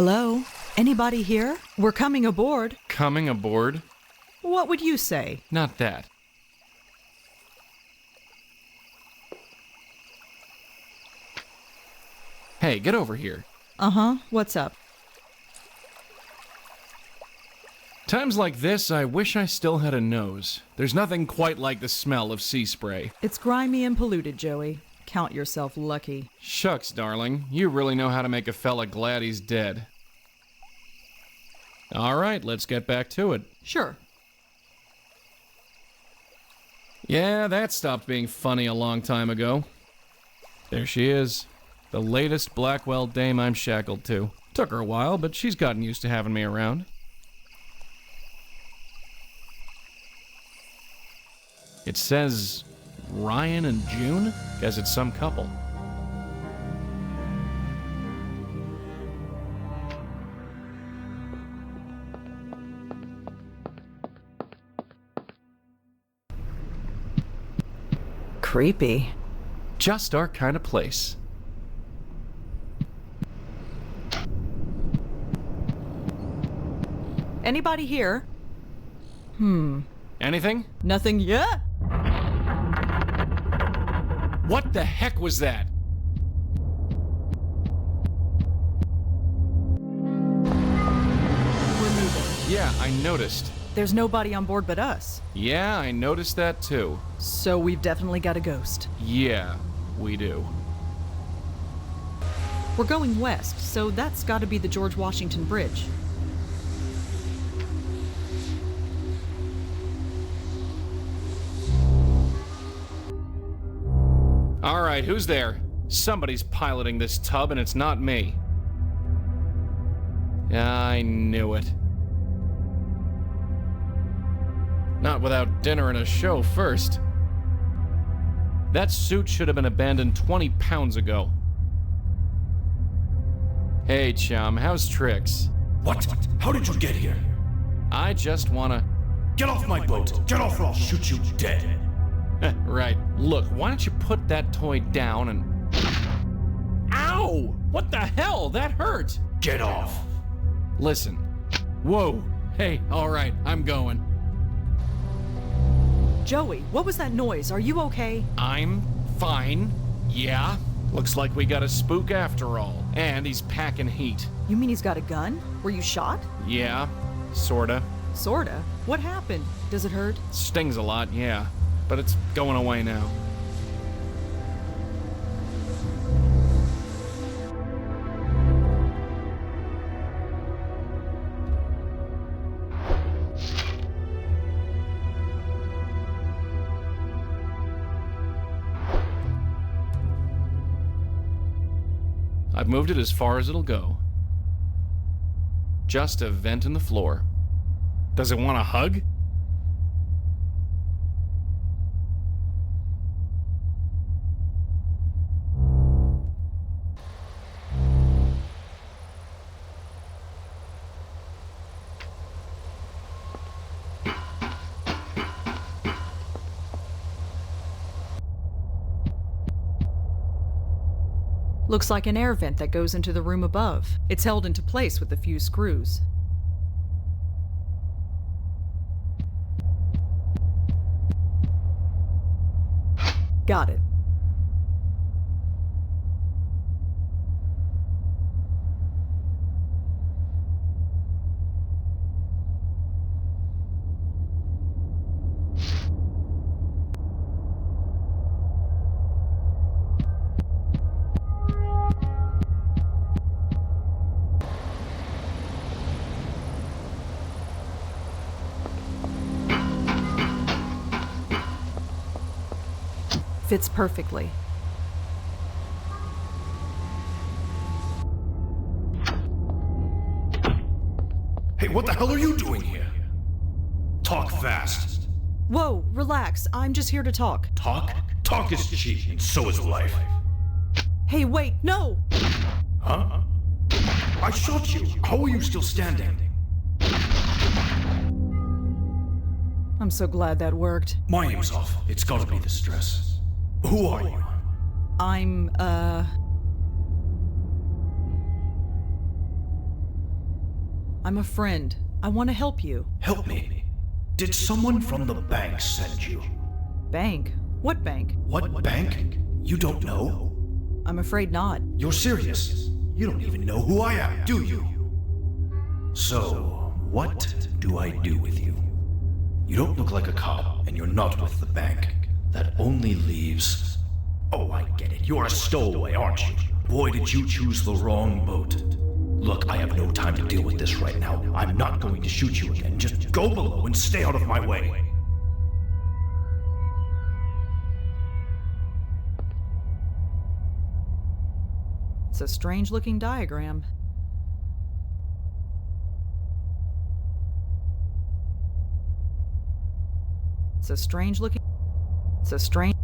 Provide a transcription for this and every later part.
Hello? Anybody here? We're coming aboard. Coming aboard? What would you say? Not that. Hey, get over here. Uh-huh. What's up? Times like this, I wish I still had a nose. There's nothing quite like the smell of sea spray. It's grimy and polluted, Joey. Count yourself lucky. Shucks, darling. You really know how to make a fella glad he's dead. All right, let's get back to it. Sure. Yeah, that stopped being funny a long time ago. There she is. The latest Blackwell dame I'm shackled to. Took her a while, but she's gotten used to having me around. It says Ryan and June? Guess it's some couple. Creepy. Just our kind of place. Anybody here? Anything? Nothing yet? What the heck was that? We're moving. Yeah, I noticed. There's nobody on board but us. Yeah, I noticed that too. So we've definitely got a ghost. Yeah, we do. We're going west, so that's got to be the George Washington Bridge. All right, who's there? Somebody's piloting this tub and it's not me. I knew it. Not without dinner and a show first. That suit should have been abandoned 20 pounds ago. Hey, chum, how's tricks? What? How did you get here? I just wanna... Get off my boat! Get off or I'll shoot you dead! Right. Look, why don't you put that toy down and... Ow! What the hell? That hurt! Get off! Listen. Whoa. Hey, alright, I'm going. Joey, what was that noise? Are you okay? I'm fine. Yeah. Looks like we got a spook after all. And he's packing heat. You mean he's got a gun? Were you shot? Yeah. Sorta. Sorta. What happened? Does it hurt? Stings a lot, yeah. But it's going away now. I've moved it as far as it'll go. Just a vent in the floor. Does it want a hug? Looks like an air vent that goes into the room above. It's held into place with a few screws. Got it. Fits perfectly. Hey, what the hell are you doing here? Talk fast. Whoa, relax. I'm just here to talk. Talk? Talk is cheap, and so is life. Hey, wait, no! Huh? I shot you. How are you still standing? I'm so glad that worked. My aim's off. It's gotta be the stress. Who are you? I'm a friend. I want to help you. Help me. Did someone from the bank send you? Bank? What bank? What bank? You don't know? I'm afraid not. You're serious? You don't even know who I am, do you? So, what do I do with you? You don't look like a cop, and you're not with the bank. That only leaves... Oh, I get it. You're a stowaway, aren't you? Boy, did you choose the wrong boat. Look, I have no time to deal with this right now. I'm not going to shoot you again. Just go below and stay out of my way. It's a strange-looking diagram. It's a strange-looking... It's a strange...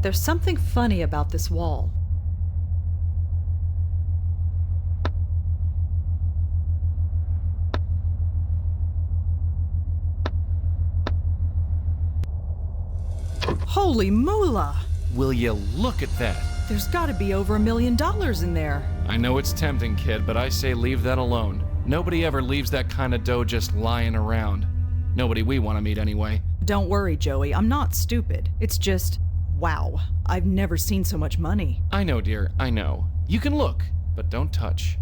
There's something funny about this wall. Holy moolah! Will you look at that? There's gotta be over $1 million in there. I know it's tempting, kid, but I say leave that alone. Nobody ever leaves that kind of dough just lying around. Nobody we want to meet anyway. Don't worry, Joey. I'm not stupid. It's just... wow. I've never seen so much money. I know, dear, I know. You can look, but don't touch.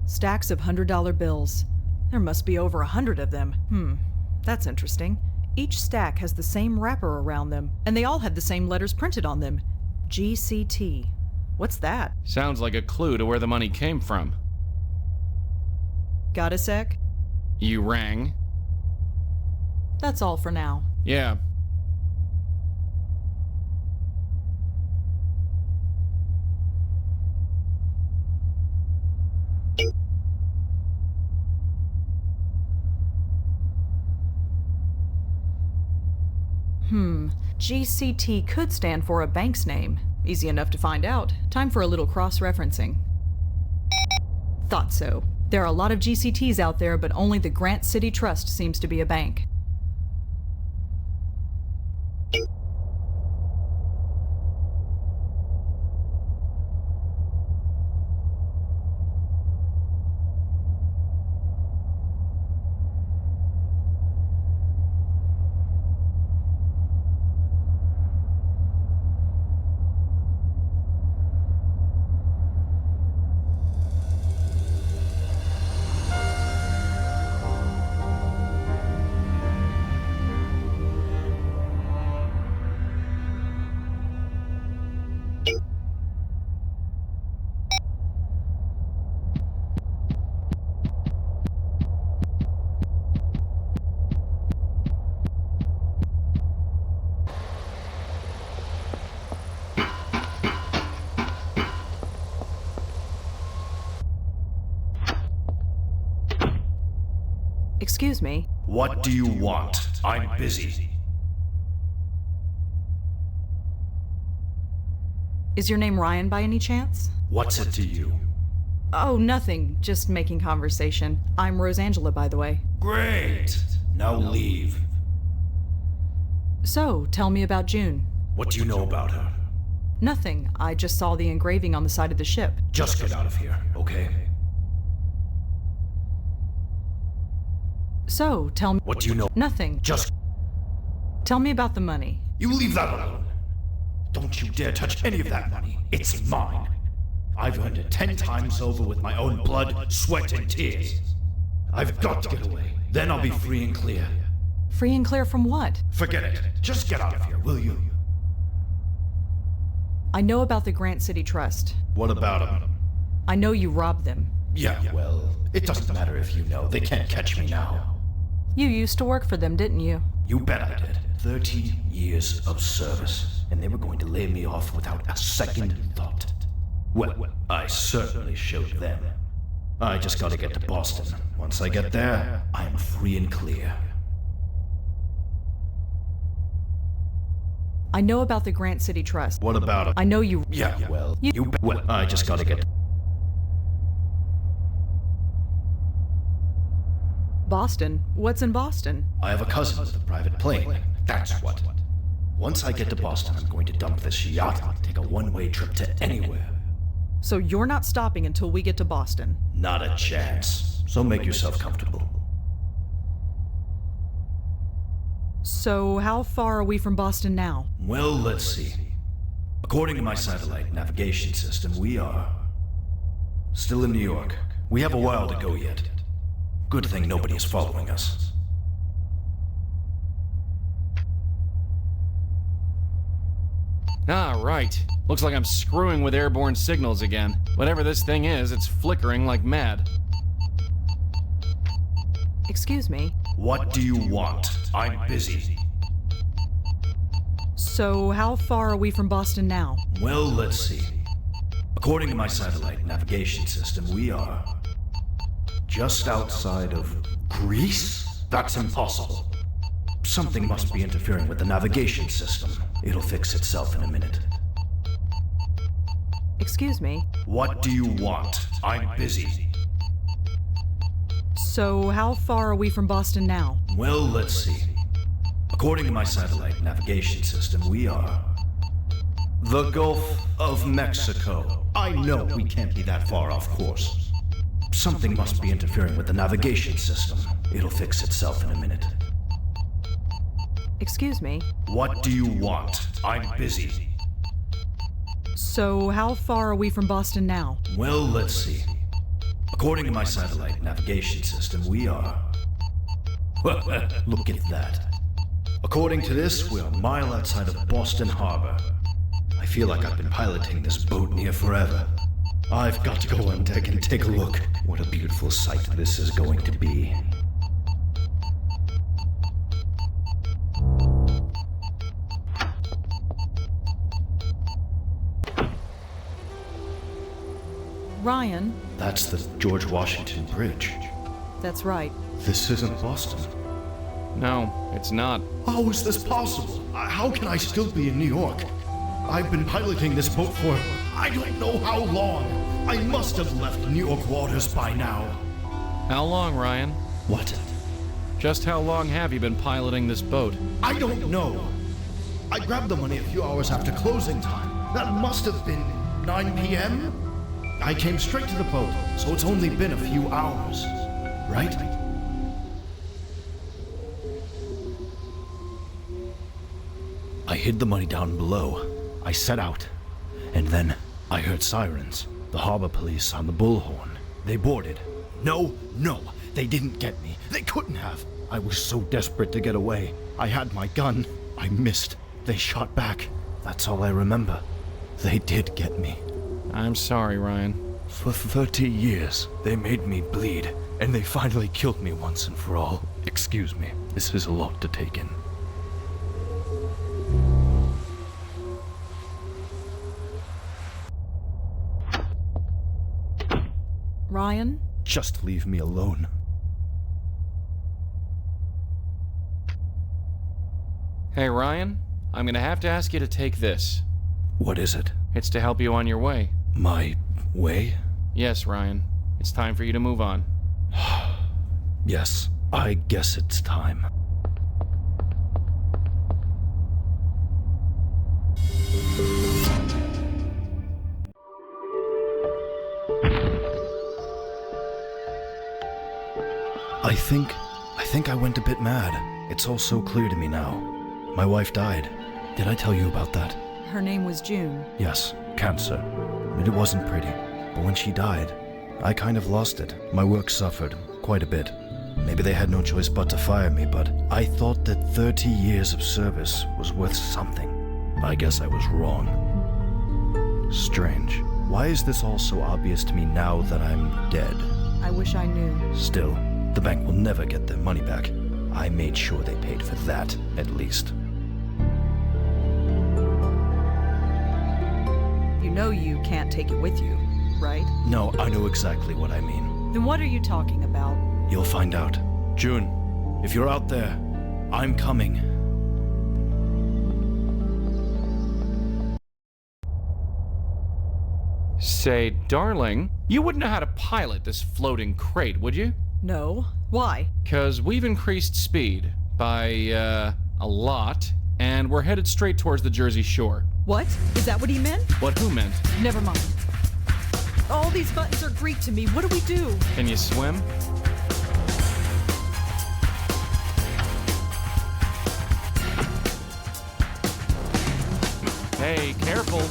Stacks of $100 bills. There must be over 100 of them. That's interesting. Each stack has the same wrapper around them, and they all have the same letters printed on them. GCT. What's that? Sounds like a clue to where the money came from. Got a sec? You rang? That's all for now. Yeah. GCT could stand for a bank's name. Easy enough to find out. Time for a little cross-referencing. Thought so. There are a lot of GCTs out there, but only the Grant City Trust seems to be a bank. Excuse me. What do you want? I'm busy. Is your name Ryan by any chance? What's it to you? Oh, nothing. Just making conversation. I'm Rosangela, by the way. Great! Now leave. So, tell me about June. What do you know about her? Nothing. I just saw the engraving on the side of the ship. Just get out of here, okay? So, tell me... What do you know? Nothing. Just... Tell me about the money. You leave that alone. Don't you dare touch any of that money. It's mine. I've earned it 10 times over with my own blood, sweat, and tears. I've got to get away. Then I'll be free and clear. Free and clear from what? Forget it. Just get out of here, will you? I know about the Grant City Trust. What about him? I know you robbed them. Yeah, well, it doesn't matter if you know. They can't catch me now. You used to work for them, didn't you? You bet I did. 30 years of service, and they were going to lay me off without a second thought. Well, I certainly showed them. I just gotta get to Boston. Once I get there, I'm free and clear. I know about the Grant City Trust. What about it? I know you... Yeah, well, well, I just gotta get... Boston? What's in Boston? I have a cousin with a private plane. That's what. Once I get to Boston, I'm going to dump this yacht and take a one-way trip to anywhere. So you're not stopping until we get to Boston? Not a chance. So make yourself comfortable. So how far are we from Boston now? Well, let's see. According to my satellite navigation system, we are... still in New York. We have a while to go yet. Good thing nobody is following us. Ah, right. Looks like I'm screwing with airborne signals again. Whatever this thing is, it's flickering like mad. Excuse me. What do you want? I'm busy. So how far are we from Boston now? Well, let's see. According to my satellite navigation system, we are... just outside of Greece? That's impossible. Something must be interfering with the navigation system. It'll fix itself in a minute. Excuse me. What do you want? I'm busy. So how far are we from Boston now? Well, let's see. According to my satellite navigation system, we are... the Gulf of Mexico. I know we can't be that far off course. Something must be interfering with the navigation system. It'll fix itself in a minute. Excuse me. What do you want? I'm busy. So how far are we from Boston now? Well, let's see. According to my satellite navigation system, we are... look at that. According to this, we're a mile outside of Boston Harbor. I feel like I've been piloting this boat near forever. I've got to go on deck and take a look. What a beautiful sight this is going to be. Ryan? That's the George Washington Bridge. That's right. This isn't Boston. No, it's not. How is this possible? How can I still be in New York? I've been piloting this boat for I don't know how long. I must have left New York waters by now. How long, Ryan? What? Just how long have you been piloting this boat? I don't know. I grabbed the money a few hours after closing time. That must have been 9 p.m.? I came straight to the boat, so it's only been a few hours. Right? I hid the money down below. I set out. And then I heard sirens. The harbor police on the bullhorn. They boarded. No, they didn't get me. They couldn't have. I was so desperate to get away. I had my gun. I missed. They shot back. That's all I remember. They did get me. I'm sorry, Ryan. For 30 years, they made me bleed, and they finally killed me once and for all. Excuse me, this is a lot to take in. Ryan? Just leave me alone. Hey, Ryan, I'm gonna have to ask you to take this. What is it? It's to help you on your way. My way? Yes, Ryan. It's time for you to move on. Yes, I guess it's time. I think I went a bit mad. It's all so clear to me now. My wife died. Did I tell you about that? Her name was June. Yes, cancer. And it wasn't pretty. But when she died, I kind of lost it. My work suffered quite a bit. Maybe they had no choice but to fire me, but I thought that 30 years of service was worth something. I guess I was wrong. Strange. Why is this all so obvious to me now that I'm dead? I wish I knew. Still, the bank will never get their money back. I made sure they paid for that, at least. You know you can't take it with you, right? No, I know exactly what I mean. Then what are you talking about? You'll find out. June, if you're out there, I'm coming. Say, darling, you wouldn't know how to pilot this floating crate, would you? No. Why? 'Cause we've increased speed by, a lot, and we're headed straight towards the Jersey Shore. What? Is that what he meant? What who meant? Never mind. All these buttons are Greek to me. What do we do? Can you swim? Hey, careful.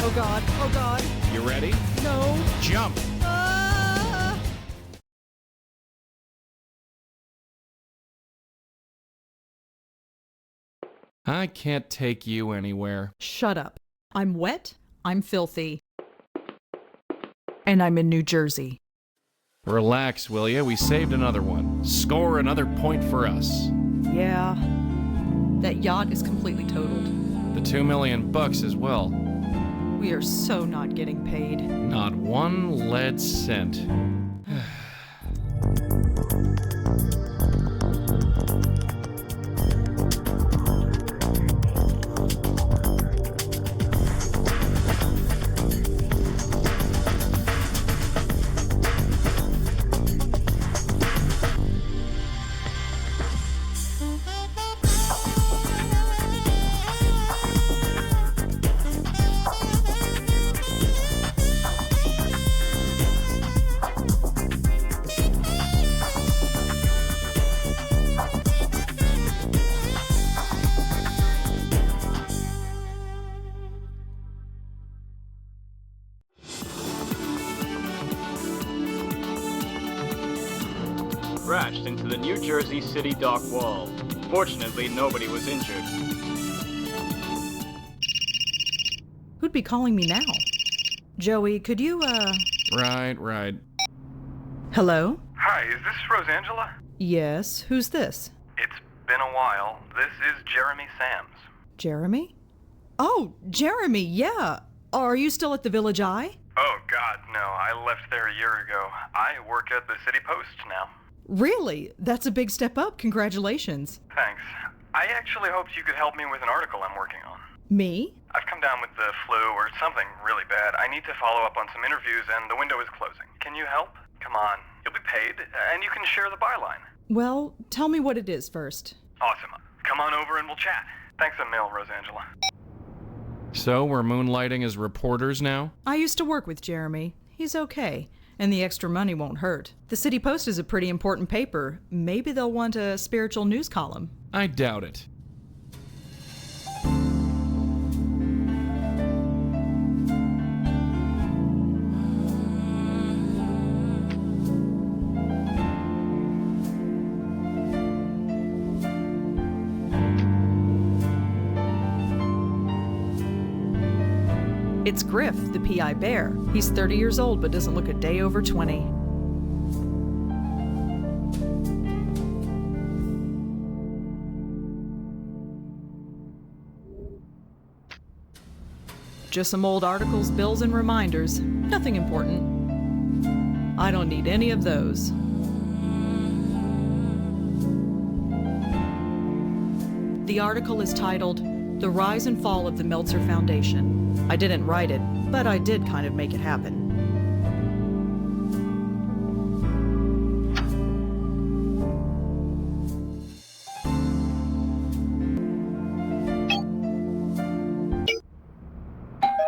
Oh God. Oh God. You ready? No. Jump! Ah! I can't take you anywhere. Shut up. I'm wet. I'm filthy. And I'm in New Jersey. Relax, will ya? We saved another one. Score another point for us. Yeah. That yacht is completely totaled. The $2 million as well. We are so not getting paid. Not one lead cent. Crashed into the New Jersey City dock wall. Fortunately, nobody was injured. Who'd be calling me now? Joey, could you, Right. Hello? Hi, is this Rosangela? Yes. Who's this? It's been a while. This is Jeremy Sams. Jeremy? Oh, Jeremy, yeah. Are you still at the Village Eye? Oh, God, no. I left there a year ago. I work at the City Post now. Really? That's a big step up. Congratulations. Thanks. I actually hoped you could help me with an article I'm working on. Me? I've come down with the flu or something really bad. I need to follow up on some interviews and the window is closing. Can you help? Come on. You'll be paid and you can share the byline. Well, tell me what it is first. Awesome. Come on over and we'll chat. Thanks a mil, Rosangela. So we're moonlighting as reporters now? I used to work with Jeremy. He's okay. And the extra money won't hurt. The City Post is a pretty important paper. Maybe they'll want a spiritual news column. I doubt it. It's Griff, the PI bear. He's 30 years old but doesn't look a day over 20. Just some old articles, bills, and reminders. Nothing important. I don't need any of those. The article is titled, "The Rise and Fall of the Meltzer Foundation." I didn't write it, but I did kind of make it happen.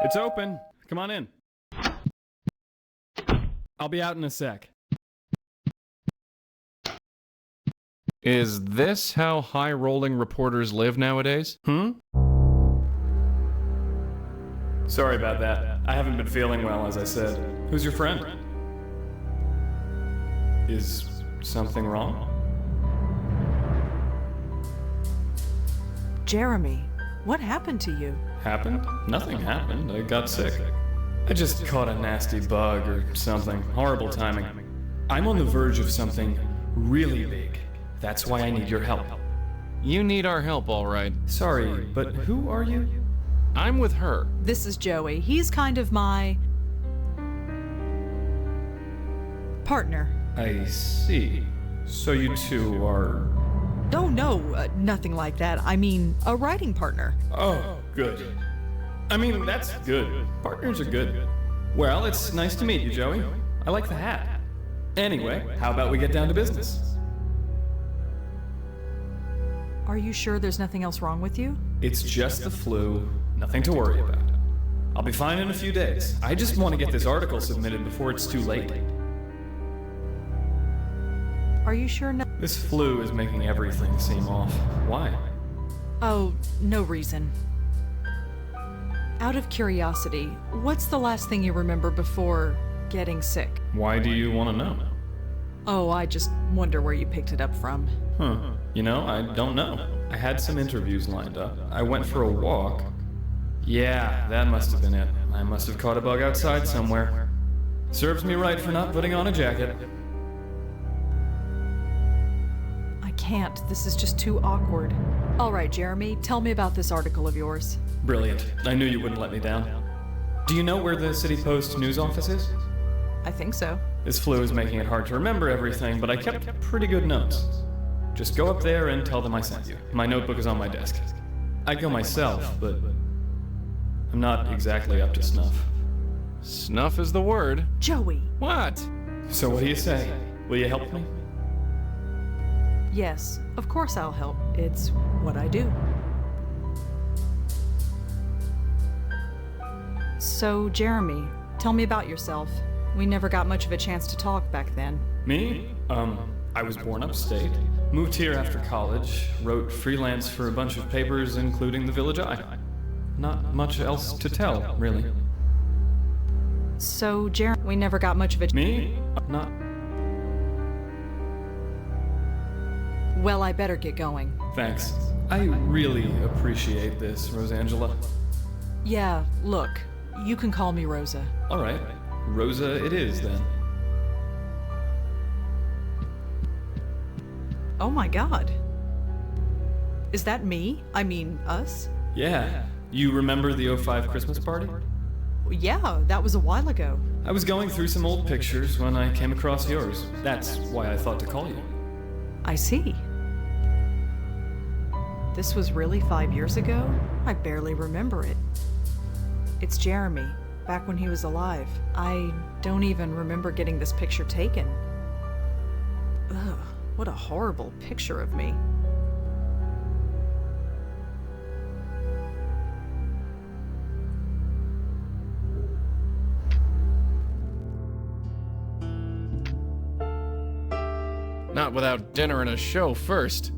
It's open. Come on in. I'll be out in a sec. Is this how high-rolling reporters live nowadays? Sorry about that. I haven't been feeling well, as I said. Who's your friend? Is something wrong? Jeremy, what happened to you? Happened? Nothing happened. I got sick. I just caught a nasty bug or something. Horrible timing. I'm on the verge of something really big. That's why I need your help. You need our help, all right. Sorry, but who are you? I'm with her. This is Joey. He's kind of my partner. I see. So you two are... Oh, no, nothing like that. I mean, a writing partner. Oh, good. I mean, that's good. Partners are good. Well, it's nice to meet you, Joey. I like the hat. Anyway, how about we get down to business? Are you sure there's nothing else wrong with you? It's just the flu. Nothing to worry about. I'll be fine in a few days. I just want to get this article submitted before it's too late. Are you sure no- This flu is making everything seem off. Why? Oh, no reason. Out of curiosity, what's the last thing you remember before getting sick? Why do you want to know? Oh, I just wonder where you picked it up from. Huh. You know, I don't know. I had some interviews lined up. I went for a walk. Yeah, that must have been it. I must have caught a bug outside somewhere. Serves me right for not putting on a jacket. I can't. This is just too awkward. All right, Jeremy, tell me about this article of yours. Brilliant. I knew you wouldn't let me down. Do you know where the City Post news office is? I think so. This flu is making it hard to remember everything, but I kept pretty good notes. Just go up there and tell them I sent you. My notebook is on my desk. I'd go myself, but I'm not exactly up to snuff. Snuff is the word. Joey! What? So what do you say? Will you help me? Yes, of course I'll help. It's what I do. So, Jeremy, tell me about yourself. We never got much of a chance to talk back then. Me? I was born upstate. Moved here after college. Wrote freelance for a bunch of papers, including the Village Eye. Not much else to tell, really. So, Jeremy, we never got much of a... Me? Not... Well, I better get going. Thanks. I really appreciate this, Rosangela. Yeah, look, you can call me Rosa. All right. Rosa it is, then. Oh my god. Is that me? I mean, us? Yeah. You remember the '05 Christmas party? Yeah, that was a while ago. I was going through some old pictures when I came across yours. That's why I thought to call you. I see. This was really 5 years ago? I barely remember it. It's Jeremy, back when he was alive. I don't even remember getting this picture taken. Ugh, what a horrible picture of me. Not without dinner and a show first.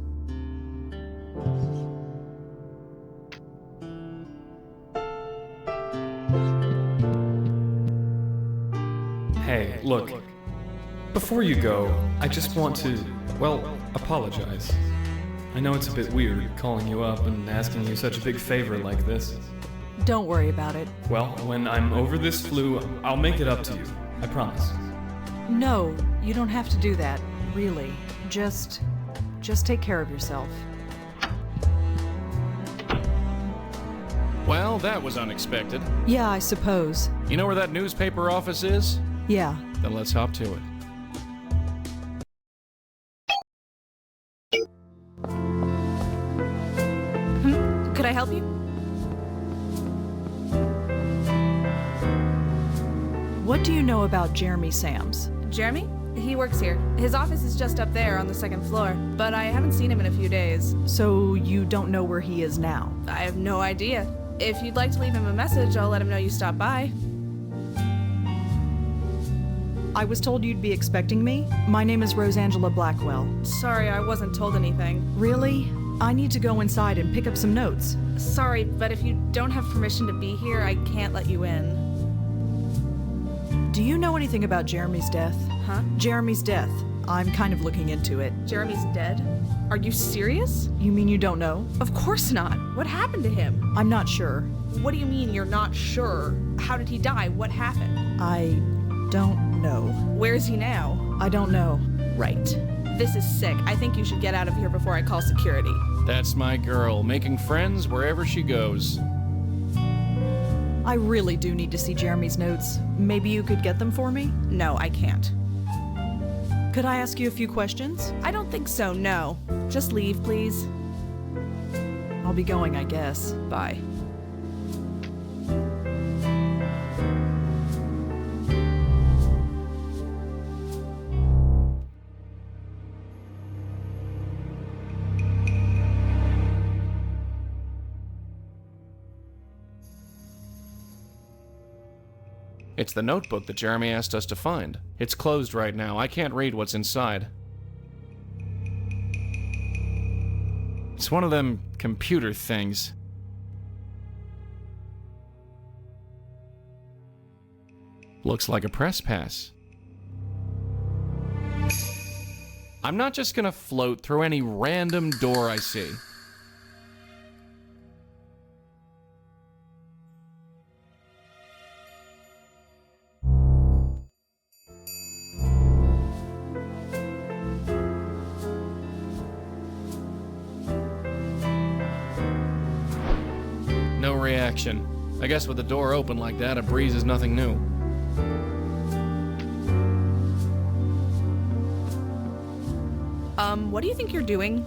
Hey, look. Before you go, I just want to, well, apologize. I know it's a bit weird calling you up and asking you such a big favor like this. Don't worry about it. Well, when I'm over this flu, I'll make it up to you. I promise. No, you don't have to do that, really. Just take care of yourself. Well, that was unexpected. Yeah, I suppose. You know where that newspaper office is? Yeah. Then let's hop to it. Could I help you? What do you know about Jeremy Sams? Jeremy? He works here. His office is just up there on the second floor, but I haven't seen him in a few days. So you don't know where he is now? I have no idea. If you'd like to leave him a message, I'll let him know you stopped by. I was told you'd be expecting me. My name is Rosangela Blackwell. Sorry, I wasn't told anything. Really? I need to go inside and pick up some notes. Sorry, but if you don't have permission to be here, I can't let you in. Do you know anything about Jeremy's death? Huh? Jeremy's death. I'm kind of looking into it. Jeremy's dead? Are you serious? You mean you don't know? Of course not. What happened to him? I'm not sure. What do you mean you're not sure? How did he die? What happened? I don't know. Where is he now? I don't know. Right. This is sick. I think you should get out of here before I call security. That's my girl, making friends wherever she goes. I really do need to see Jeremy's notes. Maybe you could get them for me? No, I can't. Could I ask you a few questions? I don't think so, no. Just leave, please. I'll be going, I guess. Bye. It's the notebook that Jeremy asked us to find. It's closed right now. I can't read what's inside. It's one of them computer things. Looks like a press pass. I'm not just gonna float through any random door I see. No reaction. I guess with the door open like that, a breeze is nothing new. What do you think you're doing?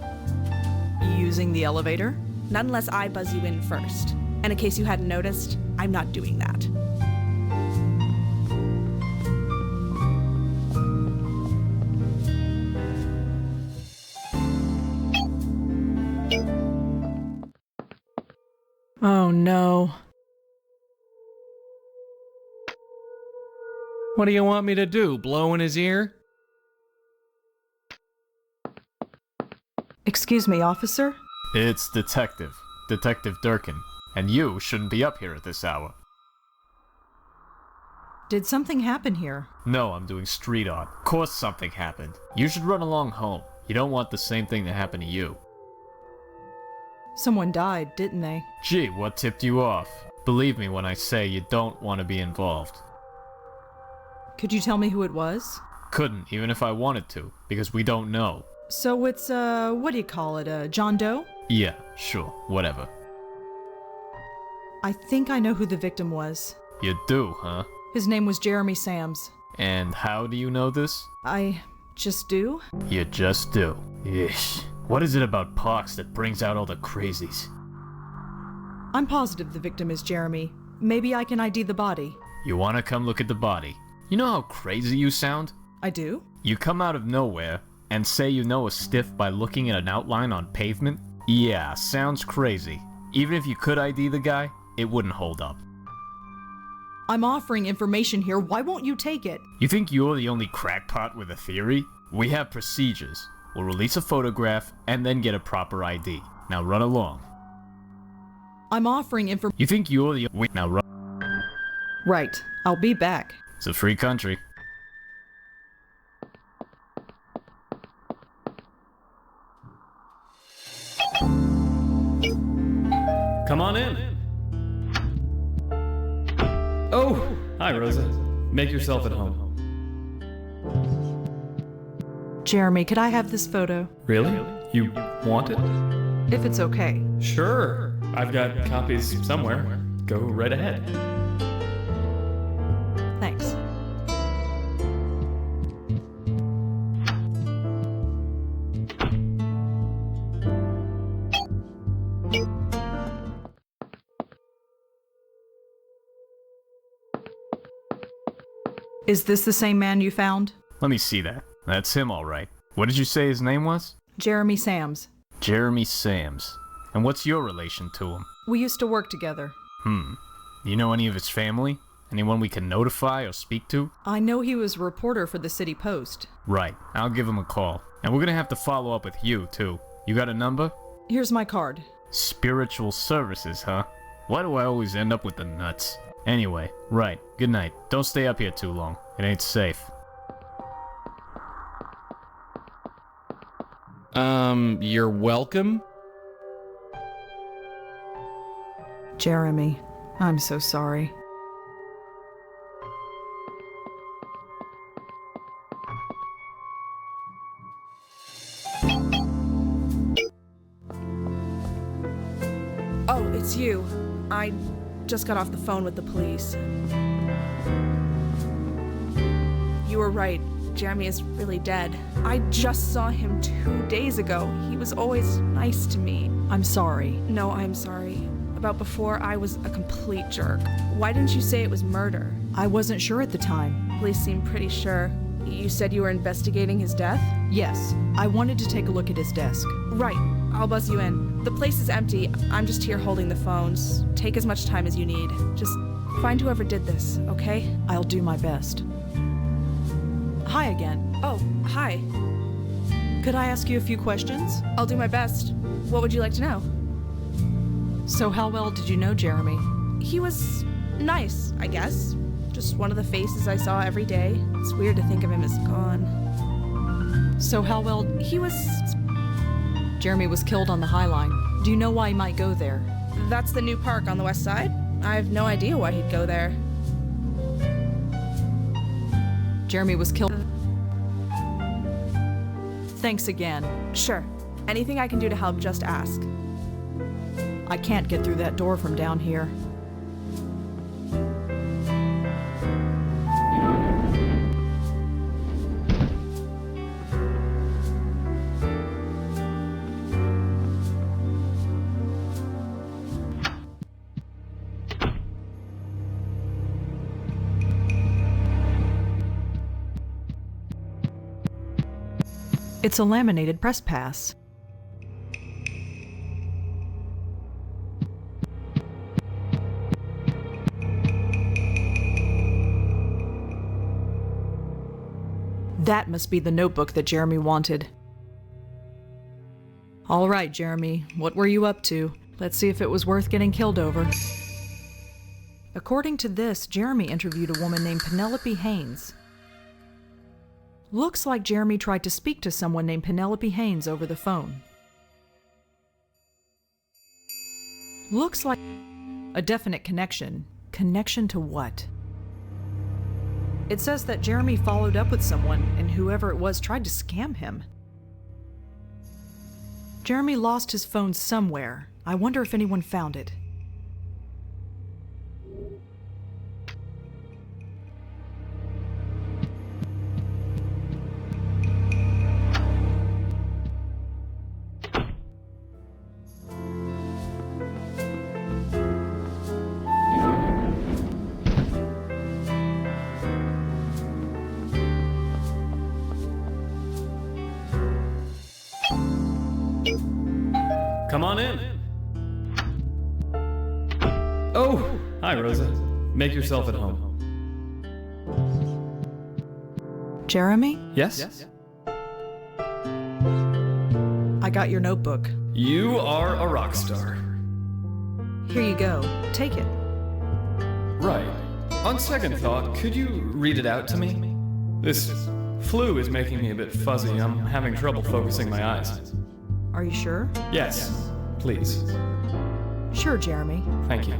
Using the elevator? Not unless I buzz you in first. And in case you hadn't noticed, I'm not doing that. Oh no. What do you want me to do? Blow in his ear? Excuse me, officer? It's Detective Durkin, and you shouldn't be up here at this hour. Did something happen here? No, I'm doing street art. Of course something happened. You should run along home. You don't want the same thing to happen to you. Someone died, didn't they? Gee, what tipped you off? Believe me when I say you don't want to be involved. Could you tell me who it was? Couldn't, even if I wanted to, because we don't know. So it's, what do you call it, John Doe? Yeah, sure, whatever. I think I know who the victim was. You do, huh? His name was Jeremy Sams. And how do you know this? I just do? You just do. Yeesh. What is it about Pox that brings out all the crazies? I'm positive the victim is Jeremy. Maybe I can ID the body. You wanna come look at the body? You know how crazy you sound? I do? You come out of nowhere and say you know a stiff by looking at an outline on pavement? Yeah, sounds crazy. Even if you could ID the guy, it wouldn't hold up. I'm offering information here. Why won't you take it? You think you're the only crackpot with a theory? We have procedures. We'll release a photograph and then get a proper ID. Now run along. I'm offering information. You think you're the... Wait, now run. Right. I'll be back. It's a free country. Come on in. Oh, hi, Rosa. Make yourself at home. Jeremy, could I have this photo? Really? You want it? If it's okay. Sure. I've got copies somewhere. Go right ahead. Thanks. Is this the same man you found? Let me see that. That's him, all right. What did you say his name was? Jeremy Sams. Jeremy Sams. And what's your relation to him? We used to work together. You know any of his family? Anyone we can notify or speak to? I know he was a reporter for the City Post. Right. I'll give him a call. And we're gonna have to follow up with you, too. You got a number? Here's my card. Spiritual services, huh? Why do I always end up with the nuts? Anyway, right. Good night. Don't stay up here too long. It ain't safe. You're welcome? Jeremy, I'm so sorry. Oh, it's you. I just got off the phone with the police. You were right. Jeremy is really dead. I just saw him 2 days ago. He was always nice to me. I'm sorry. No, I'm sorry. About before, I was a complete jerk. Why didn't you say it was murder? I wasn't sure at the time. Police seem pretty sure. You said you were investigating his death? Yes, I wanted to take a look at his desk. Right. I'll buzz you in. The place is empty. I'm just here holding the phones. Take as much time as you need. Just Find whoever did this, okay? I'll do my best. Hi again. Oh, hi. Could I ask you a few questions? I'll do my best. What would you like to know? So how well did you know Jeremy? He was nice, I guess. Just one of the faces I saw every day. It's weird to think of him as gone. So how well... He was... Jeremy was killed on the High Line. Do you know why he might go there? That's the new park on the west side. I have no idea why he'd go there. Jeremy was killed... Thanks again. Sure. Anything I can do to help, just ask. I can't get through that door from down here. It's a laminated press pass. That must be the notebook that Jeremy wanted. All right, Jeremy, what were you up to? Let's see if it was worth getting killed over. According to this, Jeremy interviewed a woman named Penelope Haynes. Looks like Jeremy tried to speak to someone named Penelope Haynes over the phone. Looks like a definite connection. Connection to what? It says that Jeremy followed up with someone, and whoever it was tried to scam him. Jeremy lost his phone somewhere. I wonder if anyone found it. Come on in. Oh, hi, Rosa. Make yourself at home. Jeremy? Yes? I got your notebook. You are a rock star. Here you go. Take it. Right. On second thought, could you read it out to me? This flu is making me a bit fuzzy. I'm having trouble focusing my eyes. Are you sure? Yes, please. Sure, Jeremy. Thank you.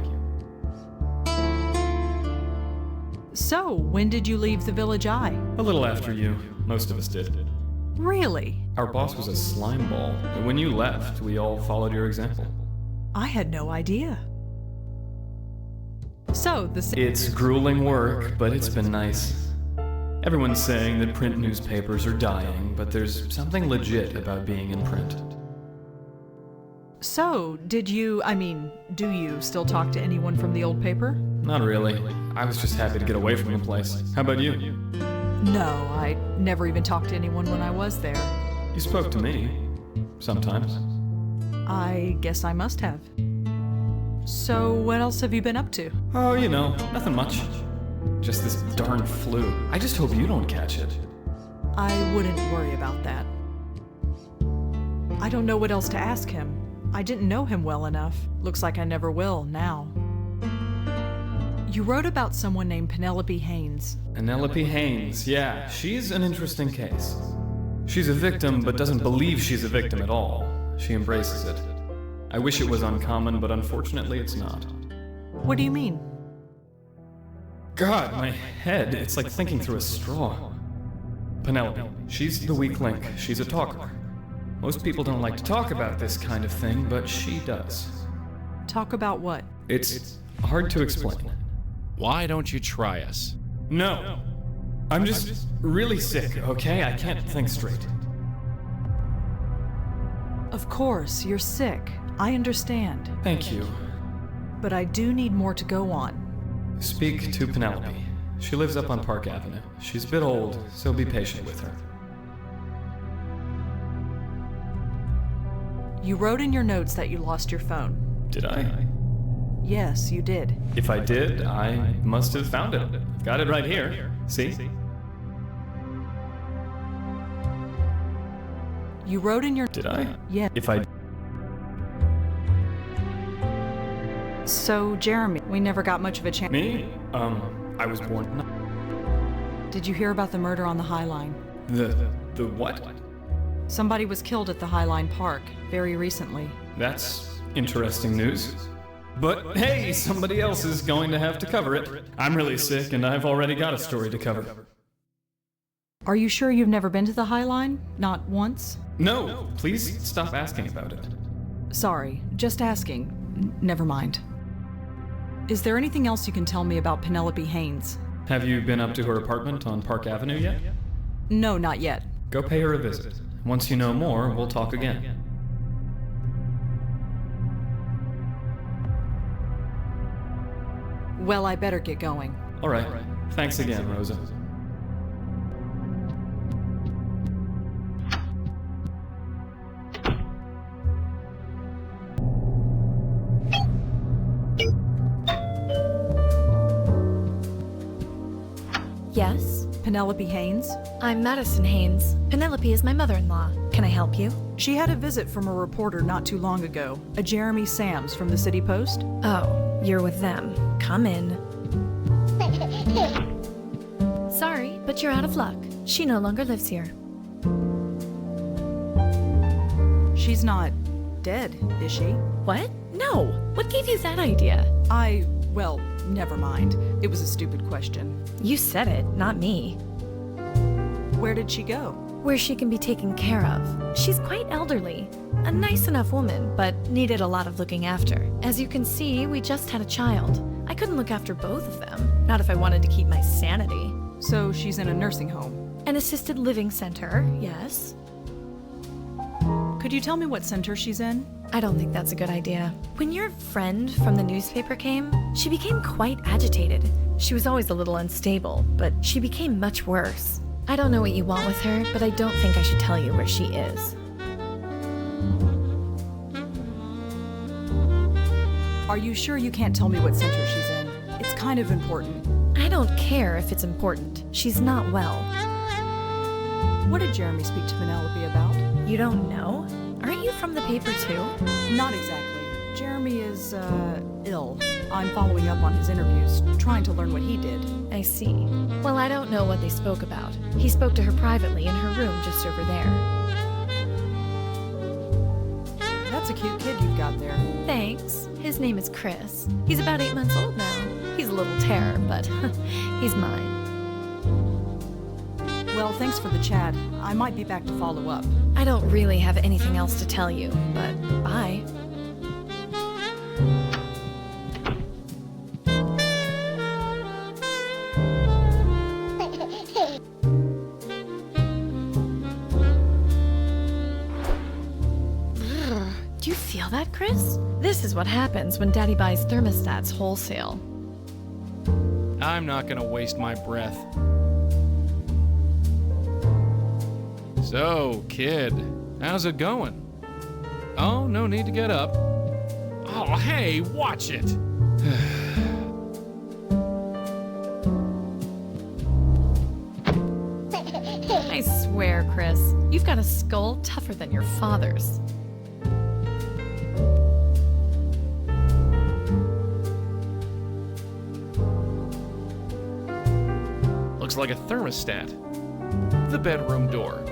So, when did you leave the Village Eye? A little after you. Most of us did. Really? Our boss was a slime ball, and when you left, we all followed your example. I had no idea. So, It's grueling work, but it's been nice. Everyone's saying that print newspapers are dying, but there's something legit about being in print. So, do you still talk to anyone from the old paper? Not really. I was just happy to get away from the place. How about you? No, I never even talked to anyone when I was there. You spoke to me. Sometimes. I guess I must have. So, what else have you been up to? Oh, nothing much. Just this darn flu. I just hope you don't catch it. I wouldn't worry about that. I don't know what else to ask him. I didn't know him well enough. Looks like I never will now. You wrote about someone named Penelope Haynes. Penelope Haynes, yeah, she's an interesting case. She's a victim, but doesn't believe she's a victim at all. She embraces it. I wish it was uncommon, but unfortunately it's not. What do you mean? God, my head, it's like thinking through a straw. Penelope, she's the weak link. She's a talker. Most people don't like to talk about this kind of thing, but she does. Talk about what? It's hard to explain. Why don't you try us? No. I'm just really sick, okay? I can't think straight. Of course, you're sick. I understand. Thank you. But I do need more to go on. Speak to Penelope. She lives up on Park Avenue. She's a bit old, so be patient with her. You wrote in your notes that you lost your phone. Did I? Yes, you did. If I did, I must have found it. Got it right here. See? You wrote in your... Did I? Yeah. If I... So, Jeremy, we never got much of a chance. Me? I was born... Did you hear about the murder on the High Line? The what? Somebody was killed at the High Line Park very recently. That's interesting news. But hey, somebody else is going to have to cover it. I'm really sick and I've already got a story to cover. Are you sure you've never been to the High Line? Not once? No, please stop asking about it. Sorry, just asking. Never mind. Is there anything else you can tell me about Penelope Haynes? Have you been up to her apartment on Park Avenue yet? No, not yet. Go pay her a visit. Once you know more, we'll talk again. Well, I better get going. All right. Thanks again, Rosa. Yes? Penelope Haynes? I'm Madison Haynes. Penelope is my mother-in-law. Can I help you? She had a visit from a reporter not too long ago, a Jeremy Sams from the City Post. Oh, you're with them. Come in. Sorry, but you're out of luck. She no longer lives here. She's not dead, is she? What? No. What gave you that idea? Well, never mind. It was a stupid question. You said it, not me. Where did she go? Where she can be taken care of. She's quite elderly. A nice enough woman, but needed a lot of looking after. As you can see, we just had a child. I couldn't look after both of them. Not if I wanted to keep my sanity. So she's in a nursing home? An assisted living center, yes. Could you tell me what center she's in? I don't think that's a good idea. When your friend from the newspaper came, she became quite agitated. She was always a little unstable, but she became much worse. I don't know what you want with her, but I don't think I should tell you where she is. Are you sure you can't tell me what center she's in? It's kind of important. I don't care if it's important. She's not well. What did Jeremy speak to Penelope about? You don't know? Aren't you from the paper too? Not exactly. Jeremy is, ill. I'm following up on his interviews, trying to learn what he did. I see. Well, I don't know what they spoke about. He spoke to her privately in her room just over there. That's a cute kid you've got there. Thanks. His name is Chris. He's about 8 months old now. He's a little terror, but he's mine. Well, thanks for the chat. I might be back to follow up. I don't really have anything else to tell you, but bye. Do you feel that, Chris? This is what happens when Daddy buys thermostats wholesale. I'm not gonna waste my breath. So, kid, how's it going? Oh, no need to get up. Oh, hey, watch it! I swear, Chris, you've got a skull tougher than your father's. Looks like a thermostat. The bedroom door.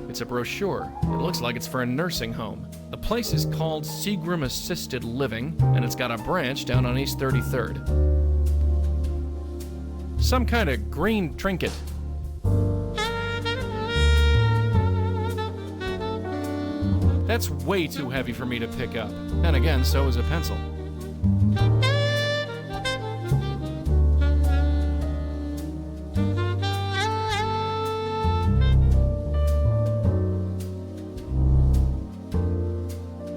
It's a brochure. It looks like it's for a nursing home. The place is called Seagram Assisted Living, and it's got a branch down on East 33rd. Some kind of green trinket. That's way too heavy for me to pick up. Then again, so is a pencil.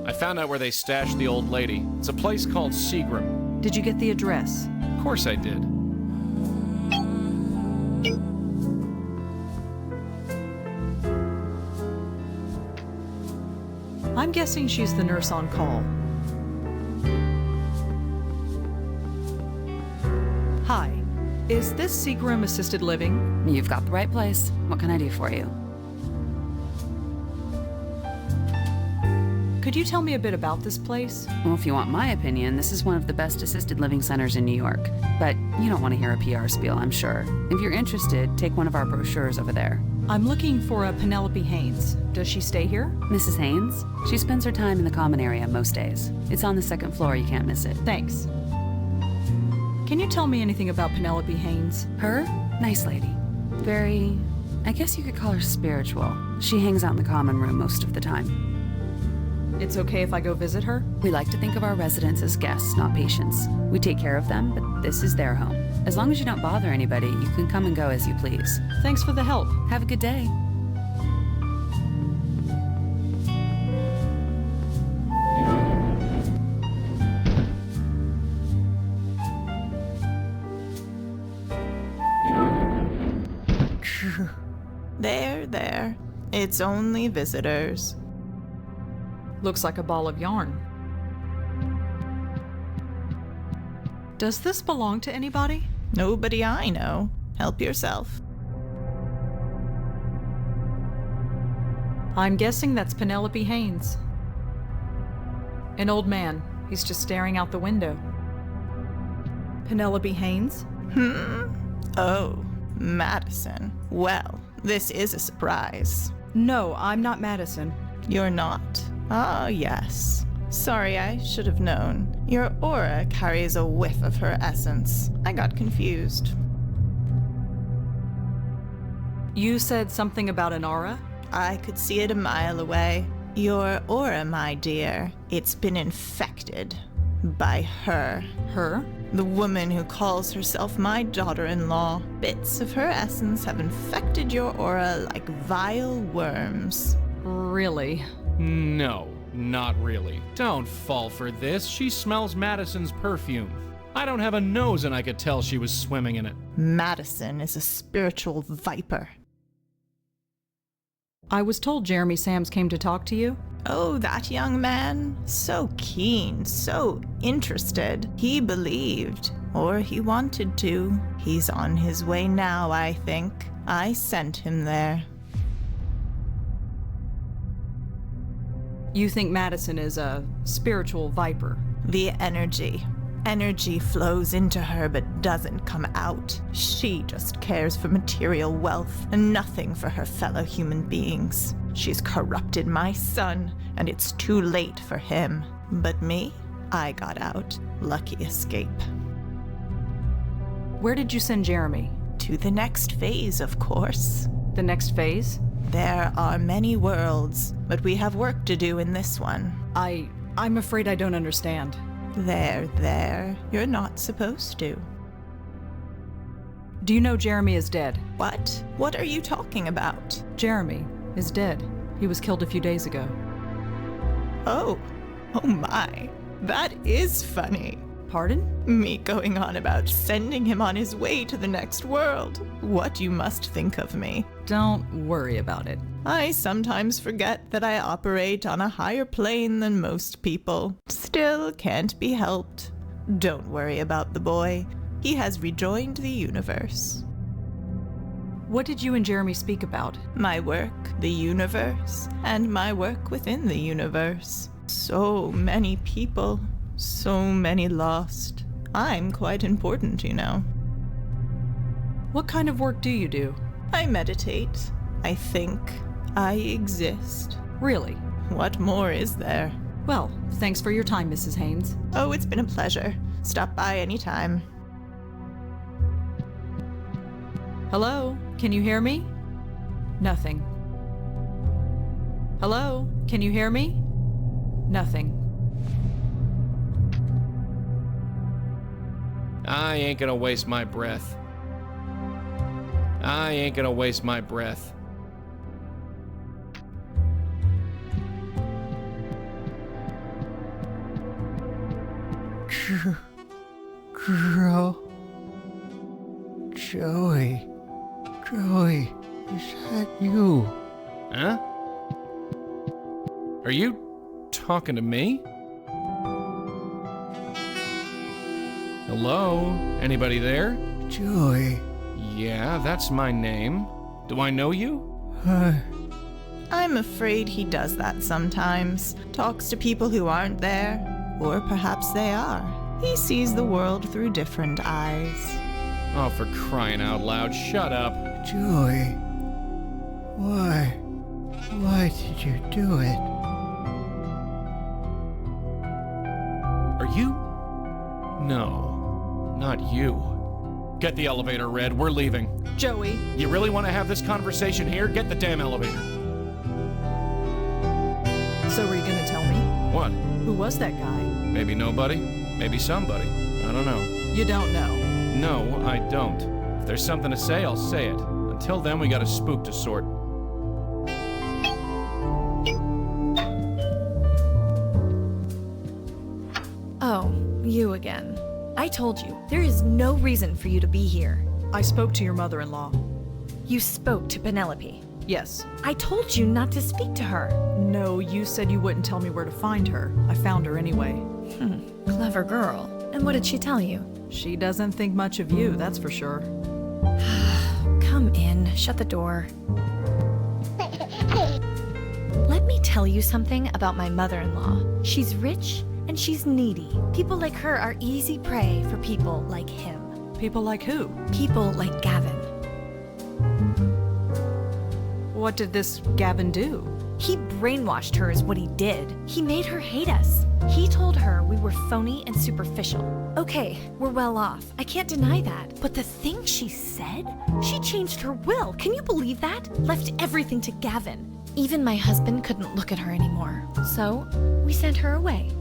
I found out where they stashed the old lady. It's a place called Seagram. Did you get the address? course I did. I'm guessing she's the nurse on call. Hi. Is this Seagram Assisted Living? You've got the right place. What can I do for you? Could you tell me a bit about this place? Well, if you want my opinion, this is one of the best assisted living centers in New York. But you don't want to hear a PR spiel, I'm sure. If you're interested, take one of our brochures over there. I'm looking for a Penelope Haynes. Does she stay here? Mrs. Haynes? She spends her time in the common area most days. It's on the second floor, you can't miss it. Thanks. Can you tell me anything about Penelope Haynes? Her? Nice lady. Very, I guess you could call her spiritual. She hangs out in the common room most of the time. It's okay if I go visit her? We like to think of our residents as guests, not patients. We take care of them, but this is their home. As long as you don't bother anybody, you can come and go as you please. Thanks for the help. Have a good day. There. It's only visitors. Looks like a ball of yarn. Does this belong to anybody? Nobody I know. Help yourself. I'm guessing that's Penelope Haynes. An old man. He's just staring out the window. Penelope Haynes? Oh, Madison. Well, this is a surprise. No, I'm not Madison. You're not? Ah, yes. Sorry, I should have known. Your aura carries a whiff of her essence. I got confused. You said something about an aura? I could see it a mile away. Your aura, my dear, it's been infected by her. Her? The woman who calls herself my daughter-in-law. Bits of her essence have infected your aura like vile worms. Really? No, not really. Don't fall for this. She smells Madison's perfume. I don't have a nose and I could tell she was swimming in it. Madison is a spiritual viper. I was told Jeremy Sams came to talk to you. Oh, that young man? So keen, so interested. He believed, or he wanted to. He's on his way now, I think. I sent him there. You think Madison is a spiritual viper? The energy. Energy flows into her but doesn't come out. She just cares for material wealth and nothing for her fellow human beings. She's corrupted my son, and it's too late for him. But me? I got out. Lucky escape. Where did you send Jeremy? To the next phase, of course. The next phase? There are many worlds, but we have work to do in this one. I'm afraid I don't understand. There. You're not supposed to. Do you know Jeremy is dead? What? What are you talking about? Jeremy is dead. He was killed a few days ago. Oh my. That is funny. Pardon? Me going on about sending him on his way to the next world. What you must think of me. Don't worry about it. I sometimes forget that I operate on a higher plane than most people. Still can't be helped. Don't worry about the boy. He has rejoined the universe. What did you and Jeremy speak about? My work, the universe, and my work within the universe. So many people, so many lost. I'm quite important, you know. What kind of work do you do? I meditate. I think. I exist. Really? What more is there? Well, thanks for your time, Mrs. Haynes. Oh, it's been a pleasure. Stop by anytime. Hello? Can you hear me? Nothing. Hello? Can you hear me? Nothing. I ain't gonna waste my breath. I ain't gonna waste my breath. Girl. Joey. Joey, is that you? Huh? Are you talking to me? Hello? Anybody there? Joey. Yeah, that's my name. Do I know you? I'm afraid he does that sometimes. Talks to people who aren't there, or perhaps they are. He sees the world through different eyes. Oh, for crying out loud, shut up. Joey. Why? Why did you do it? Are you? No, not you. Get the elevator, Red. We're leaving. Joey. You really want to have this conversation here? Get the damn elevator. So were you gonna tell me? What? Who was that guy? Maybe nobody. Maybe somebody. I don't know. You don't know. No, I don't. If there's something to say, I'll say it. Until then, we got a spook to sort. Oh, you again. I told you, there is no reason for you to be here. I spoke to your mother-in-law. You spoke to Penelope. Yes. I told you not to speak to her. No, you said you wouldn't tell me where to find her. I found her anyway. Clever girl. And what did she tell you? She doesn't think much of you, that's for sure. Come in. Shut the door. Let me tell you something about my mother-in-law. She's rich and she's needy. People like her are easy prey for people like him. People like who? People like Gavin. What did this Gavin do? He brainwashed her is what he did. He made her hate us. He told her we were phony and superficial. Okay, we're well off. I can't deny that. But the thing she said? She changed her will. Can you believe that? Left everything to Gavin. Even my husband couldn't look at her anymore. So, we sent her away.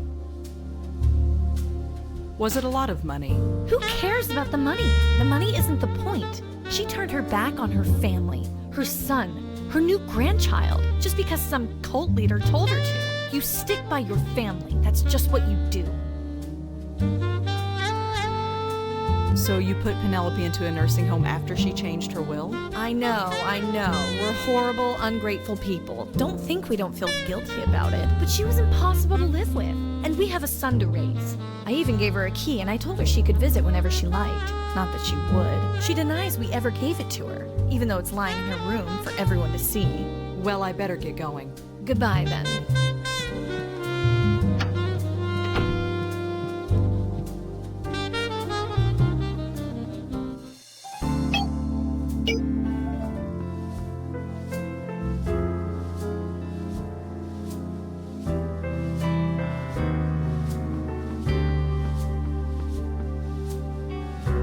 Was it a lot of money? Who cares about the money? The money isn't the point. She turned her back on her family, her son, her new grandchild, just because some cult leader told her to. You stick by your family. That's just what you do. So you put Penelope into a nursing home after she changed her will? I know. We're horrible, ungrateful people. Don't think we don't feel guilty about it. But she was impossible to live with. And we have a son to raise. I even gave her a key and I told her she could visit whenever she liked. Not that she would. She denies we ever gave it to her, even though it's lying in her room for everyone to see. Well, I better get going. Goodbye, then.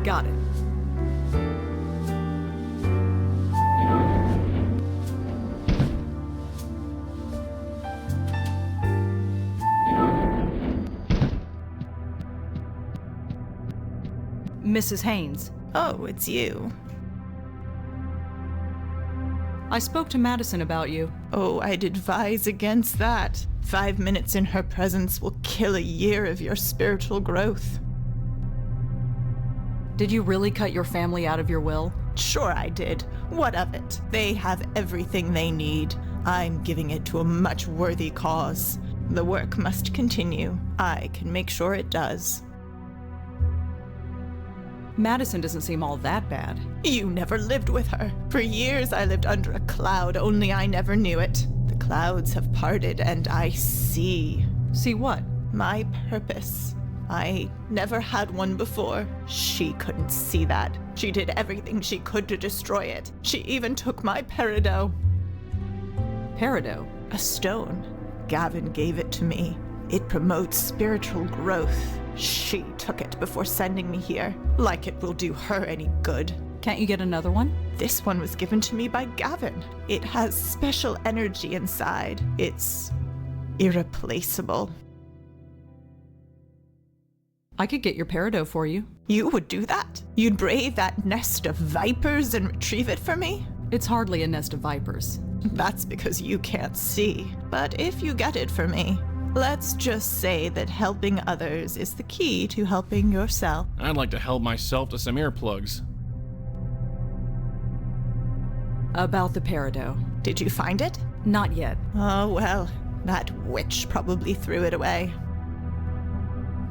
Got it. Mrs. Haynes. Oh, it's you. I spoke to Madison about you. Oh, I'd advise against that. 5 minutes in her presence will kill a year of your spiritual growth. Did you really cut your family out of your will? Sure I did. What of it? They have everything they need. I'm giving it to a much worthy cause. The work must continue. I can make sure it does. Madison doesn't seem all that bad. You never lived with her. For years I lived under a cloud, only I never knew it. The clouds have parted and I see. See what? My purpose. I never had one before. She couldn't see that. She did everything she could to destroy it. She even took my peridot. Peridot? A stone. Gavin gave it to me. It promotes spiritual growth. She took it before sending me here, like it will do her any good. Can't you get another one? This one was given to me by Gavin. It has special energy inside. It's irreplaceable. I could get your peridot for you. You would do that? You'd brave that nest of vipers and retrieve it for me? It's hardly a nest of vipers. That's because you can't see. But if you get it for me, let's just say that helping others is the key to helping yourself. I'd like to help myself to some earplugs. About the peridot. Did you find it? Not yet. Oh, well, that witch probably threw it away.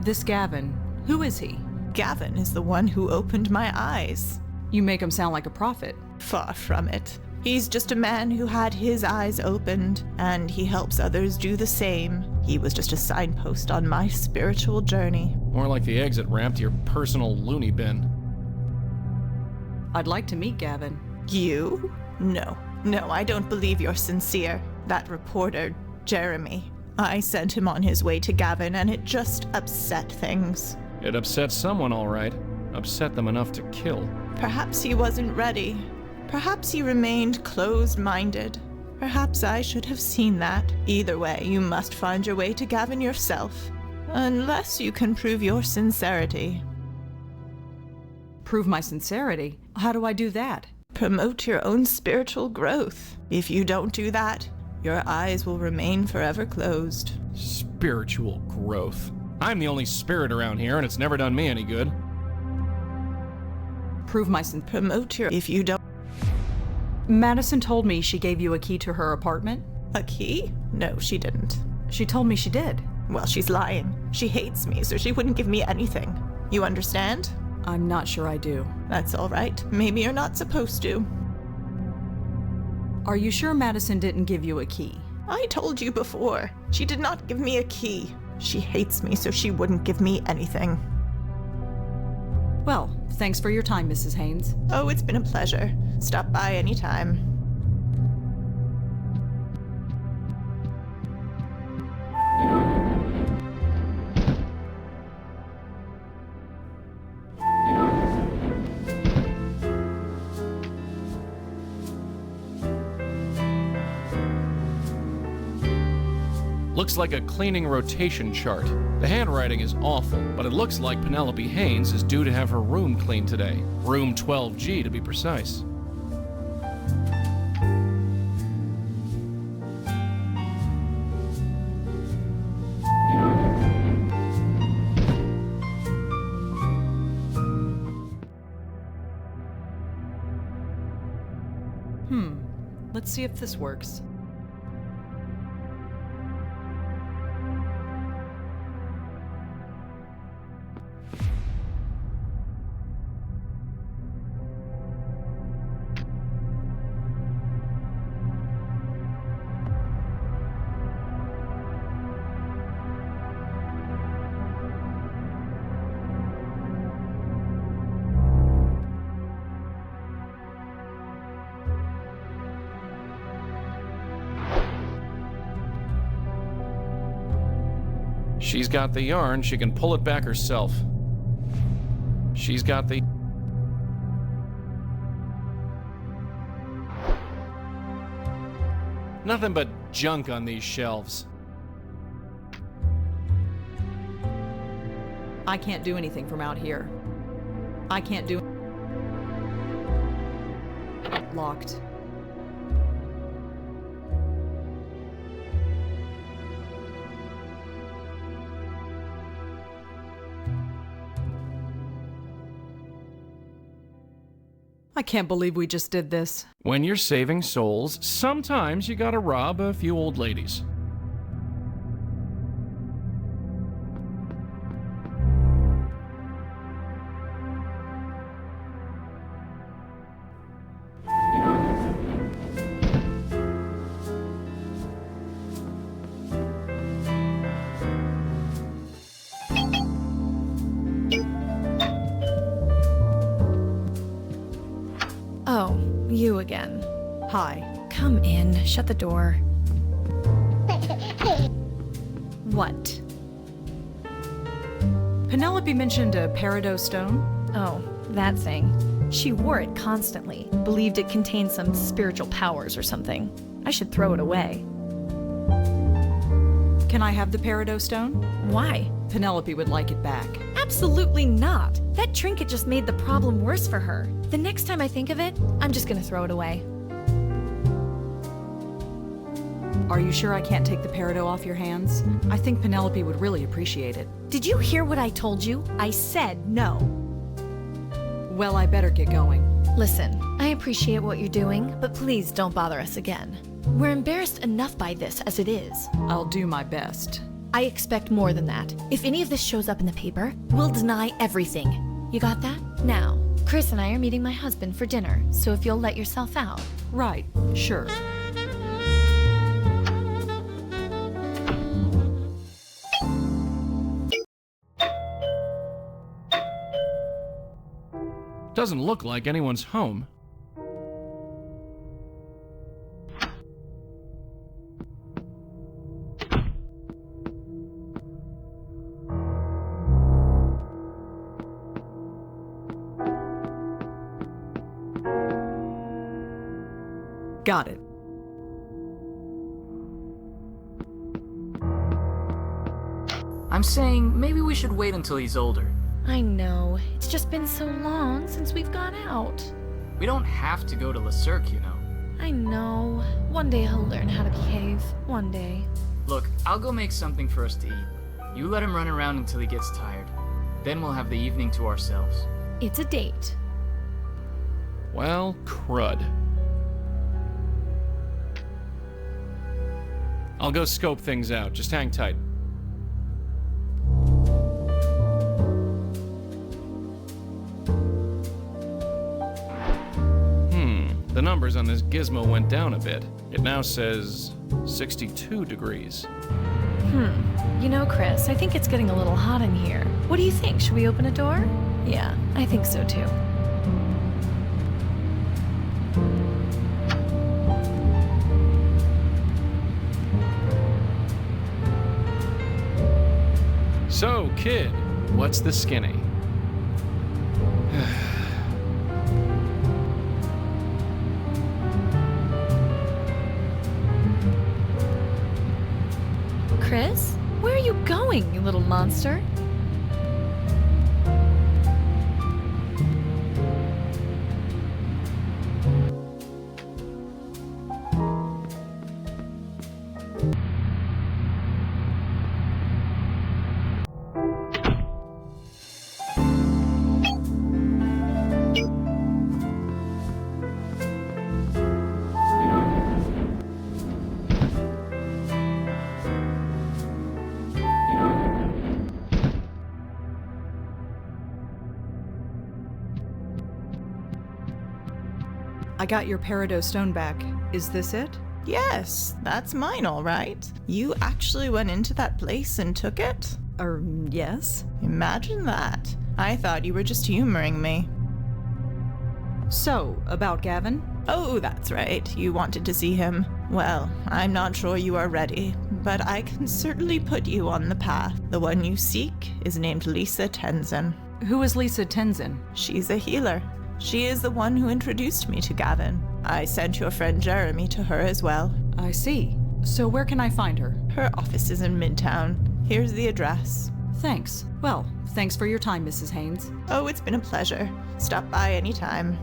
This Gavin, who is he? Gavin is the one who opened my eyes. You make him sound like a prophet. Far from it. He's just a man who had his eyes opened, and he helps others do the same. He was just a signpost on my spiritual journey. More like the exit ramp to your personal loony bin. I'd like to meet Gavin. You? No, I don't believe you're sincere. That reporter, Jeremy, I sent him on his way to Gavin, and it just upset things. It upset someone, all right. Upset them enough to kill. Perhaps he wasn't ready. Perhaps he remained closed-minded. Perhaps I should have seen that. Either way, you must find your way to Gavin yourself. Unless you can prove your sincerity. Prove my sincerity? How do I do that? Promote your own spiritual growth. If you don't do that, your eyes will remain forever closed. Spiritual growth. I'm the only spirit around here, and it's never done me any good. Prove my Promote your... If you don't... Madison told me she gave you a key to her apartment. A key? No, she didn't. She told me she did. Well, she's lying. She hates me, so she wouldn't give me anything. You understand? I'm not sure I do. That's all right. Maybe you're not supposed to. Are you sure Madison didn't give you a key? I told you before. She did not give me a key. She hates me, so she wouldn't give me anything. Well, thanks for your time, Mrs. Haynes. Oh, it's been a pleasure. Stop by anytime. Looks like a cleaning rotation chart. The handwriting is awful, but it looks like Penelope Haynes is due to have her room cleaned today. Room 12G to be precise. Let's see if this works. She's got the yarn, she can pull it back herself. She's got the... Nothing but junk on these shelves. I can't do anything from out here. I can't do... Locked. I can't believe we just did this. When you're saving souls, sometimes you gotta rob a few old ladies. Oh, you again. Hi. Come in. Shut the door. What? Penelope mentioned a peridot stone. Oh, that thing. She wore it constantly. Believed it contained some spiritual powers or something. I should throw it away. Can I have the peridot stone? Why? Penelope would like it back. Absolutely not. That trinket just made the problem worse for her. The next time I think of it, I'm just gonna throw it away. Are you sure I can't take the peridot off your hands? I think Penelope would really appreciate it. Did you hear what I told you? I said no. Well, I better get going. Listen, I appreciate what you're doing, but please don't bother us again. We're embarrassed enough by this as it is. I'll do my best. I expect more than that. If any of this shows up in the paper, we'll deny everything. You got that? Now, Chris and I are meeting my husband for dinner, so if you'll let yourself out. Right, sure. Doesn't look like anyone's home. Got it. I'm saying maybe we should wait until he's older. I know. It's just been so long since we've gone out. We don't have to go to Le Cirque, you know. I know. One day he'll learn how to behave. One day. Look, I'll go make something for us to eat. You let him run around until he gets tired. Then we'll have the evening to ourselves. It's a date. Well, crud. I'll go scope things out. Just hang tight. The numbers on this gizmo went down a bit. It now says 62 degrees. You know, Chris, I think it's getting a little hot in here. What do you think? Should we open a door? Yeah, I think so too. So, kid, what's the skinny? Chris? Where are you going, you little monster? I got your peridot stone back. Is this it? Yes, that's mine, all right. You actually went into that place and took it? Yes. Imagine that. I thought you were just humoring me. So, about Gavin? Oh, that's right. You wanted to see him. Well, I'm not sure you are ready, but I can certainly put you on the path. The one you seek is named Lisa Tenzin. Who is Lisa Tenzin? She's a healer. She is the one who introduced me to Gavin. I sent your friend Jeremy to her as well. I see. So where can I find her? Her office is in Midtown. Here's the address. Thanks. Well, thanks for your time, Mrs. Haynes. Oh, it's been a pleasure. Stop by anytime.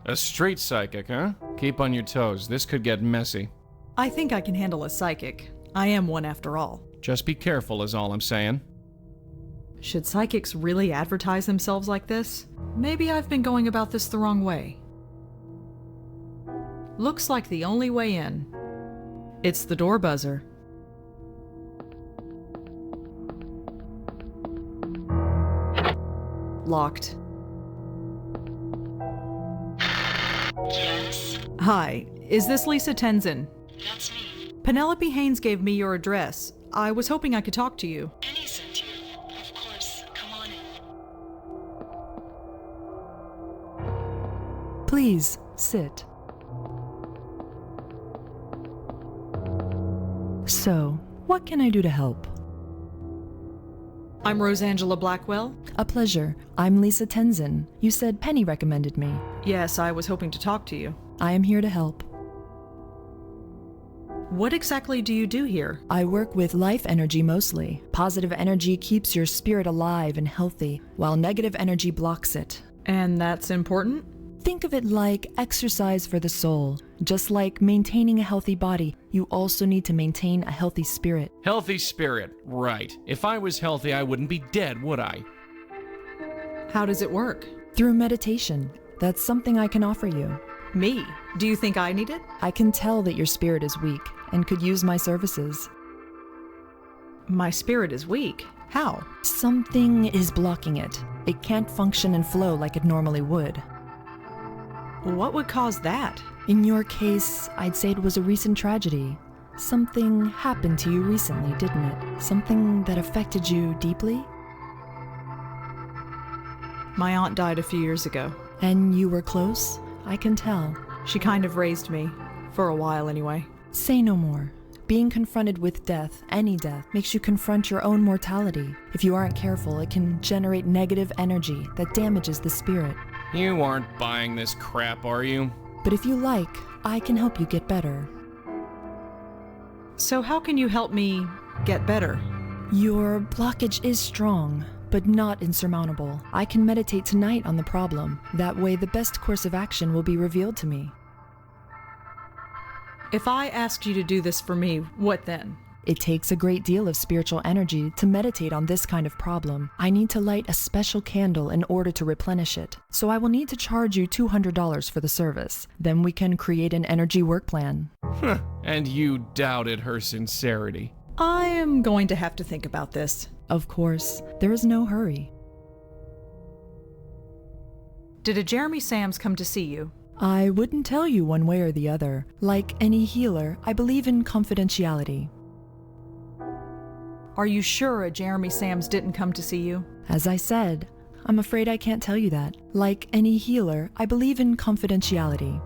A street psychic, huh? Keep on your toes. This could get messy. I think I can handle a psychic. I am one after all. Just be careful is all I'm saying. Should psychics really advertise themselves like this? Maybe I've been going about this the wrong way. Looks like the only way in. It's the door buzzer. Locked. Yes? Hi, is this Lisa Tenzin? That's me. Penelope Haynes gave me your address. I was hoping I could talk to you. Penny sent you. Of course. Come on in. Please, sit. So, what can I do to help? I'm Rosangela Blackwell. A pleasure. I'm Lisa Tenzin. You said Penny recommended me. Yes, I was hoping to talk to you. I am here to help. What exactly do you do here? I work with life energy mostly. Positive energy keeps your spirit alive and healthy, while negative energy blocks it. And that's important? Think of it like exercise for the soul. Just like maintaining a healthy body, you also need to maintain a healthy spirit. Healthy spirit, right. If I was healthy, I wouldn't be dead, would I? How does it work? Through meditation. That's something I can offer you. Me? Do you think I need it? I can tell that your spirit is weak and could use my services. My spirit is weak? How? Something is blocking it. It can't function and flow like it normally would. What would cause that? In your case, I'd say it was a recent tragedy. Something happened to you recently, didn't it? Something that affected you deeply? My aunt died a few years ago. And you were close? I can tell. She kind of raised me. For a while, anyway. Say no more. Being confronted with death, any death, makes you confront your own mortality. If you aren't careful, it can generate negative energy that damages the spirit. You aren't buying this crap, are you? But if you like, I can help you get better. So how can you help me get better? Your blockage is strong, but not insurmountable. I can meditate tonight on the problem. That way, the best course of action will be revealed to me. If I asked you to do this for me, what then? It takes a great deal of spiritual energy to meditate on this kind of problem. I need to light a special candle in order to replenish it. So I will need to charge you $200 for the service. Then we can create an energy work plan. And you doubted her sincerity. I am going to have to think about this. Of course, there is no hurry. Did a Jeremy Sams come to see you? I wouldn't tell you one way or the other. Like any healer, I believe in confidentiality. Are you sure a Jeremy Sams didn't come to see you? As I said, I'm afraid I can't tell you that. Like any healer, I believe in confidentiality.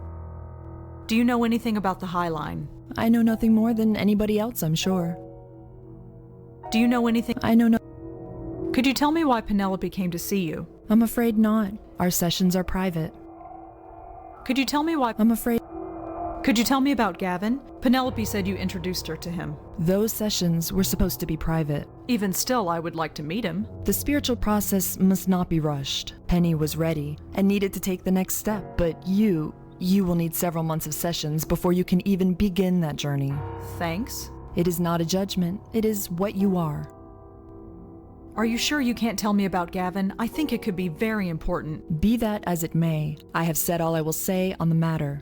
Do you know anything about the High Line? I know nothing more than anybody else, I'm sure. Do you know anything? I know no. Could you tell me why Penelope came to see you? I'm afraid not. Our sessions are private. Could you tell me why? I'm afraid. Could you tell me about Gavin? Penelope said you introduced her to him. Those sessions were supposed to be private. Even still, I would like to meet him. The spiritual process must not be rushed. Penny was ready and needed to take the next step, but you will need several months of sessions before you can even begin that journey. Thanks. It is not a judgment. It is what you are. Are you sure you can't tell me about Gavin? I think it could be very important. Be that as it may, I have said all I will say on the matter.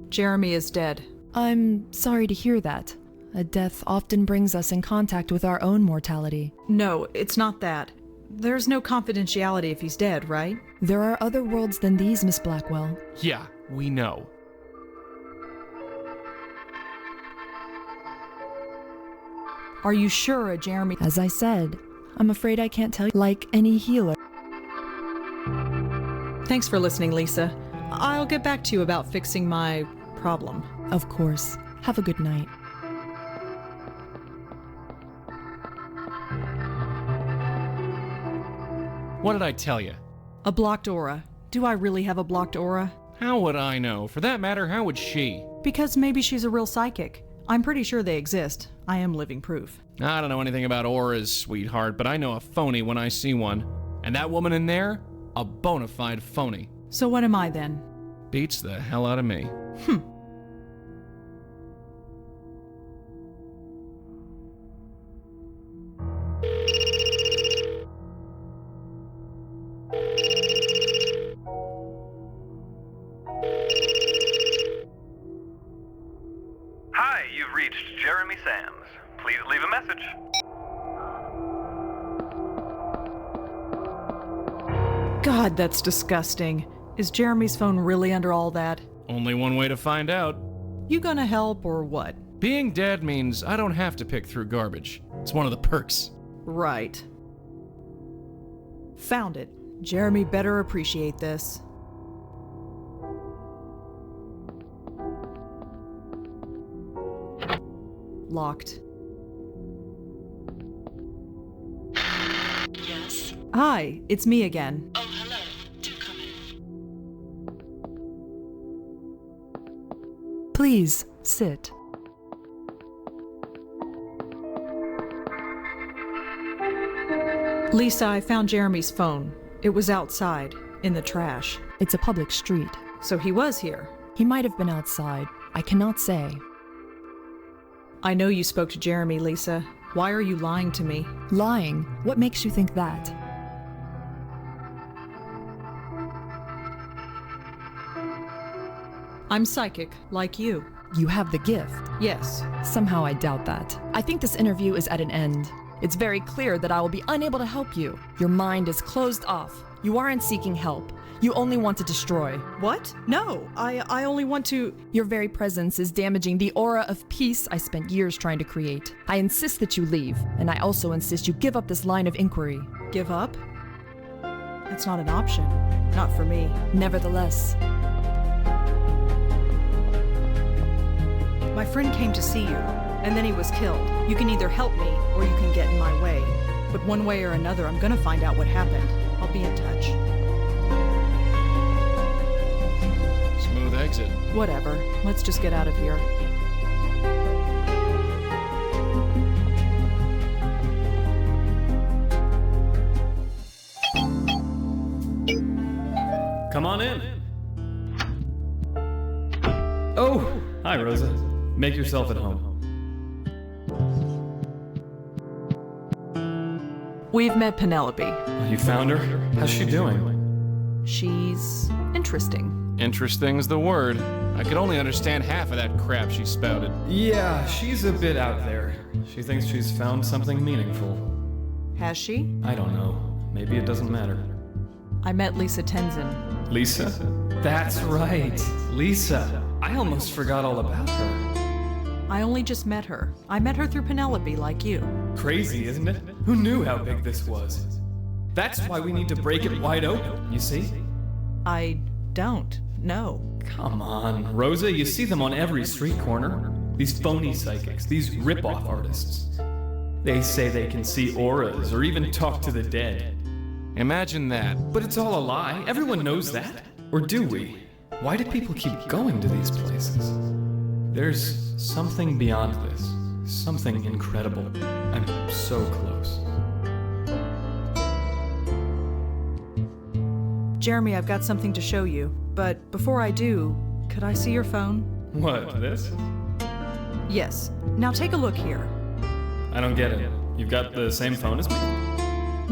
Jeremy is dead. I'm sorry to hear that. A death often brings us in contact with our own mortality. No, it's not that. There's no confidentiality if he's dead, right? There are other worlds than these, Miss Blackwell. Yeah, we know. Are you sure a Jeremy... As I said, I'm afraid I can't tell you. Like any healer. Thanks for listening, Lisa. I'll get back to you about fixing my problem. Of course. Have a good night. What did I tell you? A blocked aura. Do I really have a blocked aura? How would I know? For that matter, how would she? Because maybe she's a real psychic. I'm pretty sure they exist. I am living proof. I don't know anything about auras, sweetheart, but I know a phony when I see one. And that woman in there? A bona fide phony. So what am I then? Beats the hell out of me. Hi, you've reached Jeremy Sams. Please leave a message. God, that's disgusting. Is Jeremy's phone really under all that? Only one way to find out. You gonna help or what? Being dead means I don't have to pick through garbage. It's one of the perks. Right. Found it. Jeremy better appreciate this. Locked. Yes? Hi, it's me again. Oh, hello. Do come Please, sit. Lisa, I found Jeremy's phone. It was outside, in the trash. It's a public street. So he was here. He might have been outside. I cannot say. I know you spoke to Jeremy, Lisa. Why are you lying to me? Lying? What makes you think that? I'm psychic, like you. You have the gift. Yes. Somehow I doubt that. I think this interview is at an end. It's very clear that I will be unable to help you. Your mind is closed off. You aren't seeking help. You only want to destroy. What? No, I only want to... Your very presence is damaging the aura of peace I spent years trying to create. I insist that you leave, and I also insist you give up this line of inquiry. Give up? It's not an option. Not for me. Nevertheless. My friend came to see you, and then he was killed. You can either help me, or you can get in my way. But one way or another, I'm gonna find out what happened. I'll be in touch. Smooth exit. Whatever. Let's just get out of here. Come on in. Oh, hi, Rosa. Make yourself at home. We've met Penelope. You found her? How's she doing? She's interesting. Interesting's the word. I could only understand half of that crap she spouted. Yeah, she's a bit out there. She thinks she's found something meaningful. Has she? I don't know. Maybe it doesn't matter. I met Lisa Tenzin. Lisa? That's right. Lisa. I almost forgot all about her. I only just met her. I met her through Penelope, like you. Crazy, isn't it? Who knew how big this was? That's why we need to break it wide open, you see? I don't know. Come on, Rosa, you see them on every street corner. These phony psychics, these rip-off artists. They say they can see auras or even talk to the dead. Imagine that. But it's all a lie. Everyone knows that. Or do we? Why do people keep going to these places? There's something beyond this. Something incredible. I'm so close. Jeremy, I've got something to show you. But before I do, could I see your phone? What, this? Yes. Now take a look here. I don't get it. You've got the same phone as me?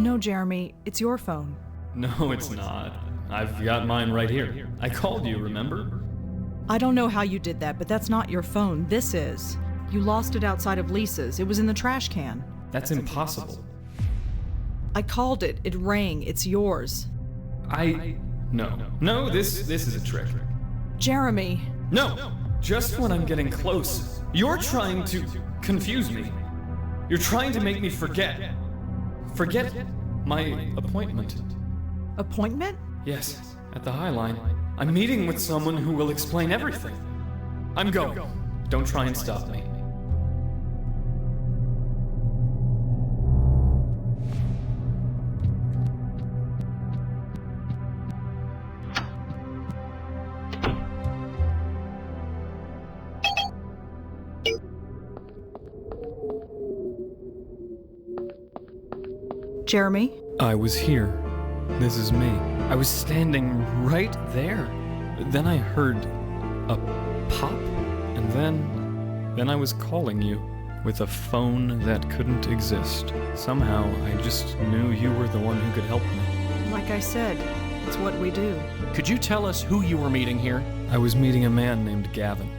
No, Jeremy, it's your phone. No, it's not. I've got mine right here. I called you, remember? I don't know how you did that, but that's not your phone. This is. You lost it outside of Lisa's. It was in the trash can. That's impossible. I called it. It rang. It's yours. No, this is a trick. Jeremy. No! Just when I'm getting close, you're trying to confuse me. You're trying to make me forget. Forget my appointment. Appointment? Yes, at the High Line. I'm meeting with someone who will explain everything. I'm going. Don't try and stop me. Jeremy? I was here. This is me. I was standing right there. Then I heard a pop, and then I was calling you with a phone that couldn't exist. Somehow, I just knew you were the one who could help me. Like I said, it's what we do. Could you tell us who you were meeting here? I was meeting a man named Gavin.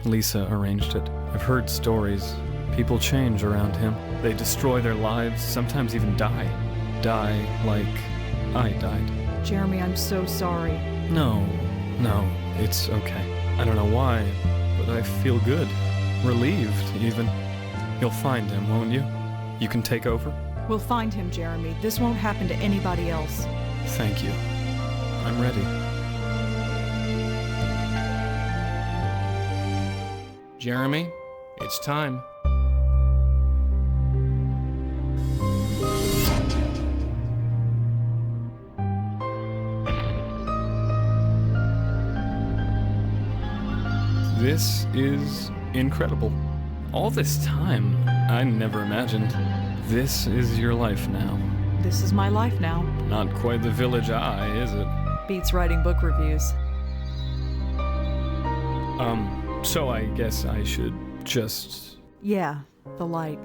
Lisa arranged it. I've heard stories. People change around him. They destroy their lives, sometimes even die. Die like I died. Jeremy, I'm so sorry. No, it's okay. I don't know why, but I feel good. Relieved, even. You'll find him, won't you? You can take over? We'll find him, Jeremy. This won't happen to anybody else. Thank you. I'm ready. Jeremy, it's time. This is incredible. All this time, I never imagined. This is your life now. This is my life now. Not quite the village eye, is it? Beats writing book reviews. So I guess I should just... Yeah, the light.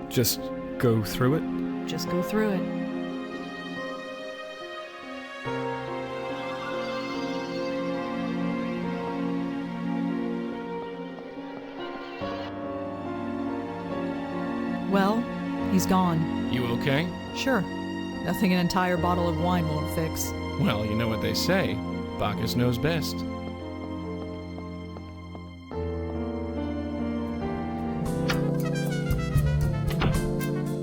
Just go through it? Just go through it. Well, he's gone. You okay? Sure. Nothing an entire bottle of wine won't fix. Well, you know what they say. Bacchus knows best.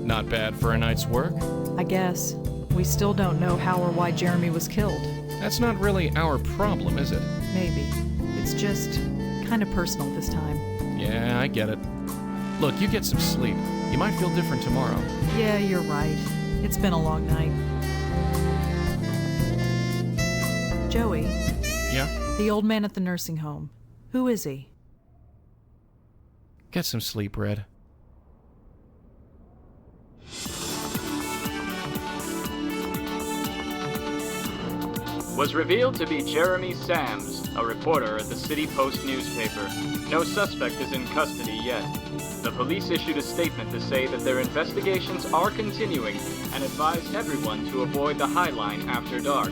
Not bad for a night's work. I guess. We still don't know how or why Jeremy was killed. That's not really our problem, is it? Maybe. It's just kind of personal this time. Yeah, I get it. Look, you get some sleep. You might feel different tomorrow. Yeah, you're right. It's been a long night. Joey. Yeah? The old man at the nursing home. Who is he? Get some sleep, Red. Was revealed to be Jeremy Sams, a reporter at the City Post newspaper. No suspect is in custody yet. The police issued a statement to say that their investigations are continuing and advised everyone to avoid the High Line after dark.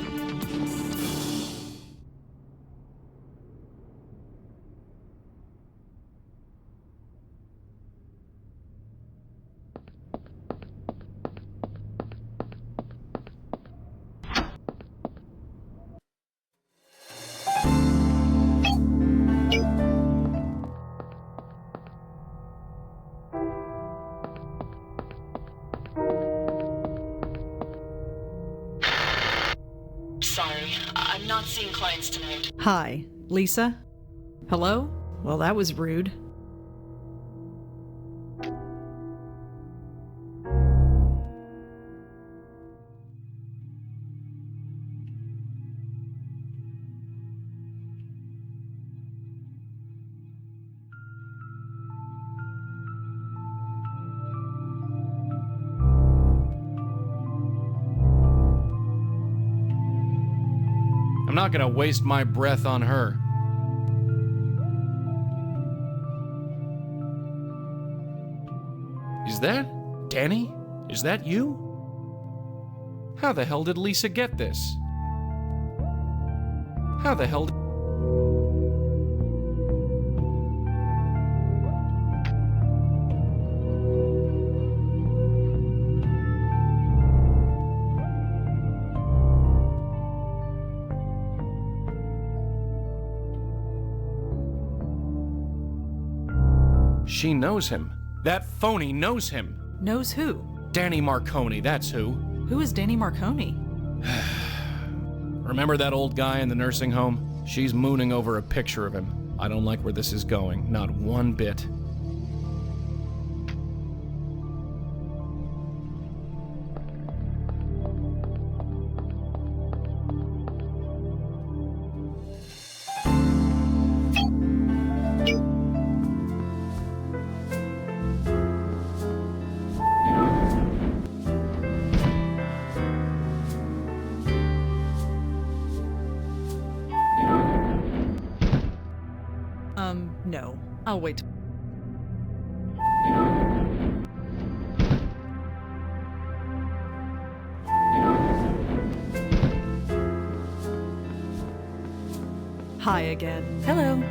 Sorry, I'm not seeing clients tonight. Hi, Lisa? Hello? Well, that was rude. I'm not gonna waste my breath on her. Is that Danny? Is that you? How the hell did Lisa get this? How the hell did... She knows him. That phony knows him. Knows who? Danny Marconi, that's who. Who is Danny Marconi? Remember that old guy in the nursing home? She's mooning over a picture of him. I don't like where this is going, not one bit. No. I'll wait. Hi again. Hello.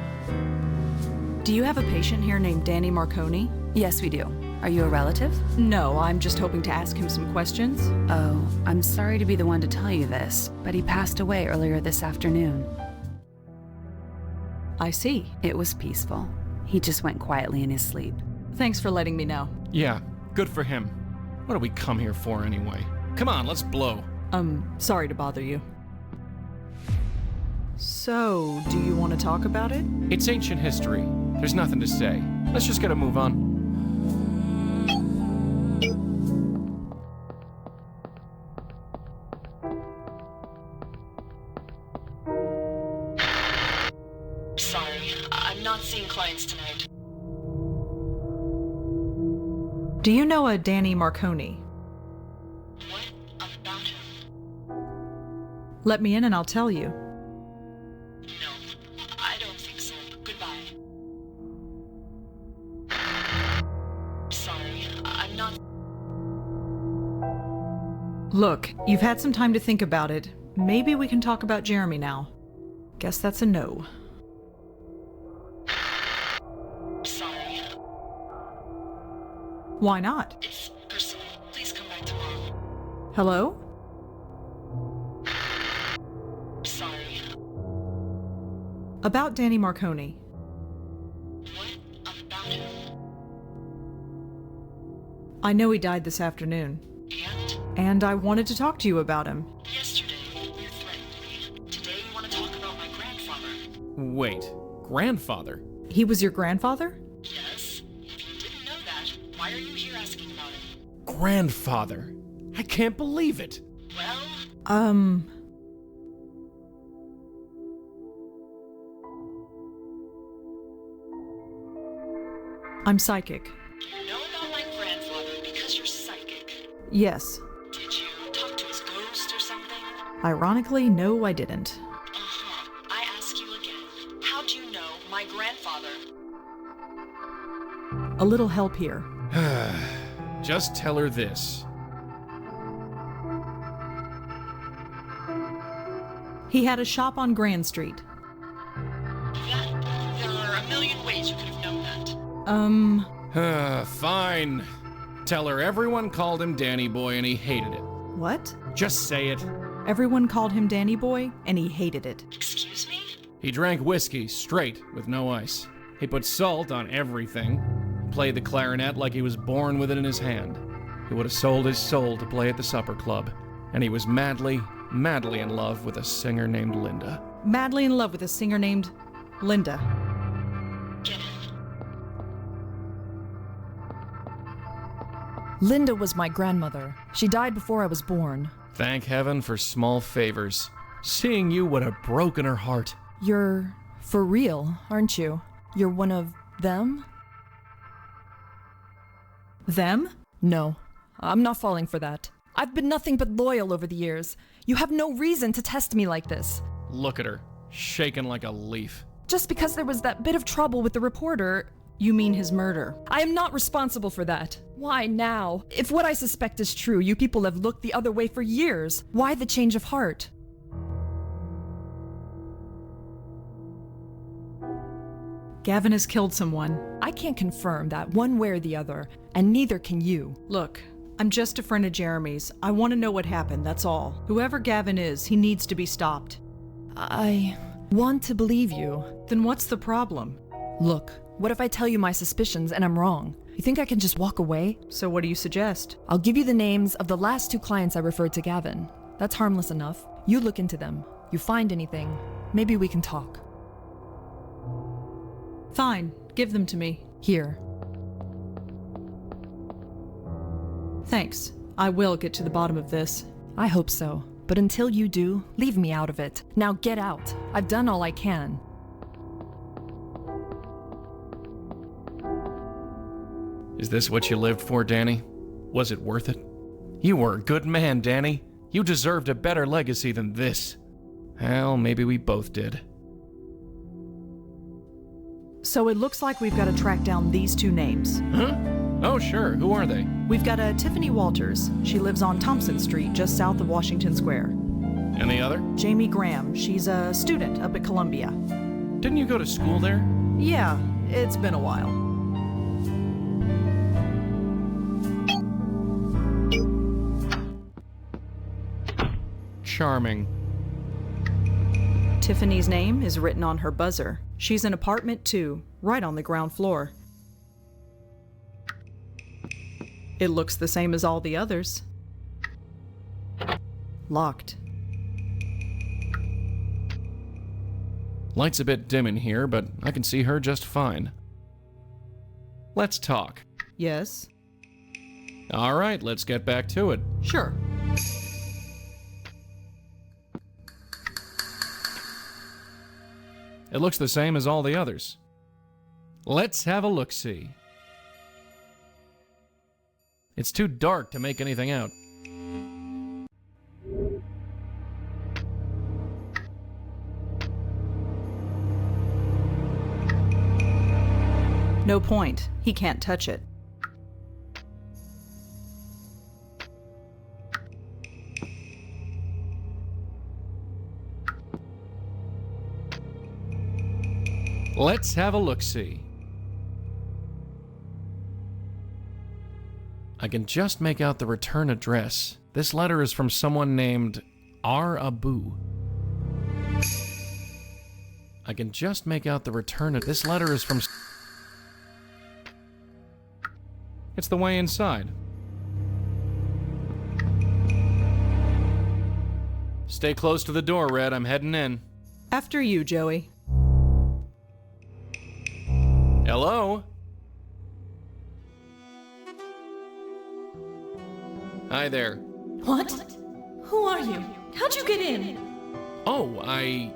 Do you have a patient here named Danny Marconi? Yes, we do. Are you a relative? No, I'm just hoping to ask him some questions. Oh, I'm sorry to be the one to tell you this, but he passed away earlier this afternoon. I see. It was peaceful. He just went quietly in his sleep. Thanks for letting me know. Yeah, good for him. What do we come here for anyway? Come on, let's blow. Sorry to bother you. So, do you want to talk about it? It's ancient history. There's nothing to say. Let's just get a move on. Sorry, I'm not seeing clients tonight. Do you know a Danny Marconi? What about him? Let me in and I'll tell you. No, I don't think so. Goodbye. Sorry, I'm not... Look, you've had some time to think about it. Maybe we can talk about Jeremy now. Guess that's a no. Sorry. Why not? It's personal. Please come back tomorrow. Hello? Sorry. About Danny Marconi. What about him? I know he died this afternoon. And I wanted to talk to you about him. Yesterday, you threatened me. Today, you want to talk about my grandfather. Wait, grandfather? He was your grandfather? Yes. If you didn't know that, why are you here asking about him? Grandfather? I can't believe it. Well... I'm psychic. You know about my grandfather because you're psychic. Yes. Did you talk to his ghost or something? Ironically, no, I didn't. Uh-huh. I ask you again. How'd you know my grandfather? A little help here. Just tell her this. He had a shop on Grand Street. There are a million ways you could have known that. Fine. Tell her everyone called him Danny Boy and he hated it. What? Just say it. Everyone called him Danny Boy, and he hated it. Excuse me? He drank whiskey straight with no ice. He put salt on everything. Played the clarinet like he was born with it in his hand. He would have sold his soul to play at the supper club. And he was madly, madly in love with a singer named Linda. Madly in love with a singer named Linda. Get in. Linda was my grandmother. She died before I was born. Thank heaven for small favors. Seeing you would have broken her heart. You're for real, aren't you? You're one of them? Them? No, I'm not falling for that. I've been nothing but loyal over the years. You have no reason to test me like this. Look at her, shaken like a leaf. Just because there was that bit of trouble with the reporter... You mean his murder? I am not responsible for that. Why now? If what I suspect is true, you people have looked the other way for years. Why the change of heart? Gavin has killed someone. I can't confirm that one way or the other, and neither can you. Look, I'm just a friend of Jeremy's. I want to know what happened, that's all. Whoever Gavin is, he needs to be stopped. I want to believe you. Then what's the problem? Look, what if I tell you my suspicions and I'm wrong? You think I can just walk away? So what do you suggest? I'll give you the names of the last 2 clients I referred to Gavin. That's harmless enough. You look into them. You find anything, maybe we can talk. Fine, give them to me. Here. Thanks. I will get to the bottom of this. I hope so. But until you do, leave me out of it. Now get out. I've done all I can. Is this what you lived for, Danny? Was it worth it? You were a good man, Danny. You deserved a better legacy than this. Well, maybe we both did. So it looks like we've got to track down these 2 names. Huh? Oh, sure. Who are they? We've got a Tiffany Walters. She lives on Thompson Street, just south of Washington Square. And the other? Jamie Graham. She's a student up at Columbia. Didn't you go to school there? Yeah, it's been a while. Charming. Tiffany's name is written on her buzzer. She's in apartment 2, right on the ground floor. It looks the same as all the others. Locked. Light's a bit dim in here, but I can see her just fine. Let's talk. Yes? All right, let's get back to it. Sure. It looks the same as all the others. Let's have a look-see. It's too dark to make anything out. No point. He can't touch it. Let's have a look-see. I can just make out the return address. This letter is from someone named R. Abu. I can just make out the return. This letter is from... It's the way inside. Stay close to the door, Red. I'm heading in. After you, Joey. Hello? Hi there. What? Who are you? How'd you get in? Oh, I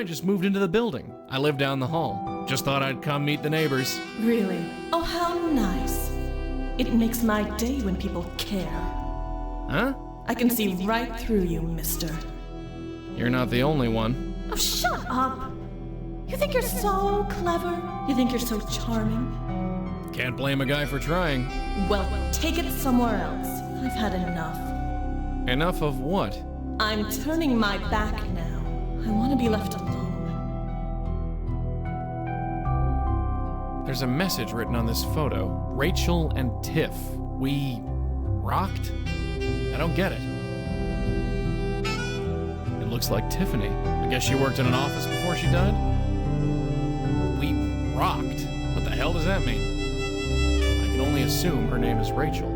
just moved into the building. I live down the hall. Just thought I'd come meet the neighbors. Really? Oh, how nice. It makes my day when people care. Huh? I can see right through you, mister. You're not the only one. Oh, shut up. You think you're so clever? You think you're so charming? Can't blame a guy for trying. Well, take it somewhere else. I've had enough. Enough of what? I'm turning my back now. I want to be left alone. There's a message written on this photo. Rachel and Tiff. We rocked? I don't get it. It looks like Tiffany. I guess she worked in an office before she died? We rocked? What the hell does that mean? I can only assume her name is Rachel.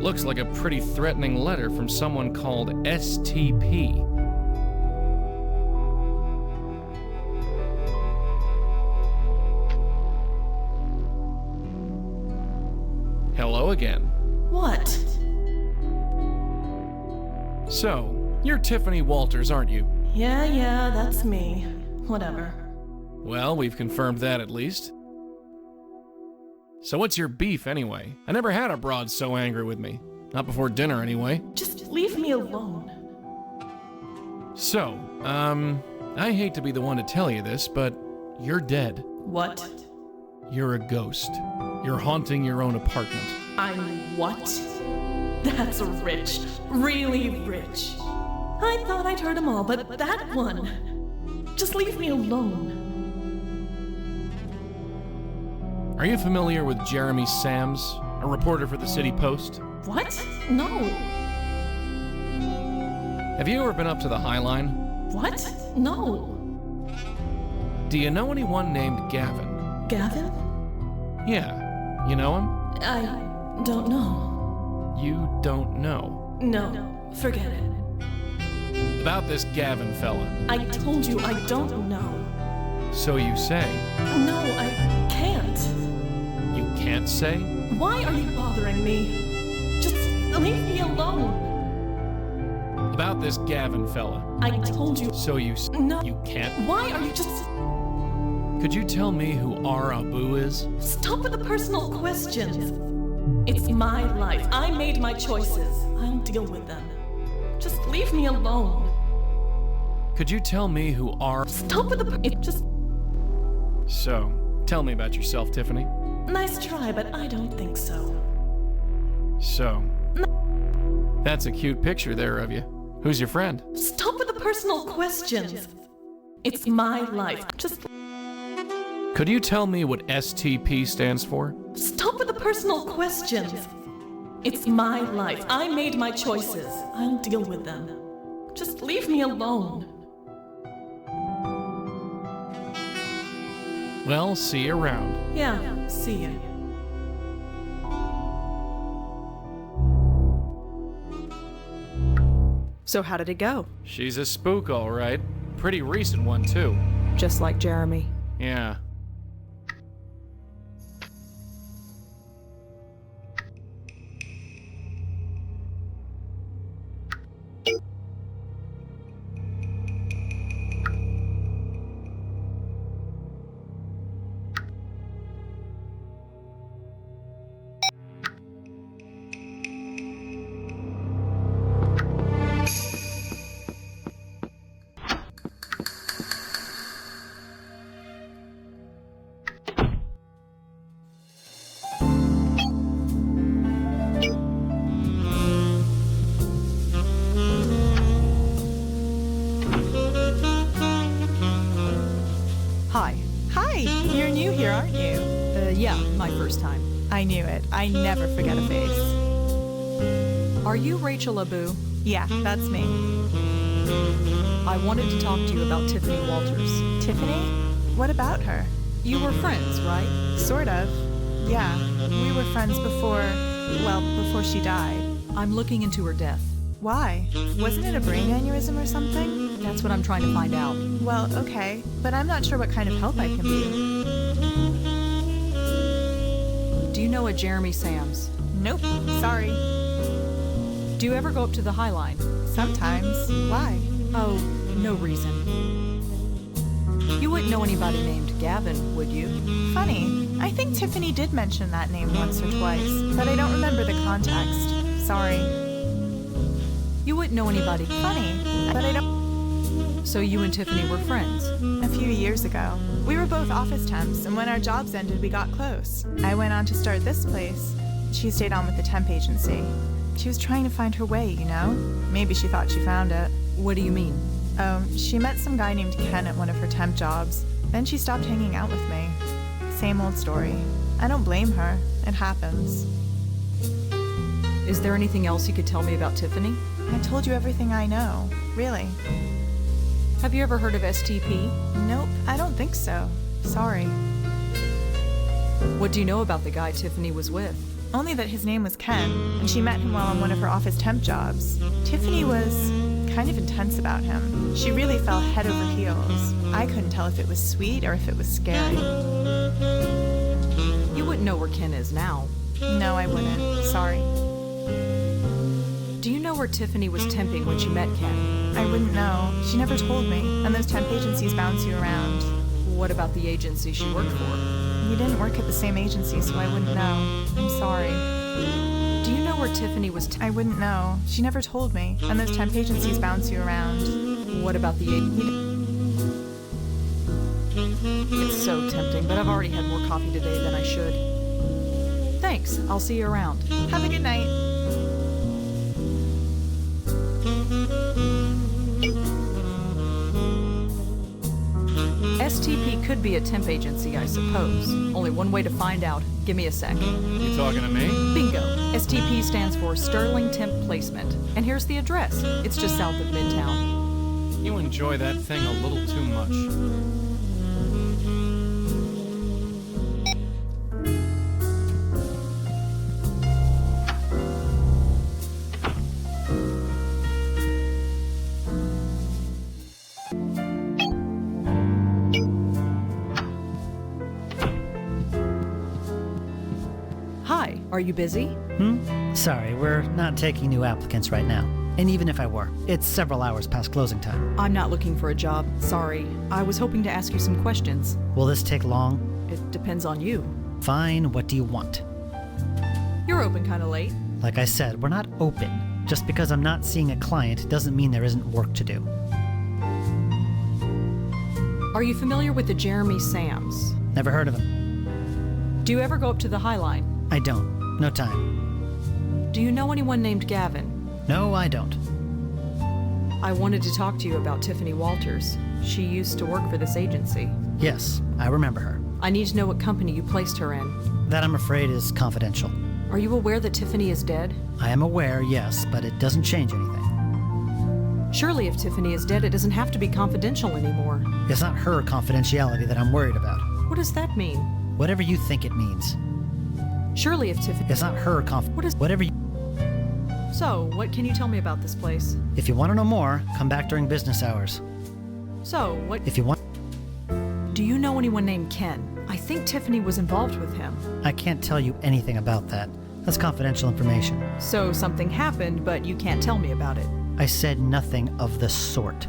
Looks like a pretty threatening letter from someone called STP. Hello again. What? So, you're Tiffany Walters, aren't you? Yeah, that's me. Whatever. Well, we've confirmed that at least. So what's your beef, anyway? I never had a broad so angry with me. Not before dinner, anyway. Just leave me alone. So, I hate to be the one to tell you this, but you're dead. What? You're a ghost. You're haunting your own apartment. I'm what? That's rich. Really rich. I thought I'd heard them all, but that one. Just leave me alone. Are you familiar with Jeremy Sams, a reporter for the City Post? What? No. Have you ever been up to the High Line? What? No. Do you know anyone named Gavin? Gavin? Yeah. You know him? I don't know. You don't know? No. Forget it. About this Gavin fella. I told you I don't know. So you say? No, I can't. You can't say? Why are you bothering me? Just leave me alone. About this Gavin fella. I told you. So you No. You can't? Why are you just... Could you tell me who R. Abu is? Stop with the personal questions. It's my life. I made my choices. I'll deal with them. Just leave me alone. Could you tell me who R... Stop with the... It just... So, tell me about yourself, Tiffany. Nice try, but I don't think so. So, that's a cute picture there of you. Who's your friend? Stop with the personal questions. It's my life. Just... Could you tell me what STP stands for? Stop with the personal questions. It's my life. I made my choices. I'll deal with them. Just leave me alone. Well, see you around. Yeah, see ya. So how did it go? She's a spook, all right. Pretty recent one, too. Just like Jeremy. Yeah. here, aren't you? Yeah, my first time. I knew it. I never forget a face. Are you Rachel Abu? Yeah, that's me. I wanted to talk to you about Tiffany Walters. Tiffany? What about her? You were friends, right? Sort of. Yeah, we were friends before she died. I'm looking into her death. Why? Wasn't it a brain aneurysm or something? That's what I'm trying to find out. Well, okay, but I'm not sure what kind of help I can be. Do you know a Jeremy Sams? Nope, sorry. Do you ever go up to the High Line? Sometimes. Why? Oh, no reason. You wouldn't know anybody named Gavin, would you? Funny. I think Tiffany did mention that name once or twice, but I don't remember the context. Sorry. You wouldn't know anybody. Funny, but I don't... So you and Tiffany were friends? A few years ago. We were both office temps, and when our jobs ended, we got close. I went on to start this place. She stayed on with the temp agency. She was trying to find her way, you know? Maybe she thought she found it. What do you mean? She met some guy named Ken at one of her temp jobs. Then she stopped hanging out with me. Same old story. I don't blame her. It happens. Is there anything else you could tell me about Tiffany? I told you everything I know. Really. Have you ever heard of STP? Nope, I don't think so. Sorry. What do you know about the guy Tiffany was with? Only that his name was Ken, and she met him while on one of her office temp jobs. Tiffany was kind of intense about him. She really fell head over heels. I couldn't tell if it was sweet or if it was scary. You wouldn't know where Ken is now. No, I wouldn't. Sorry. Do you know where Tiffany was temping when she met Ken? I wouldn't know. She never told me, and those temp agencies bounce you around. What about the agency she worked for? We didn't work at the same agency, so I wouldn't know. I'm sorry. Do you know where Tiffany was I wouldn't know. She never told me, and those temp agencies bounce you around. What about the It's so tempting, but I've already had more coffee today than I should. Thanks. I'll see you around. Have a good night. STP could be a temp agency, I suppose. Only one way to find out. Give me a sec. You talking to me? Bingo. STP stands for Sterling Temp Placement. And here's the address. It's just south of Midtown. You enjoy that thing a little too much. Are you busy? Sorry, we're not taking new applicants right now. And even if I were, it's several hours past closing time. I'm not looking for a job. Sorry. I was hoping to ask you some questions. Will this take long? It depends on you. Fine, what do you want? You're open kind of late. Like I said, we're not open. Just because I'm not seeing a client doesn't mean there isn't work to do. Are you familiar with the Jeremy Sams? Never heard of him. Do you ever go up to the High Line? I don't. No time. Do you know anyone named Gavin? No, I don't. I wanted to talk to you about Tiffany Walters. She used to work for this agency. Yes, I remember her. I need to know what company you placed her in. That, I'm afraid, is confidential. Are you aware that Tiffany is dead? I am aware, yes, but it doesn't change anything. Surely if Tiffany is dead, it doesn't have to be confidential anymore. It's not her confidentiality that I'm worried about. What does that mean? Whatever you think it means. Surely if Tiffany... It's not her whatever you... So, what can you tell me about this place? If you want to know more, come back during business hours. So, what... If you want... Do you know anyone named Ken? I think Tiffany was involved with him. I can't tell you anything about that. That's confidential information. So something happened, but you can't tell me about it. I said nothing of the sort.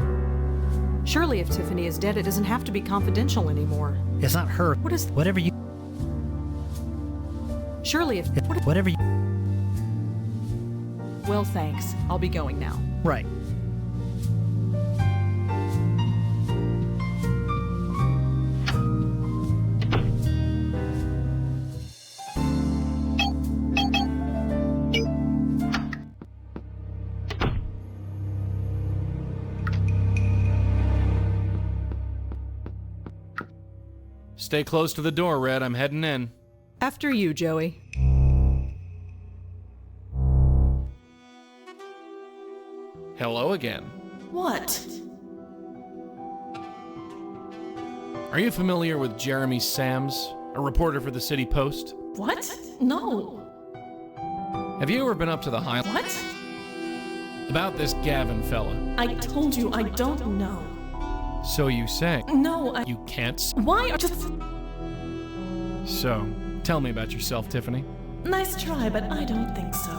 Surely if Tiffany is dead, it doesn't have to be confidential anymore. It's not her. What is... Whatever you... Surely if... Whatever you... Well, thanks. I'll be going now. Right. Stay close to the door, Red. I'm heading in. After you, Joey. Hello again. What? Are you familiar with Jeremy Sams, a reporter for the City Post? What? No. Have you ever been up to the High... What? About this Gavin fella. I told you I don't know. So you say. No, You can't Why are just... So, tell me about yourself, Tiffany. Nice try, but I don't think so.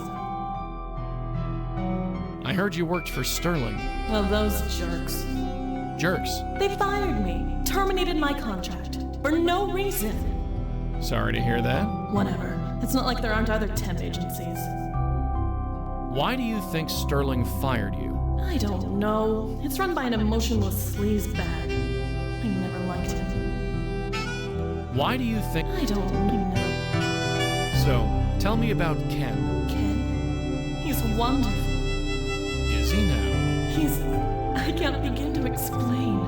I heard you worked for Sterling. Well, those jerks. Jerks? They fired me, terminated my contract, for no reason. Sorry to hear that. Whatever. It's not like there aren't other temp agencies. Why do you think Sterling fired you? I don't know. It's run by an emotionless sleazebag. I never liked him. Why do you think... I don't really know. So, tell me about Ken. Ken? He's wonderful. Is he now? He's... I can't begin to explain.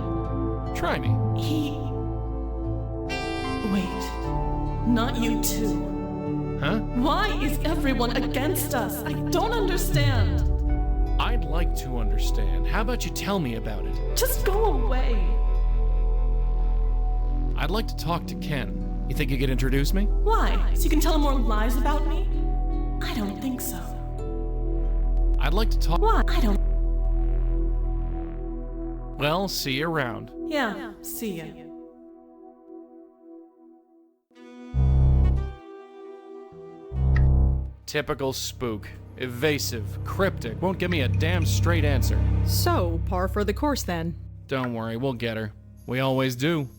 Try me. He... Wait. Not you too. Huh? Why is everyone against us? I don't understand. I'd like to understand. How about you tell me about it? Just go away. I'd like to talk to Ken. You think you could introduce me? Why? So you can tell him more lies about me? I don't think so. I'd like to talk... Why? I don't... Well, see you around. Yeah, see ya. Typical spook. Evasive, cryptic, won't give me a damn straight answer. So, par for the course then. Don't worry, we'll get her. We always do.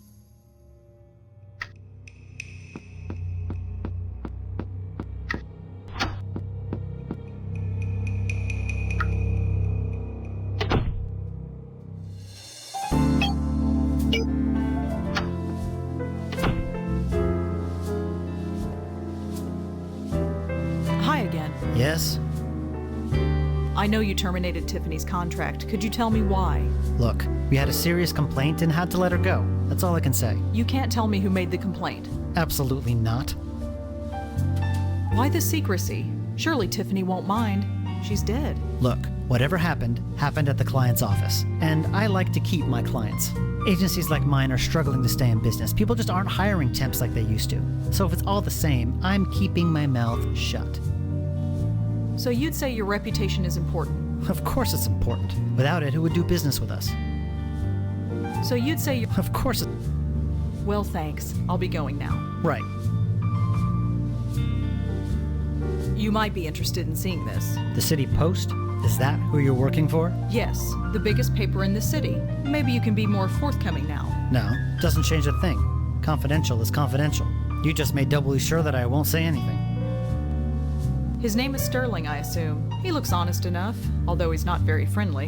Hi again. Yes? I know you terminated Tiffany's contract. Could you tell me why? Look, we had a serious complaint and had to let her go. That's all I can say. You can't tell me who made the complaint. Absolutely not. Why the secrecy? Surely Tiffany won't mind. She's dead. Look, whatever happened, happened at the client's office. And I like to keep my clients. Agencies like mine are struggling to stay in business. People just aren't hiring temps like they used to. So if it's all the same, I'm keeping my mouth shut. So you'd say your reputation is important? Of course it's important. Without it, who would do business with us? So you'd say you're... Of course Well, thanks. I'll be going now. Right. You might be interested in seeing this. The City Post? Is that who you're working for? Yes, the biggest paper in the city. Maybe you can be more forthcoming now. No, doesn't change a thing. Confidential is confidential. You just made doubly sure that I won't say anything. His name is Sterling, I assume. He looks honest enough, although he's not very friendly.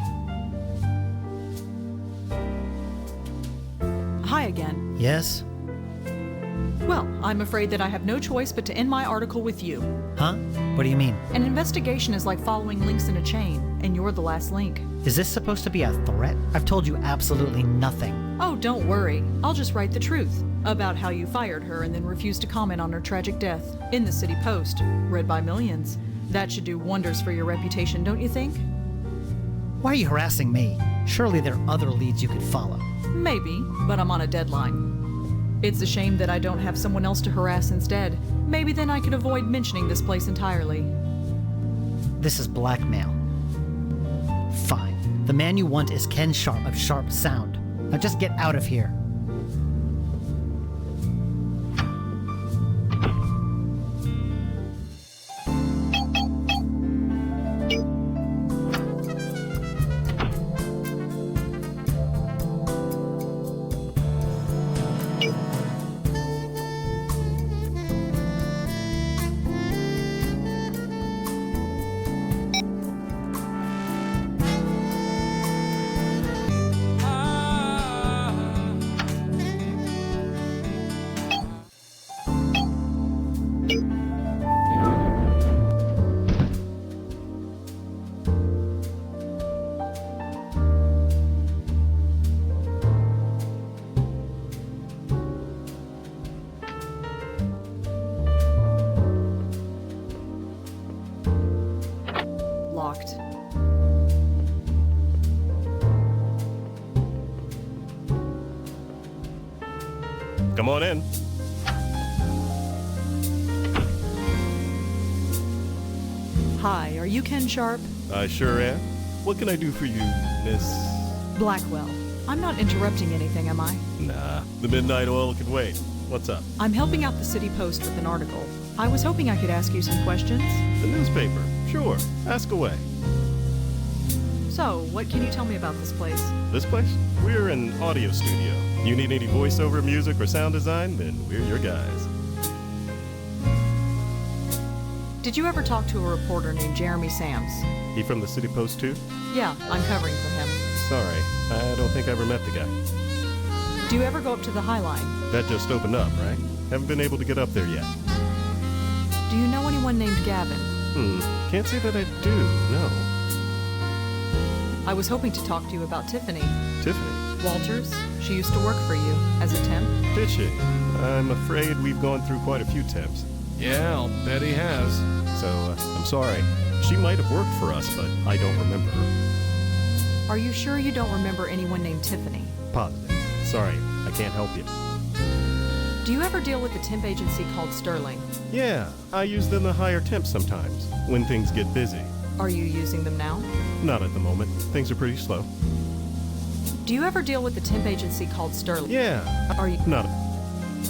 Hi again. Yes? Well, I'm afraid that I have no choice but to end my article with you. Huh? What do you mean? An investigation is like following links in a chain, and you're the last link. Is this supposed to be a threat? I've told you absolutely nothing. Oh, don't worry. I'll just write the truth about how you fired her and then refused to comment on her tragic death in the City Post, read by millions. That should do wonders for your reputation, don't you think? Why are you harassing me? Surely there are other leads you could follow. Maybe, but I'm on a deadline. It's a shame that I don't have someone else to harass instead. Maybe then I could avoid mentioning this place entirely. This is blackmail. Fine. The man you want is Ken Sharp of Sharp Sound. Now just get out of here. Come on in. Hi, are you Ken Sharp? I sure am. What can I do for you, Miss... Blackwell. I'm not interrupting anything, am I? Nah, the Midnight Oil can wait. What's up? I'm helping out the City Post with an article. I was hoping I could ask you some questions. The newspaper. Sure. Ask away. So, what can you tell me about this place? This place? We're an audio studio. You need any voiceover, music, or sound design? Then we're your guys. Did you ever talk to a reporter named Jeremy Sams? He from the City Post too? Yeah, I'm covering for him. Sorry, I don't think I ever met the guy. Do you ever go up to the High Line? That just opened up, right? Haven't been able to get up there yet. Do you know anyone named Gavin? Can't say that I do, no. I was hoping to talk to you about Tiffany. Tiffany? Walters. She used to work for you as a temp. Did she? I'm afraid we've gone through quite a few temps. Yeah, I'll bet he has. So, I'm sorry. She might have worked for us, but I don't remember her. Are you sure you don't remember anyone named Tiffany? Positive. Sorry, I can't help you. Do you ever deal with a temp agency called Sterling? Yeah, I use them to hire temps sometimes, when things get busy. Are you using them now? Not at the moment. Things are pretty slow. Do you ever deal with a temp agency called Sterling? Yeah. Are you... Not.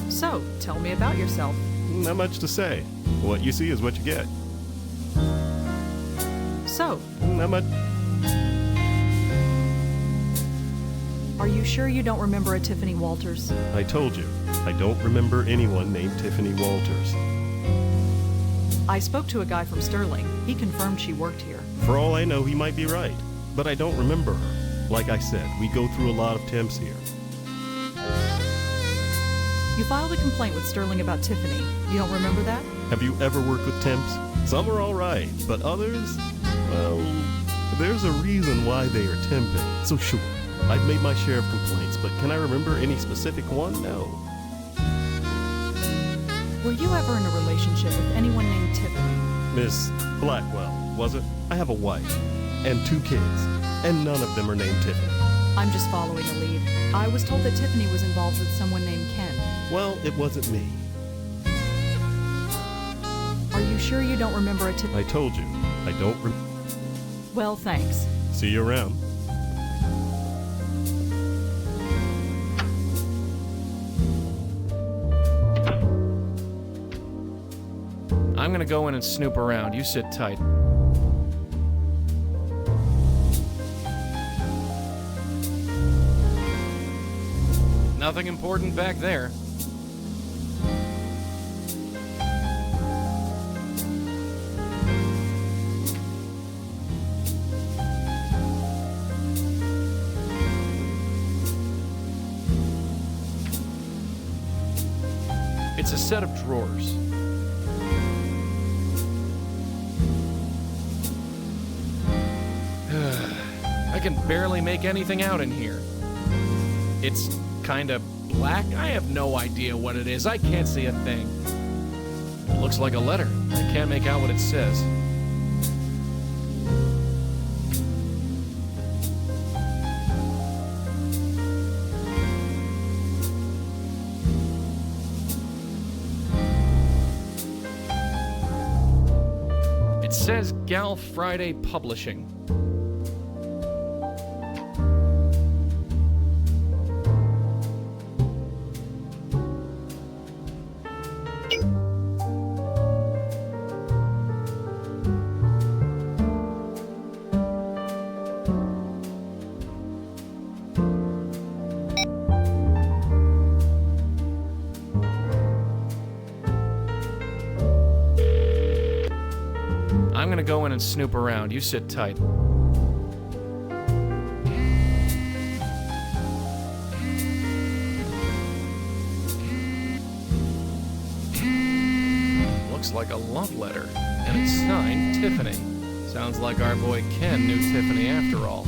So, tell me about yourself. Not much to say. What you see is what you get. So? Not much. Are you sure you don't remember a Tiffany Walters? I told you, I don't remember anyone named Tiffany Walters. I spoke to a guy from Sterling. He confirmed she worked here. For all I know, he might be right, but I don't remember her. Like I said, we go through a lot of temps here. You filed a complaint with Sterling about Tiffany. You don't remember that? Have you ever worked with temps? Some are all right, but others, well, there's a reason why they are temping. So sure, I've made my share of complaints, but can I remember any specific one? No. Were you ever in a relationship with anyone named Tiffany? Miss Blackwell, was it? I have a wife and 2 kids, and none of them are named Tiffany. I'm just following a lead. I was told that Tiffany was involved with someone named Ken. Well, it wasn't me. Are you sure you don't remember a Tiffany? I told you, I don't Well, thanks. See you around. I'm gonna go in and snoop around. You sit tight. Nothing important back there. It's a set of drawers. I can barely make anything out in here. It's kind of black. I have no idea what it is. I can't see a thing. It looks like a letter. I can't make out what it says. It says Gal Friday Publishing. I'm gonna go in and snoop around. You sit tight. Looks like a love letter, and it's signed Tiffany. Sounds like our boy Ken knew Tiffany after all.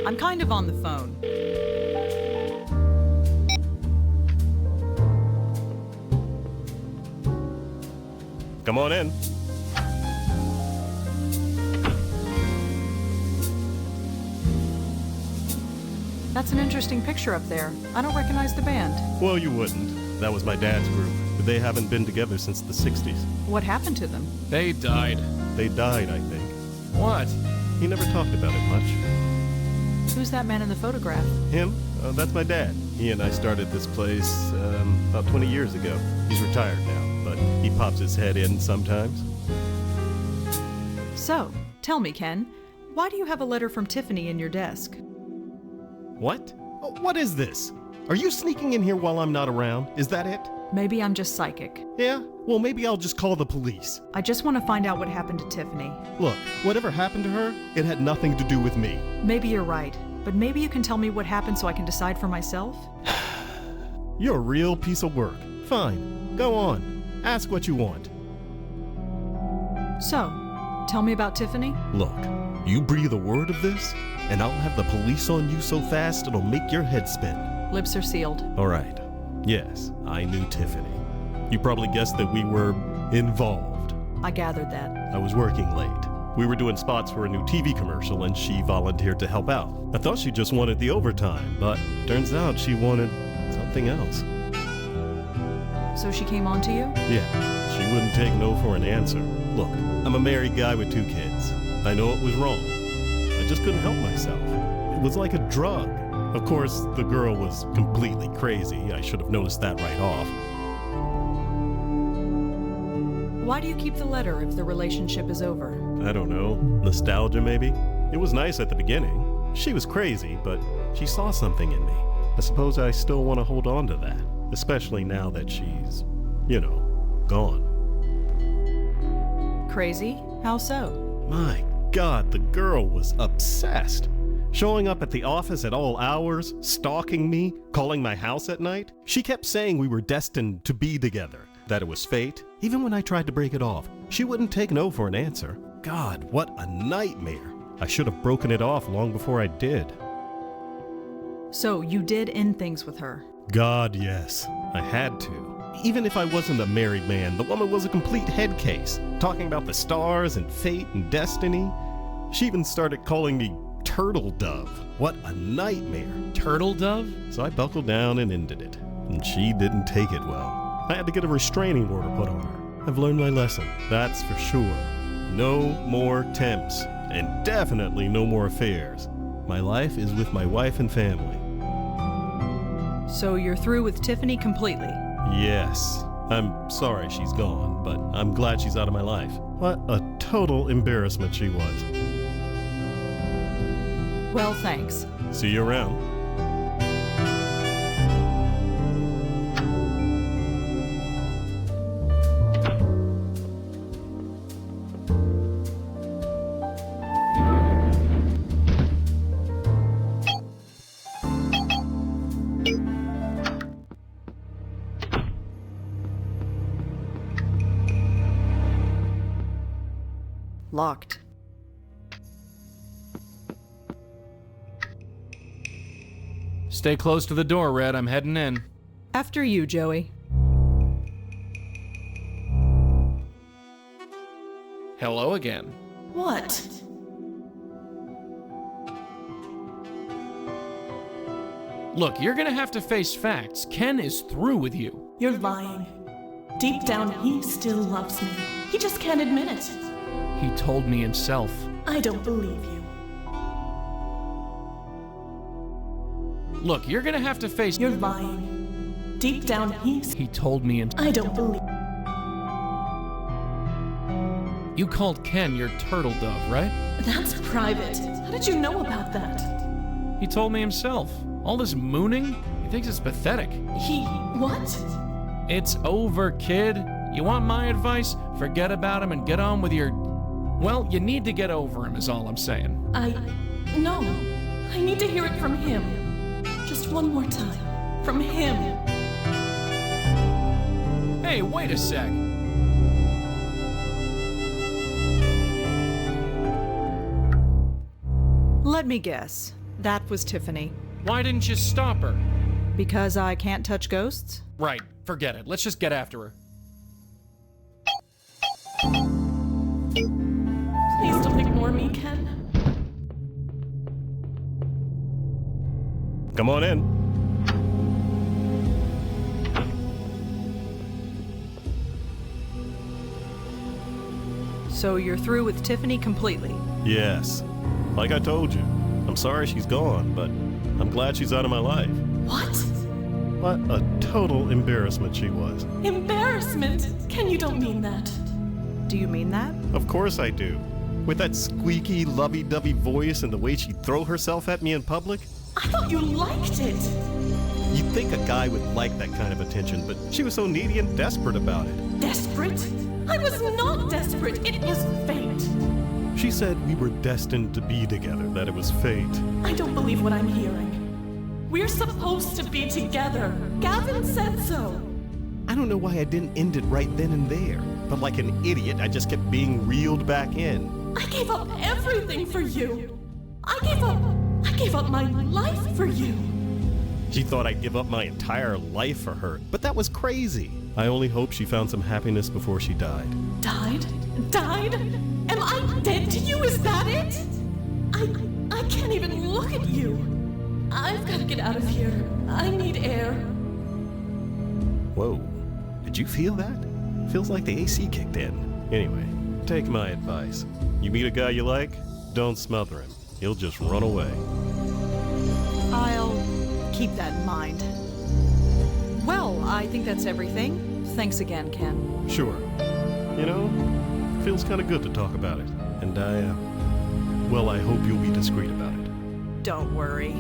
I'm kind of on the phone. Come on in. That's an interesting picture up there. I don't recognize the band. Well, you wouldn't. That was my dad's group. They haven't been together since the 60s. What happened to them? They died. They died, I think. What? He never talked about it much. Who's that man in the photograph? Him? That's my dad. He and I started this place about 20 years ago. He's retired now, but he pops his head in sometimes. So, tell me, Ken, why do you have a letter from Tiffany in your desk? What? Oh, what is this? Are you sneaking in here while I'm not around? Is that it? Maybe I'm just psychic. Yeah? Well, maybe I'll just call the police. I just want to find out what happened to Tiffany. Look, whatever happened to her, it had nothing to do with me. Maybe you're right, but maybe you can tell me what happened so I can decide for myself? You're a real piece of work. Fine. Go on. Ask what you want. So, tell me about Tiffany? Look, you breathe a word of this, and I'll have the police on you so fast it'll make your head spin. Lips are sealed. All right. Yes, I knew Tiffany. You probably guessed that we were involved. I gathered that. I was working late. We were doing spots for a new TV commercial and she volunteered to help out. I thought she just wanted the overtime, but turns out she wanted something else. So she came on to you? Yeah, she wouldn't take no for an answer. Look, I'm a married guy with 2 kids. I know it was wrong. I just couldn't help myself. It was like a drug. Of course, the girl was completely crazy. I should have noticed that right off. Why do you keep the letter if the relationship is over? I don't know. Nostalgia, maybe? It was nice at the beginning. She was crazy, but she saw something in me. I suppose I still want to hold on to that, especially now that she's, gone. Crazy? How so? My God, the girl was obsessed. Showing up at the office at all hours, stalking me, calling my house at night. She kept saying we were destined to be together, that it was fate. Even when I tried to break it off, she wouldn't take no for an answer. God, what a nightmare. I should have broken it off long before I did. So you did end things with her? God, yes. I had to. Even if I wasn't a married man, the woman was a complete head case, talking about the stars and fate and destiny. She even started calling me Turtle Dove. What a nightmare. Turtle Dove? So I buckled down and ended it. And she didn't take it well. I had to get a restraining order put on her. I've learned my lesson, that's for sure. No more temps. And definitely no more affairs. My life is with my wife and family. So you're through with Tiffany completely? Yes. I'm sorry she's gone, but I'm glad she's out of my life. What a total embarrassment she was. Well, thanks. See you around. Locked. Stay close to the door, Red. I'm heading in. After you, Joey. Hello again. What? Look, you're gonna have to face facts. Ken is through with you. You're lying. Deep down, he still loves me. He just can't admit it. He told me himself. I don't believe you. Look, you're gonna have to face— You're lying. Deep down, He told me himself. I don't believe— You called Ken your turtle dove, right? That's private. How did you know about that? He told me himself. All this mooning? He thinks it's pathetic. What? It's over, kid. You want my advice? Forget about him and get on with your— Well, you need to get over him is all I'm saying. No. I need to hear it from him. Just one more time. From him. Hey, wait a sec. Let me guess. That was Tiffany. Why didn't you stop her? Because I can't touch ghosts? Right, forget it. Let's just get after her. morning, Ken. Come on in. So you're through with Tiffany completely? Yes. Like I told you, I'm sorry she's gone, but I'm glad she's out of my life. What? What a total embarrassment she was. Embarrassment? Ken, you don't mean that. Do you mean that? Of course I do. With that squeaky, lovey-dovey voice and the way she'd throw herself at me in public. I thought you liked it. You'd think a guy would like that kind of attention, but she was so needy and desperate about it. Desperate? I was not desperate. It was fate. She said we were destined to be together, that it was fate. I don't believe what I'm hearing. We're supposed to be together. Gavin said so. I don't know why I didn't end it right then and there, but like an idiot, I just kept being reeled back in. I gave up everything for you. I gave up my life for you. She thought I'd give up my entire life for her, but that was crazy. I only hope she found some happiness before she died. Died? Died? Am I dead to you? Is that it? I can't even look at you. I've got to get out of here. I need air. Whoa. Did you feel that? Feels like the AC kicked in. Anyway, take my advice. You meet a guy you like, don't smother him. He'll just run away. I'll keep that in mind. Well, I think that's everything. Thanks again, Ken. Sure. You know, feels kind of good to talk about it. And I hope you'll be discreet about it. Don't worry.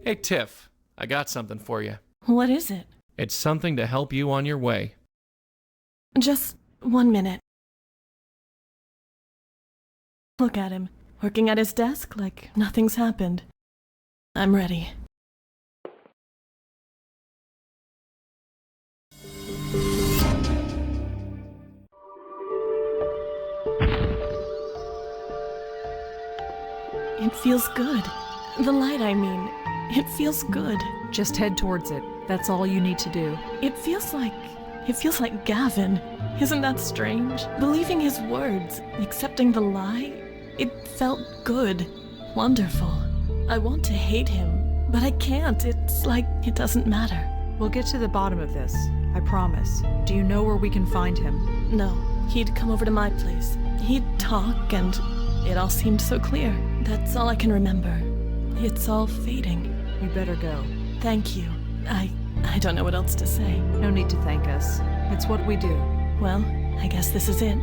Hey, Tiff, I got something for you. What is it? It's something to help you on your way. Just 1 minute. Look at him, working at his desk like nothing's happened. I'm ready. It feels good. The light, I mean. It feels good. Just head towards it. That's all you need to do. It feels like Gavin. Isn't that strange? Believing his words, accepting the lie, it felt good. Wonderful. I want to hate him, but I can't. It's like it doesn't matter. We'll get to the bottom of this. I promise. Do you know where we can find him? No. He'd come over to my place. He'd talk, and it all seemed so clear. That's all I can remember. It's all fading. You better go. Thank you. I don't know what else to say. No need to thank us. It's what we do. Well, I guess this is it.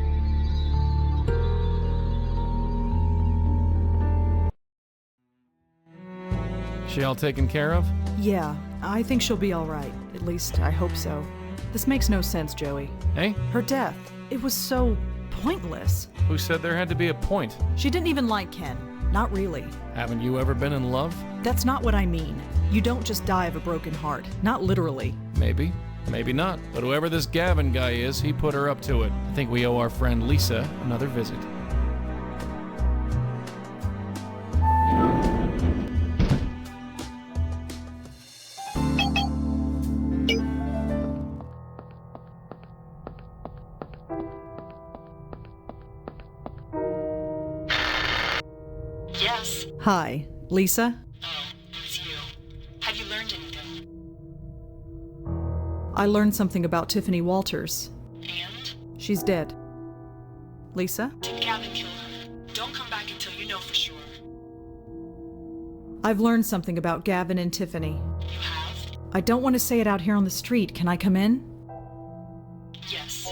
She all taken care of? Yeah, I think she'll be all right. At least, I hope so. This makes no sense, Joey. Hey? Her death. It was so pointless. Who said there had to be a point? She didn't even like Ken. Not really. Haven't you ever been in love? That's not what I mean. You don't just die of a broken heart. Not literally. Maybe. Maybe not. But whoever this Gavin guy is, he put her up to it. I think we owe our friend Lisa another visit. Yes. Hi, Lisa? Oh, it's you. Have you learned anything? I learned something about Tiffany Walters. And? She's dead. Lisa? Did Gavin kill her? Don't come back until you know for sure. I've learned something about Gavin and Tiffany. You have? I don't want to say it out here on the street. Can I come in? Yes.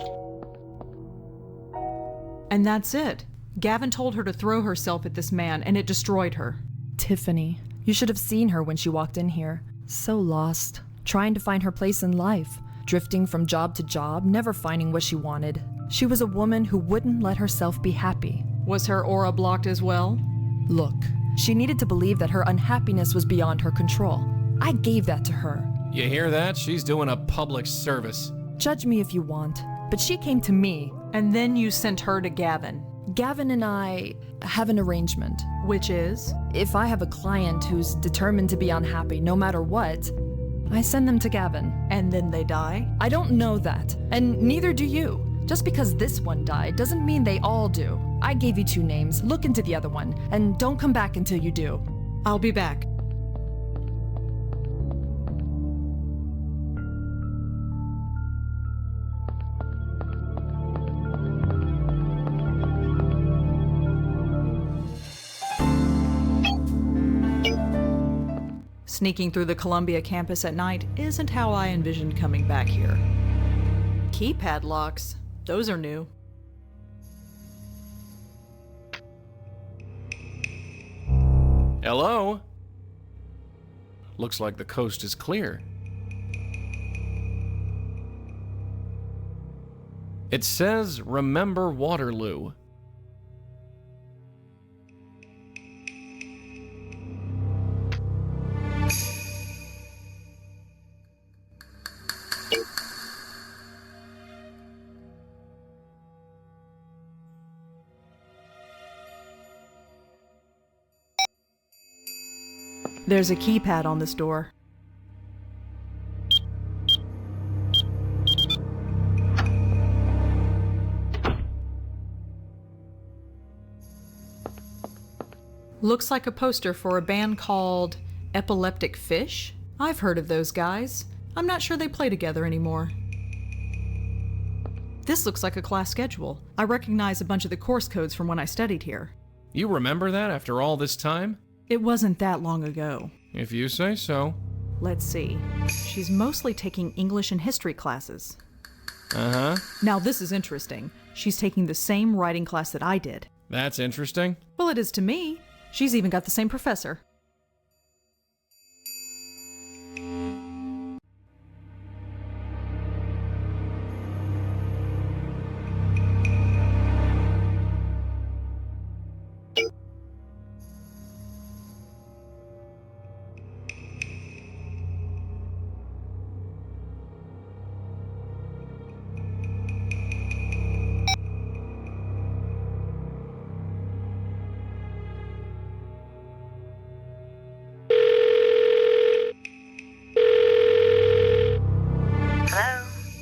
And that's it. Gavin told her to throw herself at this man, and it destroyed her. Tiffany, you should have seen her when she walked in here. So lost, trying to find her place in life, drifting from job to job, never finding what she wanted. She was a woman who wouldn't let herself be happy. Was her aura blocked as well? Look, she needed to believe that her unhappiness was beyond her control. I gave that to her. You hear that? She's doing a public service. Judge me if you want, but she came to me. And then you sent her to Gavin. Gavin and I have an arrangement. Which is? If I have a client who's determined to be unhappy no matter what, I send them to Gavin. And then they die? I don't know that, and neither do you. Just because this one died doesn't mean they all do. I gave you 2 names. Look into the other one, and don't come back until you do. I'll be back. Sneaking through the Columbia campus at night isn't how I envisioned coming back here. Keypad locks. Those are new. Hello? Looks like the coast is clear. It says, "Remember Waterloo." There's a keypad on this door. Looks like a poster for a band called Epileptic Fish. I've heard of those guys. I'm not sure they play together anymore. This looks like a class schedule. I recognize a bunch of the course codes from when I studied here. You remember that after all this time? It wasn't that long ago. If you say so. Let's see. She's mostly taking English and history classes. Uh-huh. Now this is interesting. She's taking the same writing class that I did. That's interesting. Well, it is to me. She's even got the same professor.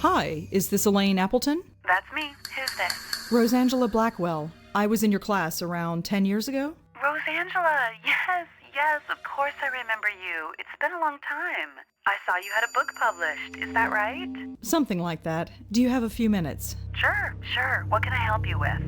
Hi, is this Elaine Appleton? That's me. Who's this? Rosangela Blackwell. I was in your class around 10 years ago. Rosangela, yes, of course I remember you. It's been a long time. I saw you had a book published, is that right? Something like that. Do you have a few minutes? Sure. What can I help you with?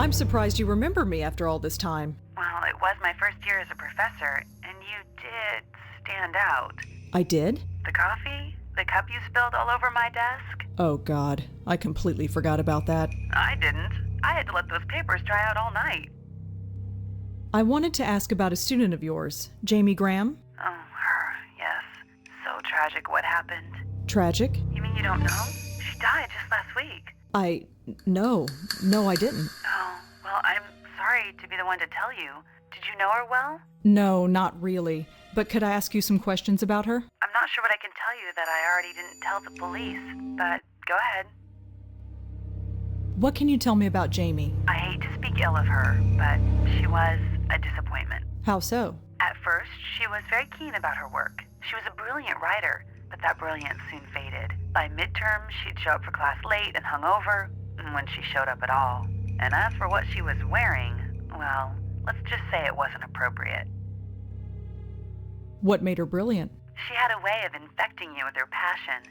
I'm surprised you remember me after all this time. Well, it was my first year as a professor, and you did stand out. I did? The coffee? The cup you spilled all over my desk? Oh God, I completely forgot about that. I didn't. I had to let those papers dry out all night. I wanted to ask about a student of yours, Jamie Graham. Oh, her, yes. So tragic what happened. Tragic? You mean you don't know? She died just last week. No, I didn't. Oh, well, I'm sorry to be the one to tell you. Did you know her well? No, not really. But could I ask you some questions about her? I'm not sure what I can tell you that I already didn't tell the police, but go ahead. What can you tell me about Jamie? I hate to speak ill of her, but she was a disappointment. How so? At first, she was very keen about her work. She was a brilliant writer, but that brilliance soon faded. By midterm, she'd show up for class late and hungover, when she showed up at all. And as for what she was wearing, well, let's just say it wasn't appropriate. What made her brilliant? She had a way of infecting you with her passion.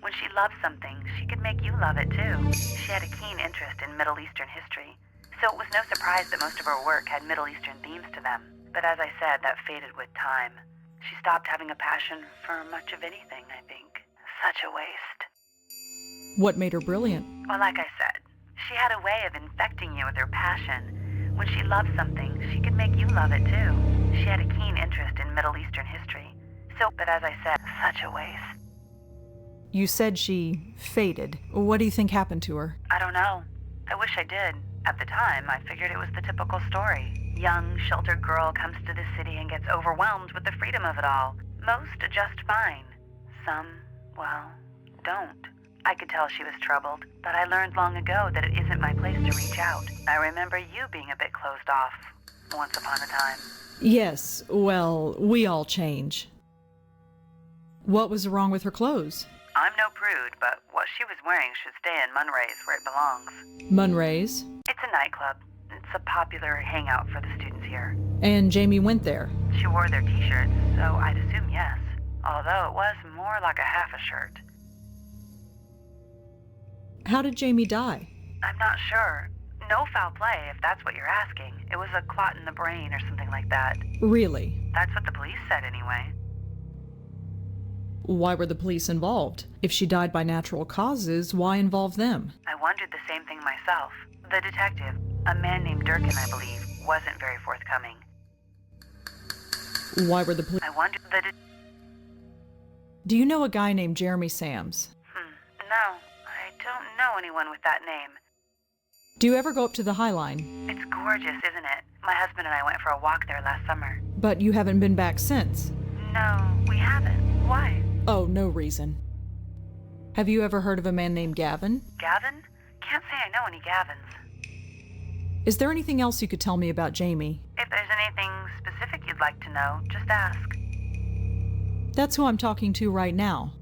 When she loved something, she could make you love it too. She had a keen interest in Middle Eastern history, so it was no surprise that most of her work had Middle Eastern themes to them. But as I said, that faded with time. She stopped having a passion for much of anything, I think. Such a waste. What made her brilliant? Well, like I said, she had a way of infecting you with her passion. When she loved something, she could make you love it too. She had a keen interest in Middle Eastern history. But as I said, such a waste. You said she faded. What do you think happened to her? I don't know. I wish I did. At the time, I figured it was the typical story. Young, sheltered girl comes to the city and gets overwhelmed with the freedom of it all. Most adjust fine. Some, well, don't. I could tell she was troubled, but I learned long ago that it isn't my place to reach out. I remember you being a bit closed off, once upon a time. Yes, well, we all change. What was wrong with her clothes? I'm no prude, but what she was wearing should stay in Munray's where it belongs. Munray's? It's a nightclub. It's a popular hangout for the students here. And Jamie went there? She wore their t-shirts, so I'd assume yes. Although it was more like a half a shirt. How did Jamie die? I'm not sure. No foul play, if that's what you're asking. It was a clot in the brain or something like that. Really? That's what the police said anyway. Why were the police involved? If she died by natural causes, why involve them? I wondered the same thing myself. The detective, a man named Durkin, I believe, wasn't very forthcoming. Why were the police... I wondered Do you know a guy named Jeremy Sams? No, I don't know anyone with that name. Do you ever go up to the High Line? It's gorgeous, isn't it? My husband and I went for a walk there last summer. But you haven't been back since? No, we haven't. Why? Oh, no reason. Have you ever heard of a man named Gavin? Gavin? Can't say I know any Gavins. Is there anything else you could tell me about Jamie? If there's anything specific you'd like to know, just ask. That's who I'm talking to right now.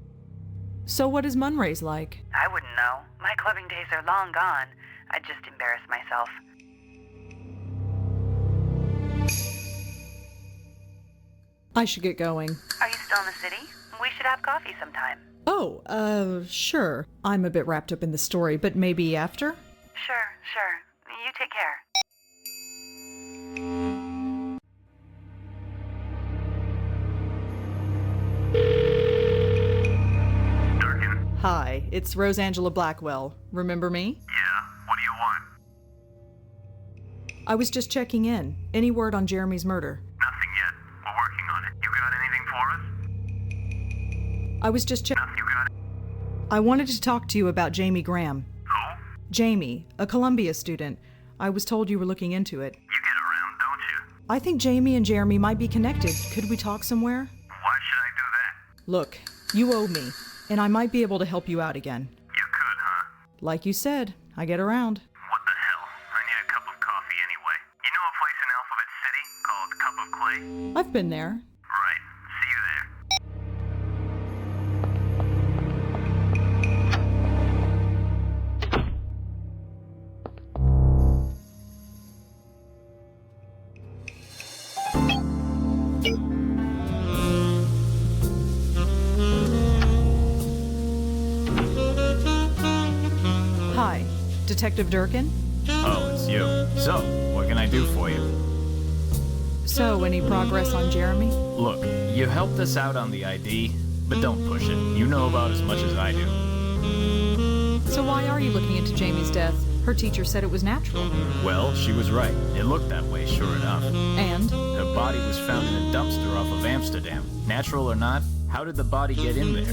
So what is Munray's like? I wouldn't know. My clubbing days are long gone. I'd just embarrass myself. I should get going. Are you still in the city? We should have coffee sometime. Oh, sure. I'm a bit wrapped up in the story, but maybe after? Sure. You take care. Durkin? Hi, it's Rosangela Blackwell. Remember me? Yeah, what do you want? I was just checking in. Any word on Jeremy's murder? Nothing yet. We're working on it. You got anything for us? I was just checking. You got it. I wanted to talk to you about Jamie Graham. Who? Jamie, a Columbia student. I was told you were looking into it. You get around, don't you? I think Jamie and Jeremy might be connected. Could we talk somewhere? Why should I do that? Look, you owe me, and I might be able to help you out again. You could, huh? Like you said, I get around. What the hell? I need a cup of coffee anyway. You know a place in Alphabet City called Cup of Clay? I've been there. Right. See you there. Hi, Detective Durkin? Oh, it's you. So, what can I do for you? So, any progress on Jeremy? Look, you helped us out on the ID, but don't push it. You know about as much as I do. So why are you looking into Jamie's death? Her teacher said it was natural. Well, she was right. It looked that way, sure enough. And? Her body was found in a dumpster off of Amsterdam. Natural or not, how did the body get in there?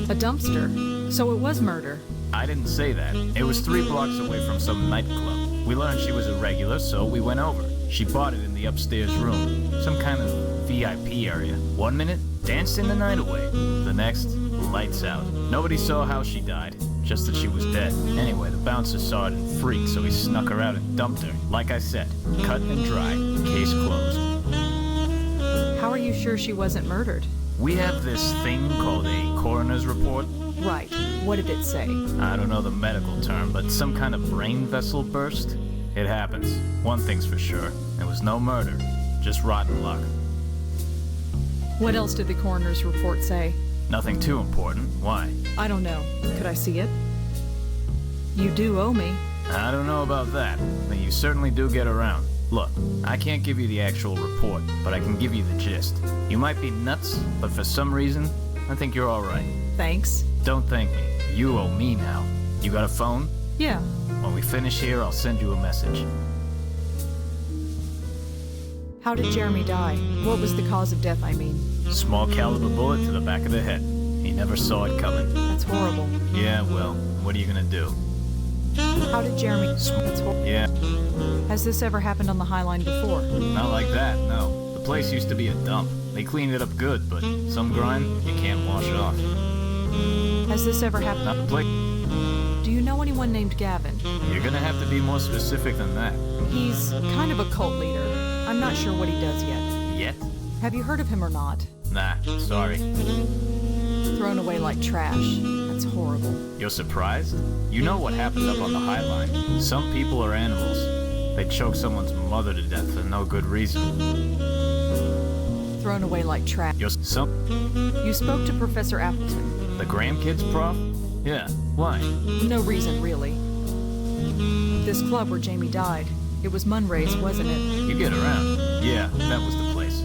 A dumpster? So it was murder? I didn't say that. It was 3 blocks away from some nightclub. We learned she was a regular, so we went over. She bought it in the upstairs room. Some kind of VIP area. 1 minute, danced in the night away. The next, lights out. Nobody saw how she died, just that she was dead. Anyway, the bouncer saw it and freaked, so he snuck her out and dumped her. Like I said, cut and dry. Case closed. How are you sure she wasn't murdered? We have this thing called a coroner's report. Right. What did it say? I don't know the medical term, but some kind of brain vessel burst? It happens. One thing's for sure. There was no murder. Just rotten luck. What else did the coroner's report say? Nothing too important. Why? I don't know. Could I see it? You do owe me. I don't know about that, but you certainly do get around. Look, I can't give you the actual report, but I can give you the gist. You might be nuts, but for some reason, I think you're alright. Thanks. Don't thank me. You owe me now. You got a phone? Yeah. When we finish here, I'll send you a message. How did Jeremy die? What was the cause of death, I mean? Small caliber bullet to the back of the head. He never saw it coming. That's horrible. Yeah, well, what are you gonna do? How did Jeremy... That's horrible. Yeah. Has this ever happened on the High Line before? Not like that, no. The place used to be a dump. They cleaned it up good, but some grime, you can't wash off. Has this ever happened? Not the place. Do you know anyone named Gavin? You're gonna have to be more specific than that. He's kind of a cult leader. I'm not sure what he does yet. Yet? Have you heard of him or not? Nah, sorry. Thrown away like trash. That's horrible. You're surprised? You know what happens up on the High Line. Some people are animals. They choke someone's mother to death for no good reason. Thrown away like trash. You spoke to Professor Appleton. The grandkids prof? Yeah, why? No reason, really. This club where Jamie died, it was Munray's, wasn't it? You get around. Yeah, that was the place.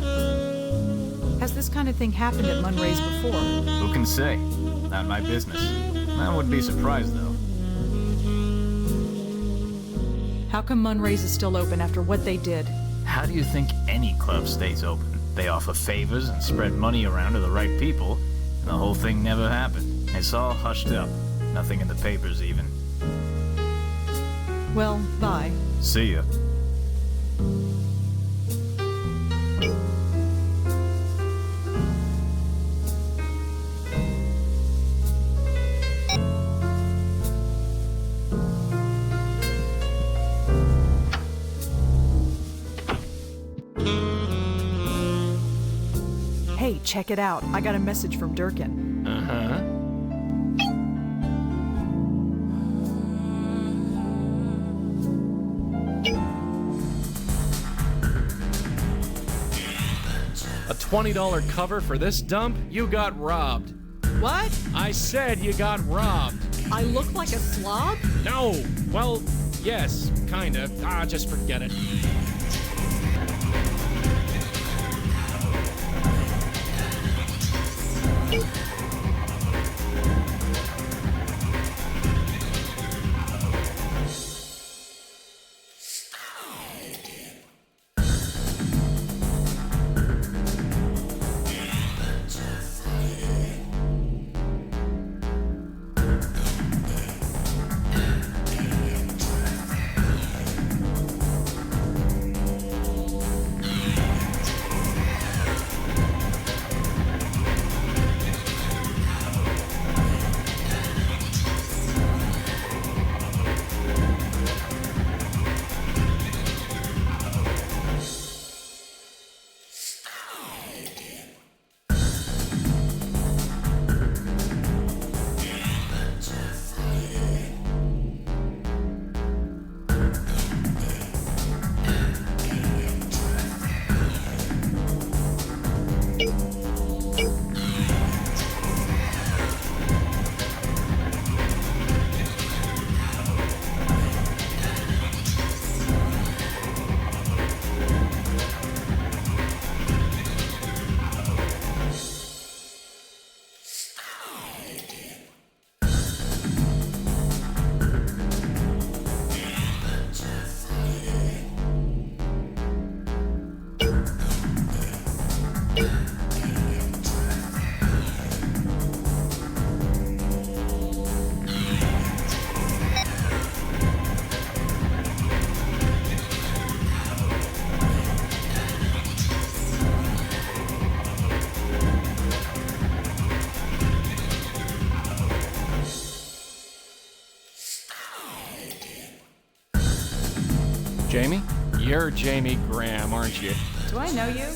Has this kind of thing happened at Munray's before? Who can say? Not my business. I wouldn't be surprised, though. How come Munray's is still open after what they did? How do you think any club stays open? They offer favors and spread money around to the right people, and the whole thing never happened. It's all hushed up. Nothing in the papers, even. Well, bye. See ya. Hey, check it out. I got a message from Durkin. Uh-huh. A $20 cover for this dump? You got robbed. What? I said you got robbed. I look like a slob? No. Well, yes, kinda. Just forget it. Jamie? You're Jamie Graham, aren't you? Do I know you?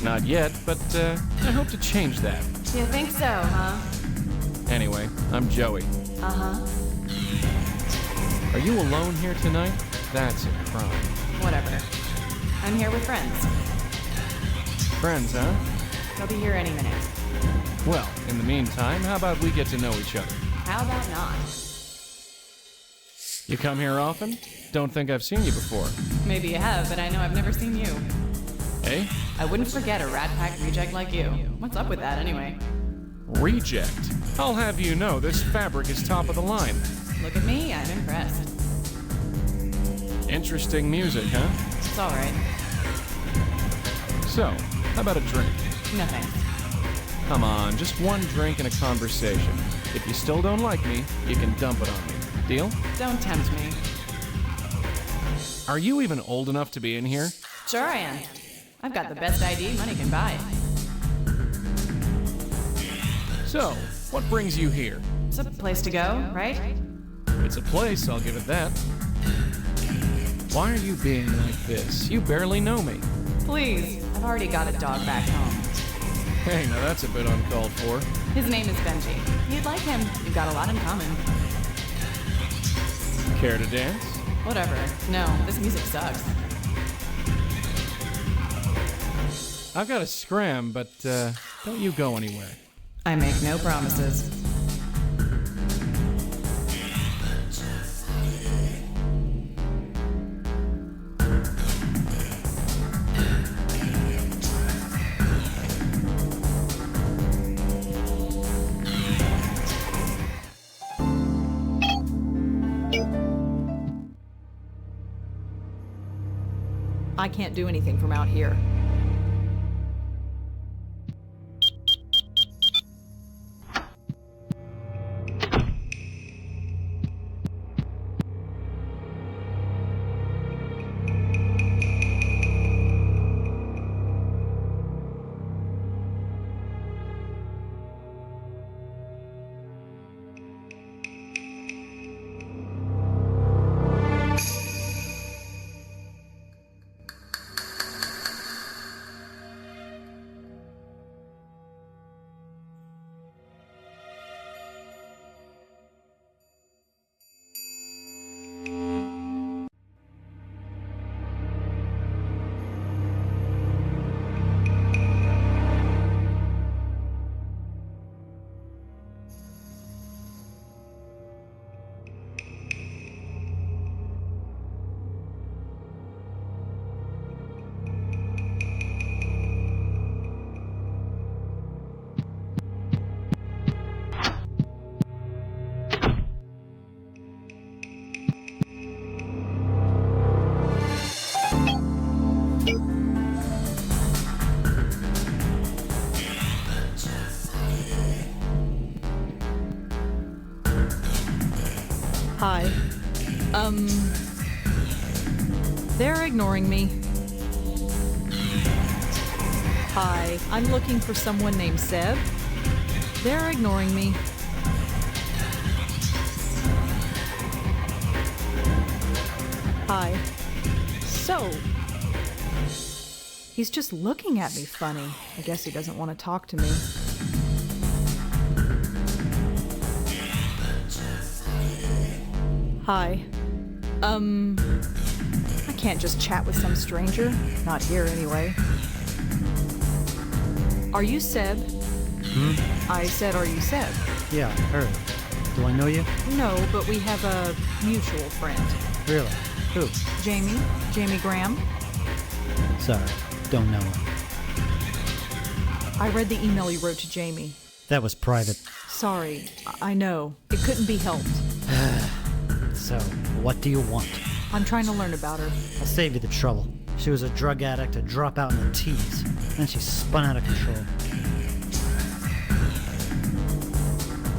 Not yet, but I hope to change that. You think so, huh? Anyway, I'm Joey. Uh-huh. Are you alone here tonight? That's a crime. Whatever. I'm here with friends. Friends, huh? They'll be here any minute. Well, in the meantime, how about we get to know each other? How about not? You come here often? Don't think I've seen you before. Maybe you have, but I know I've never seen you. Eh? I wouldn't forget a Rat Pack reject like you. What's up with that, anyway? Reject? I'll have you know this fabric is top of the line. Look at me, I'm impressed. Interesting music, huh? It's alright. So, how about a drink? No thanks. Come on, just one drink and a conversation. If you still don't like me, you can dump it on me. Deal? Don't tempt me. Are you even old enough to be in here? Sure I am. I've got the best ID money can buy. So, what brings you here? It's a place to go, right? It's a place, I'll give it that. Why are you being like this? You barely know me. Please, I've already got a dog back home. Hey, now that's a bit uncalled for. His name is Benji. You'd like him. You've got a lot in common. Care to dance? Whatever. No, this music sucks. I've got a scram, but don't you go anywhere. I make no promises. I can't do anything from out here. Hi. They're ignoring me. Hi, I'm looking for someone named Seb. They're ignoring me. Hi. So, he's just looking at me funny. I guess he doesn't want to talk to me. Hi. I can't just chat with some stranger. Not here, anyway. Are you Seb? I said, are you Seb? Yeah, I heard. Do I know you? No, but we have a mutual friend. Really? Who? Jamie Graham. Sorry, don't know her. I read the email you wrote to Jamie. That was private. Sorry, I know. It couldn't be helped. So, what do you want? I'm trying to learn about her. I'll save you the trouble. She was a drug addict, a dropout in the teens. Then she spun out of control.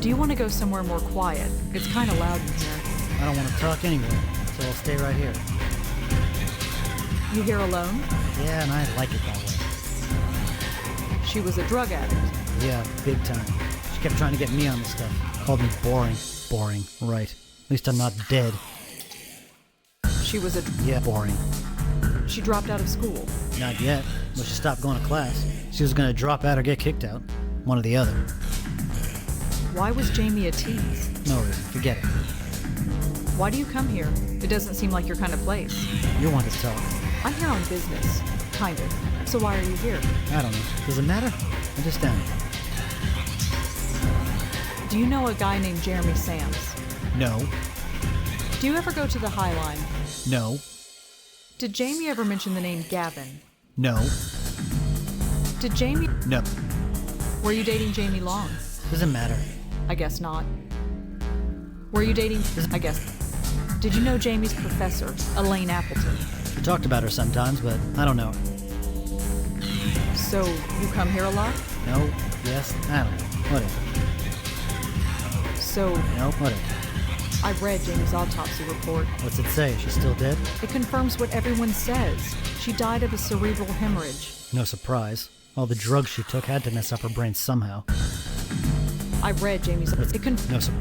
Do you want to go somewhere more quiet? It's kind of loud in here. I don't want to talk anyway, so I'll stay right here. You here alone? Yeah, and I like it that way. She was a drug addict. Yeah, big time. She kept trying to get me on the stuff. Called me boring. Boring, right. At least I'm not dead. She was a... Yeah, boring. She dropped out of school. Not yet, but she stopped going to class. She was gonna drop out or get kicked out. One or the other. Why was Jamie a tease? No reason, forget it. Why do you come here? It doesn't seem like your kind of place. You want to talk. I'm here on business. Kind of. So why are you here? I don't know. Does it matter? I'm just down. Do you know a guy named Jeremy Sams? No. Do you ever go to the High Line? No. Did Jamie ever mention the name Gavin? No. Did Jamie... No. Were you dating Jamie Long? Doesn't matter. I guess not. Were you dating... I guess... Did you know Jamie's professor, Elaine Appleton? We talked about her sometimes, but I don't know her. So, you come here a lot? No. Yes. I don't know. Whatever. So... No. Whatever. I read Jamie's autopsy report. What's it say? She's still dead? It confirms what everyone says. She died of a cerebral hemorrhage. No surprise. All the drugs she took had to mess up her brain somehow. I read Jamie's... It can... No, sir.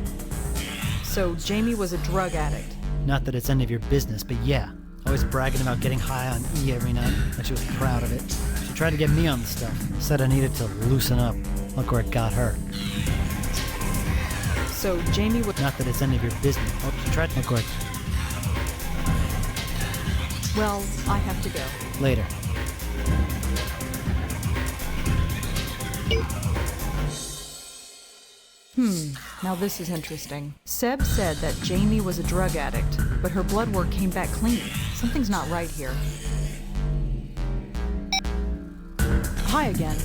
So Jamie was a drug addict. Not that it's any of your business, but yeah. Always bragging about getting high on E every night, like she was proud of it. She tried to get me on the stuff. Said I needed to loosen up. Look where it got her. So Jamie was... Not that it's any of your business. Oh, she tried to... Look where... Well, I have to go. Later. Now this is interesting. Seb said that Jamie was a drug addict, but her blood work came back clean. Something's not right here. Hi again.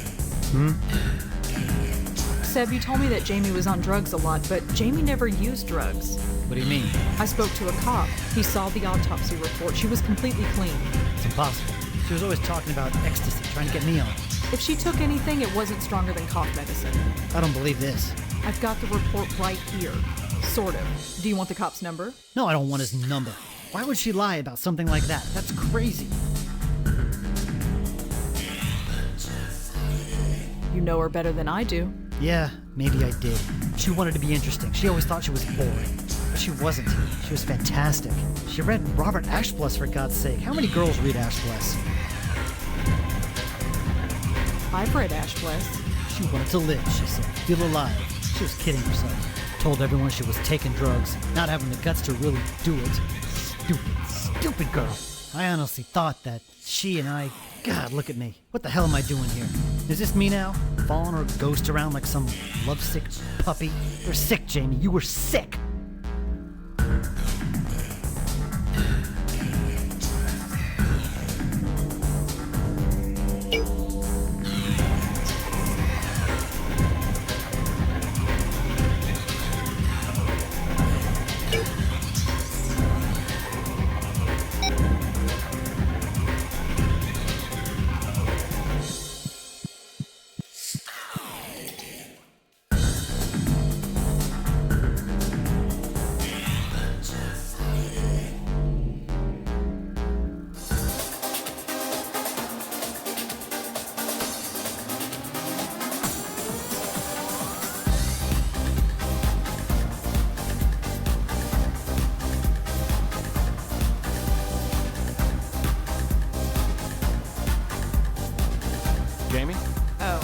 Seb, you told me that Jamie was on drugs a lot, but Jamie never used drugs. What do you mean? I spoke to a cop. He saw the autopsy report. She was completely clean. It's impossible. She was always talking about ecstasy, trying to get me on. If she took anything, it wasn't stronger than cough medicine. I don't believe this. I've got the report right here. Sort of. Do you want the cop's number? No, I don't want his number. Why would she lie about something like that? That's crazy. You know her better than I do. Yeah, maybe I did. She wanted to be interesting. She always thought she was boring. But she wasn't. She was fantastic. She read Robert Ashbless, for God's sake. How many girls read Ashbless? I've read Ashbless. She wanted to live, she said. Feel alive. She was kidding herself. Told everyone she was taking drugs, not having the guts to really do it. Stupid girl. I honestly thought that she and I... God, look at me. What the hell am I doing here? Is this me now? Following her ghost around like some lovesick puppy? You're sick, Jamie. You were sick. Jamie? Oh,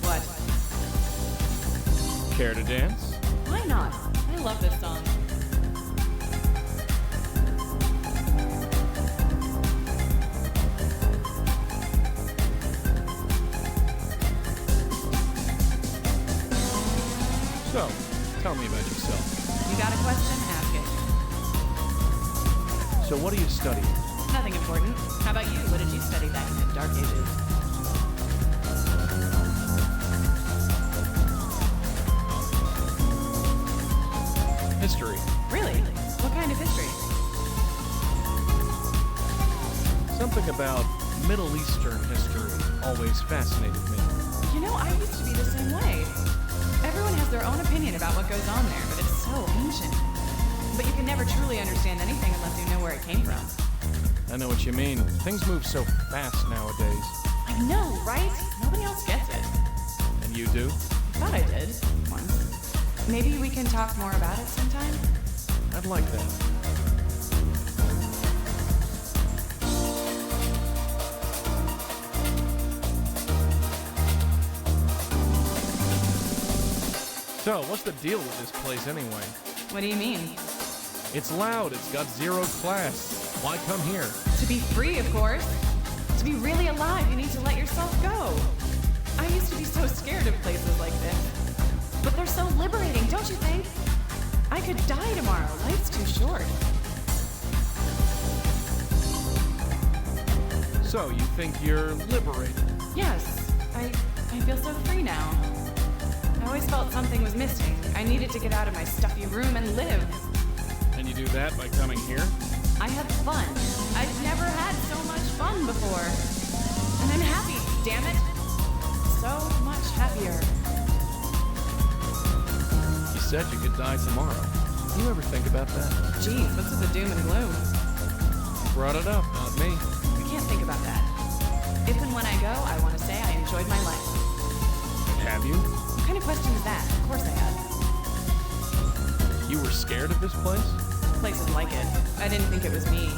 what? Care to dance? Why not? I love this song. So, tell me about yourself. You got a question? Ask it. So what are you studying? Nothing important. How about you? What did you study back in the Dark Ages? History. Really? What kind of history? Something about Middle Eastern history always fascinated me. You know, I used to be the same way. Everyone has their own opinion about what goes on there, but it's so ancient. But you can never truly understand anything unless you know where it came from. I know what you mean. Things move so fast nowadays. I know, right? Nobody else gets it. And you do? I thought I did, once. Maybe we can talk more about it sometime? I'd like that. So, what's the deal with this place anyway? What do you mean? It's loud, it's got zero class. Why come here? To be free, of course. To be really alive, you need to let yourself go. I used to be so scared of places like this. But they're so liberating, don't you think? I could die tomorrow. Life's too short. So, you think you're liberated? Yes, I feel so free now. I always felt something was missing. I needed to get out of my stuffy room and live. And you do that by coming here? I have fun. I've never had so much fun before. And I'm happy, damn it. So much happier. You said you could die tomorrow. Do you ever think about that? Geez, what's with the doom and gloom? You brought it up, not me. I can't think about that. If and when I go, I want to say I enjoyed my life. Have you? What kind of question is that? Of course I have. you were scared of this place? Places like it. I didn't think it was me.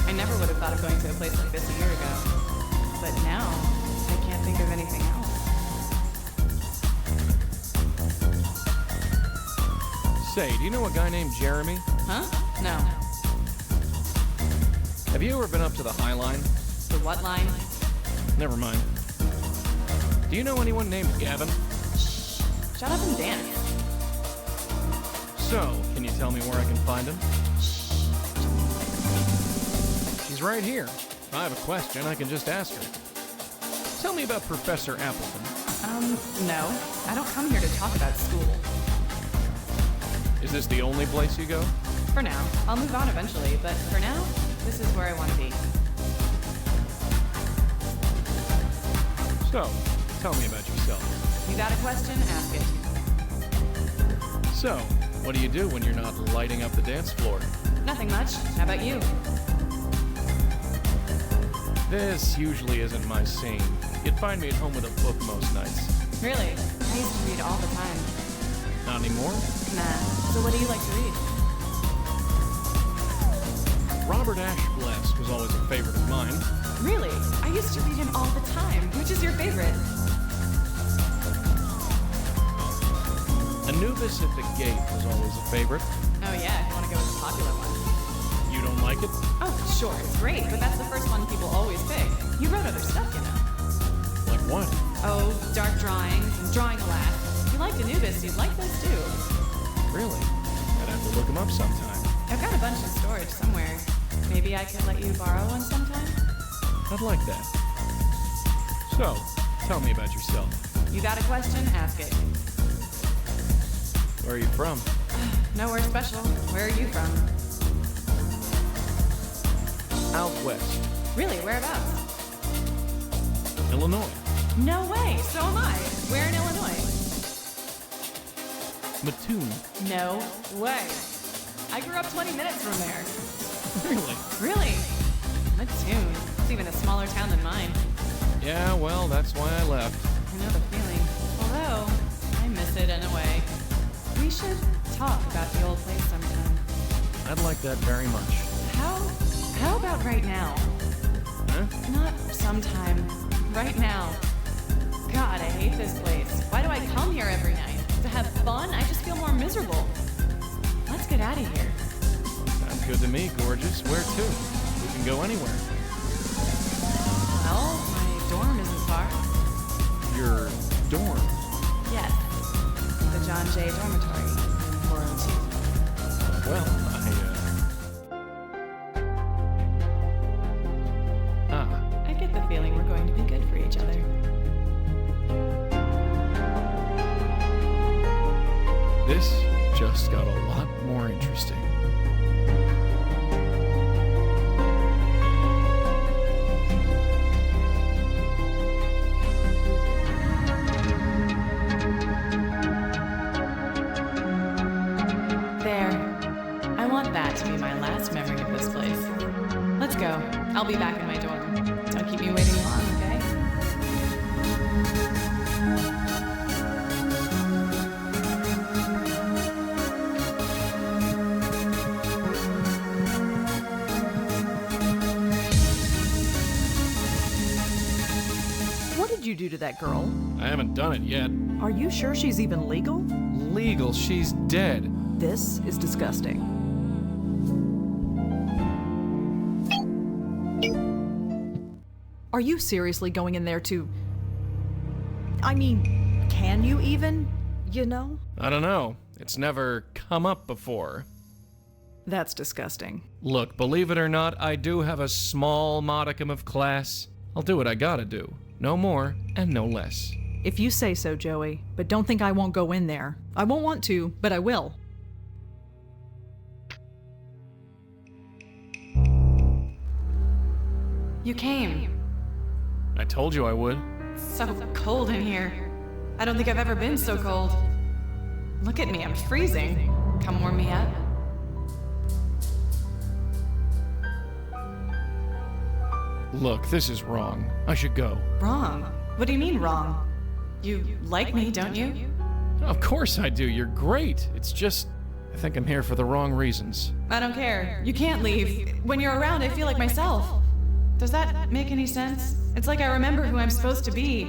I never would have thought of going to a place like this a year ago. But now, I can't think of anything else. Say, do you know a guy named Jeremy? Huh? No. Have you ever been up to the High Line? The what line? Never mind. Do you know anyone named Gavin? Shut up and dance. So, can you tell me where I can find him? He's right here. If I have a question, I can just ask her. Tell me about Professor Appleton. No. I don't come here to talk about school. Is this the only place you go? For now. I'll move on eventually, but for now, this is where I want to be. So, tell me about yourself. You got a question? Ask it. So, what do you do when you're not lighting up the dance floor? Nothing much. How about you? This usually isn't my scene. You'd find me at home with a book most nights. Really? I used to read all the time. Not anymore? Nah. So what do you like to read? Robert Ashbless was always a favorite of mine. Really? I used to read him all the time. Which is your favorite? Anubis at the Gate was always a favorite. Oh yeah, if you want to go with the popular one. You don't like it? Oh, sure, it's great, but that's the first one people always pick. You wrote other stuff, you know. Like what? Oh, dark drawings and drawing a laugh. If you liked Anubis, you'd like those too. Really? I'd have to look them up sometime. I've got a bunch in storage somewhere. Maybe I could let you borrow one sometime? I'd like that. So, tell me about yourself. You got a question? Ask it. Where are you from? Nowhere special. Where are you from? Out west. Really? Whereabouts? Illinois. No way! So am I. Where in Illinois? Mattoon. No way. I grew up 20 minutes from there. Really? Really? Mattoon. It's even a smaller town than mine. Yeah, well, that's why I left. I know the feeling. Although, I miss it in a way. We should talk about the old place sometime. I'd like that very much. How about right now? Huh? Not sometime. Right now. God, I hate this place. Why do I come here every night? To have fun? I just feel more miserable. Let's get out of here. Sounds good to me, gorgeous. Where to? We can go anywhere. Well, my dorm isn't far. Your dorm? Yes. The John Jay Dormitory in 402. Well, I get the feeling we're going to be good for each other. This just got a lot more interesting. There. I want that to be my last memory of this place. Let's go. I'll be back in my dorm. Don't keep me waiting long, okay? What did you do to that girl? I haven't done it yet. Are you sure she's even legal? Legal? She's dead. This is disgusting. Are you seriously going in there to... I mean, can you even? You know? I don't know. It's never come up before. That's disgusting. Look, believe it or not, I do have a small modicum of class. I'll do what I gotta do. No more and no less. If you say so, Joey. But don't think I won't go in there. I won't want to, but I will. You came. I told you I would. So cold in here. I don't think I've ever been so cold. Look at me, I'm freezing. Come warm me up. Look, this is wrong. I should go. Wrong? What do you mean wrong? You like me, don't you? Of course I do. You're great. It's just... I think I'm here for the wrong reasons. I don't care. You can't leave. When you're around, I feel like myself. Does that make any sense? It's like I remember who I'm supposed to be,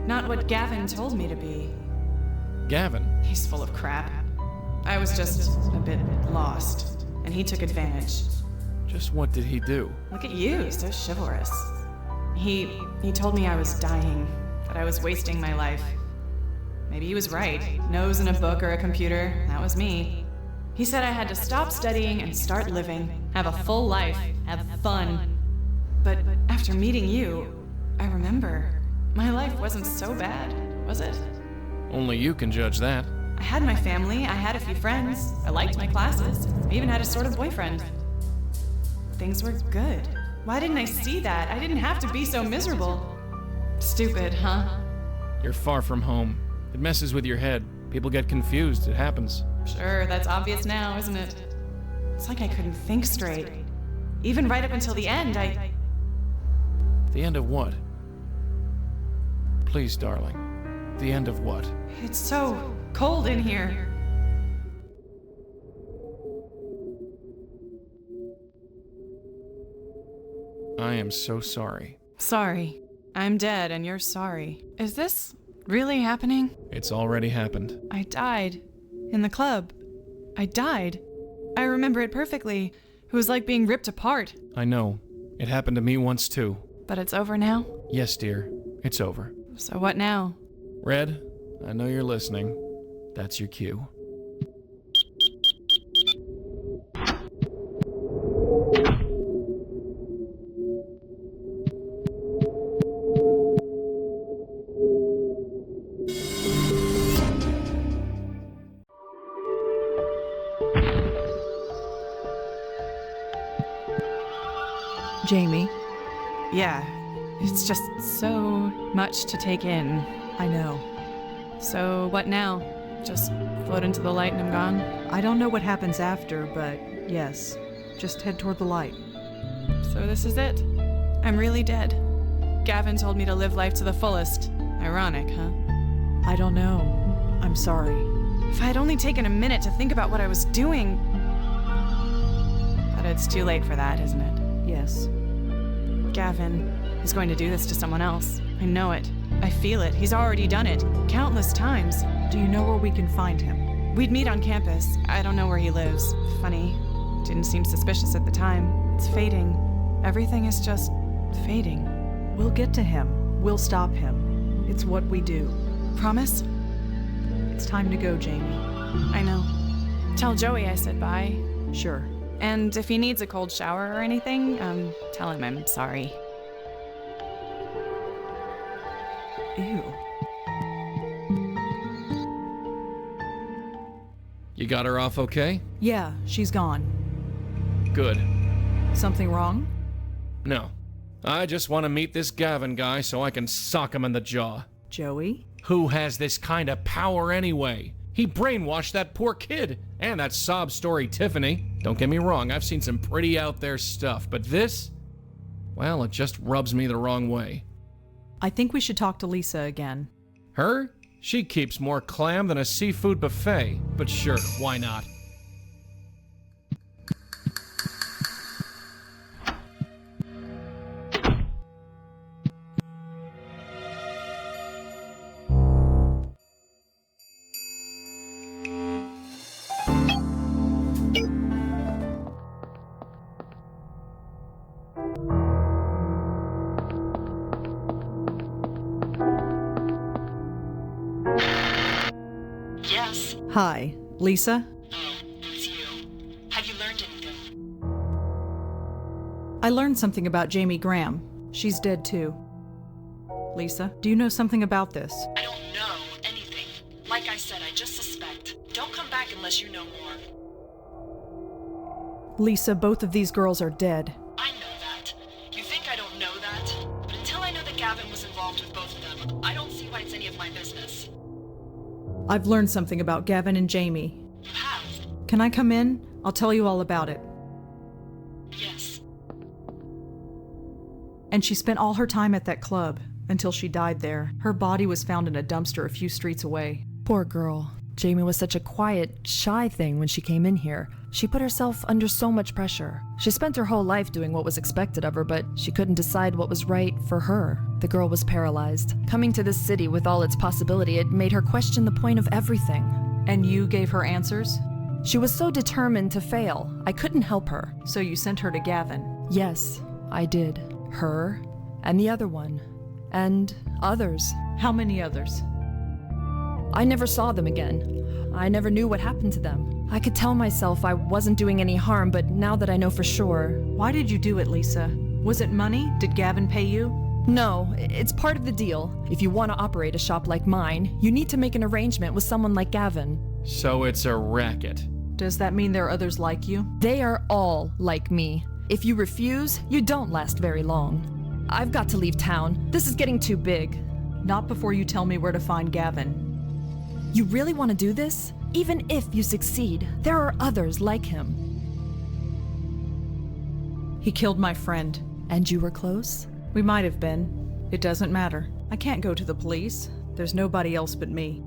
not what Gavin told me to be. Gavin? He's full of crap. I was just a bit lost, and he took advantage. Just what did he do? Look at you, so chivalrous. He told me I was dying, that I was wasting my life. Maybe he was right. Nose in a book or a computer, that was me. He said I had to stop studying and start living, have a full life, have fun. But after meeting you, I remember, my life wasn't so bad, was it? Only you can judge that. I had my family, I had a few friends, I liked my classes, I even had a sort of boyfriend. Things were good. Why didn't I see that? I didn't have to be so miserable. Stupid, huh? You're far from home. It messes with your head. People get confused. It happens. Sure, that's obvious now, isn't it? It's like I couldn't think straight. Even right up until the end, The end of what? Please, darling. The end of what? It's so cold in here. I am so sorry. Sorry. I'm dead and you're sorry. Is this really happening? It's already happened. I died. In the club. I died. I remember it perfectly. It was like being ripped apart. I know. It happened to me once too. But it's over now? Yes, dear. It's over. So what now? Red, I know you're listening. That's your cue. Jamie. Yeah, it's just so much to take in. I know. So what now? Just float into the light and I'm gone? I don't know what happens after, but yes, just head toward the light. So this is it. I'm really dead. Gavin told me to live life to the fullest. Ironic, huh? I don't know. I'm sorry. If I had only taken a minute to think about what I was doing. But it's too late for that, isn't it? Yes. Gavin is going to do this to someone else. I know it. I feel it. He's already done it. Countless times. Do you know where we can find him? We'd meet on campus. I don't know where he lives. Funny. Didn't seem suspicious at the time. It's fading. Everything is just fading. We'll get to him. We'll stop him. It's what we do. Promise? It's time to go, Jamie. I know. Tell Joey I said bye. Sure. And if he needs a cold shower or anything, tell him I'm sorry. Ew. You got her off okay? Yeah, she's gone. Good. Something wrong? No. I just want to meet this Gavin guy so I can sock him in the jaw. Joey? Who has this kind of power anyway? He brainwashed that poor kid. And that sob story Tiffany. Don't get me wrong, I've seen some pretty out there stuff, but this? Well, it just rubs me the wrong way. I think we should talk to Lisa again. Her? She keeps more clam than a seafood buffet. But sure, why not? Yes. Hi, Lisa? Oh, it's you. Have you learned anything? I learned something about Jamie Graham. She's dead too. Lisa, do you know something about this? I don't know anything. Like I said, I just suspect. Don't come back unless you know more. Lisa, both of these girls are dead. I know that. You think I don't know that? But until I know that Gavin was involved with both of them, I don't see why it's any of my business. I've learned something about Gavin and Jamie. You have? Can I come in? I'll tell you all about it. Yes. And she spent all her time at that club until she died there. Her body was found in a dumpster a few streets away. Poor girl. Jamie was such a quiet, shy thing when she came in here. She put herself under so much pressure. She spent her whole life doing what was expected of her, but she couldn't decide what was right for her. The girl was paralyzed. Coming to this city with all its possibility, it made her question the point of everything. And you gave her answers? She was so determined to fail, I couldn't help her. So you sent her to Gavin? Yes, I did. Her, and the other one. And others. How many others? I never saw them again. I never knew what happened to them. I could tell myself I wasn't doing any harm, but now that I know for sure... Why did you do it, Lisa? Was it money? Did Gavin pay you? No, it's part of the deal. If you want to operate a shop like mine, you need to make an arrangement with someone like Gavin. So it's a racket. Does that mean there are others like you? They are all like me. If you refuse, you don't last very long. I've got to leave town. This is getting too big. Not before you tell me where to find Gavin. You really want to do this? Even if you succeed, there are others like him. He killed my friend. And you were close? We might have been. It doesn't matter. I can't go to the police. There's nobody else but me.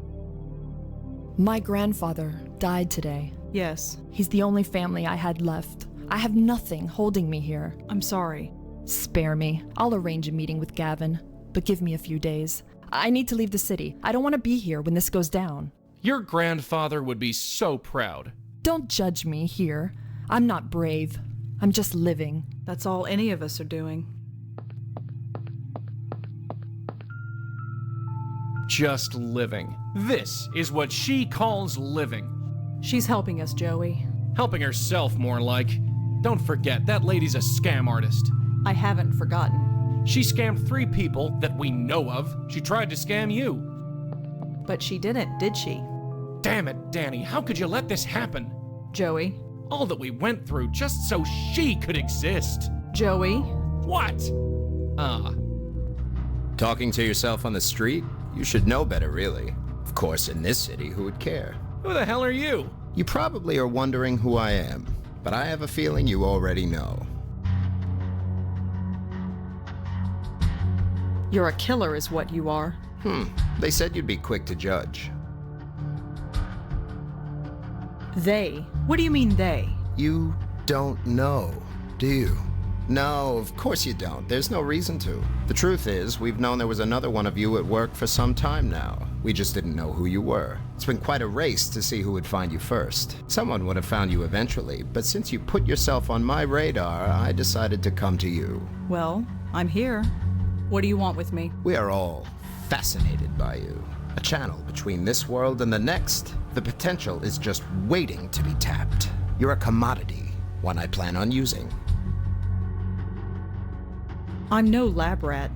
My grandfather died today. Yes. He's the only family I had left. I have nothing holding me here. I'm sorry. Spare me. I'll arrange a meeting with Gavin, but give me a few days. I need to leave the city. I don't want to be here when this goes down. Your grandfather would be so proud. Don't judge me here. I'm not brave. I'm just living. That's all any of us are doing. Just living. This is what she calls living. She's helping us, Joey. Helping herself, more like. Don't forget, that lady's a scam artist. I haven't forgotten. She scammed 3 people that we know of. She tried to scam you. But she didn't, did she? Damn it, Danny, how could you let this happen? Joey? All that we went through just so she could exist. Joey? What? Talking to yourself on the street? You should know better, really. Of course, in this city, who would care? Who the hell are you? You probably are wondering who I am, but I have a feeling you already know. You're a killer is what you are. They said you'd be quick to judge. They? What do you mean they? You don't know, do you? No, of course you don't. There's no reason to. The truth is, we've known there was another one of you at work for some time now. We just didn't know who you were. It's been quite a race to see who would find you first. Someone would have found you eventually, but since you put yourself on my radar, I decided to come to you. Well, I'm here. What do you want with me? We are all fascinated by you. A channel between this world and the next. The potential is just waiting to be tapped. You're a commodity, one I plan on using. I'm no lab rat.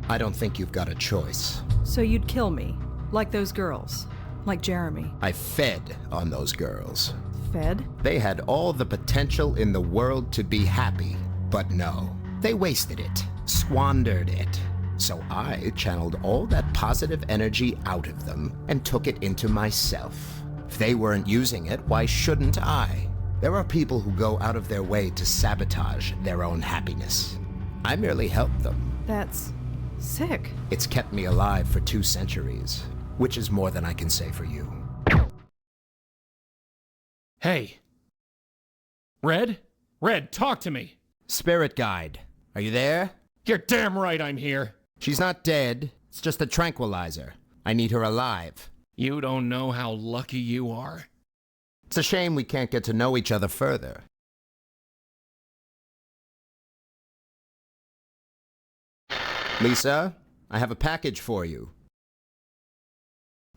I don't think you've got a choice. So you'd kill me, like those girls, like Jeremy. I fed on those girls. Fed? They had all the potential in the world to be happy, but no. They wasted it, squandered it. So I channeled all that positive energy out of them and took it into myself. If they weren't using it, why shouldn't I? There are people who go out of their way to sabotage their own happiness. I merely helped them. That's sick. It's kept me alive for 2 centuries, which is more than I can say for you. Hey. Red? Red, talk to me. Spirit guide, are you there? You're damn right I'm here. She's not dead. It's just a tranquilizer. I need her alive. You don't know how lucky you are. It's a shame we can't get to know each other further. Lisa, I have a package for you.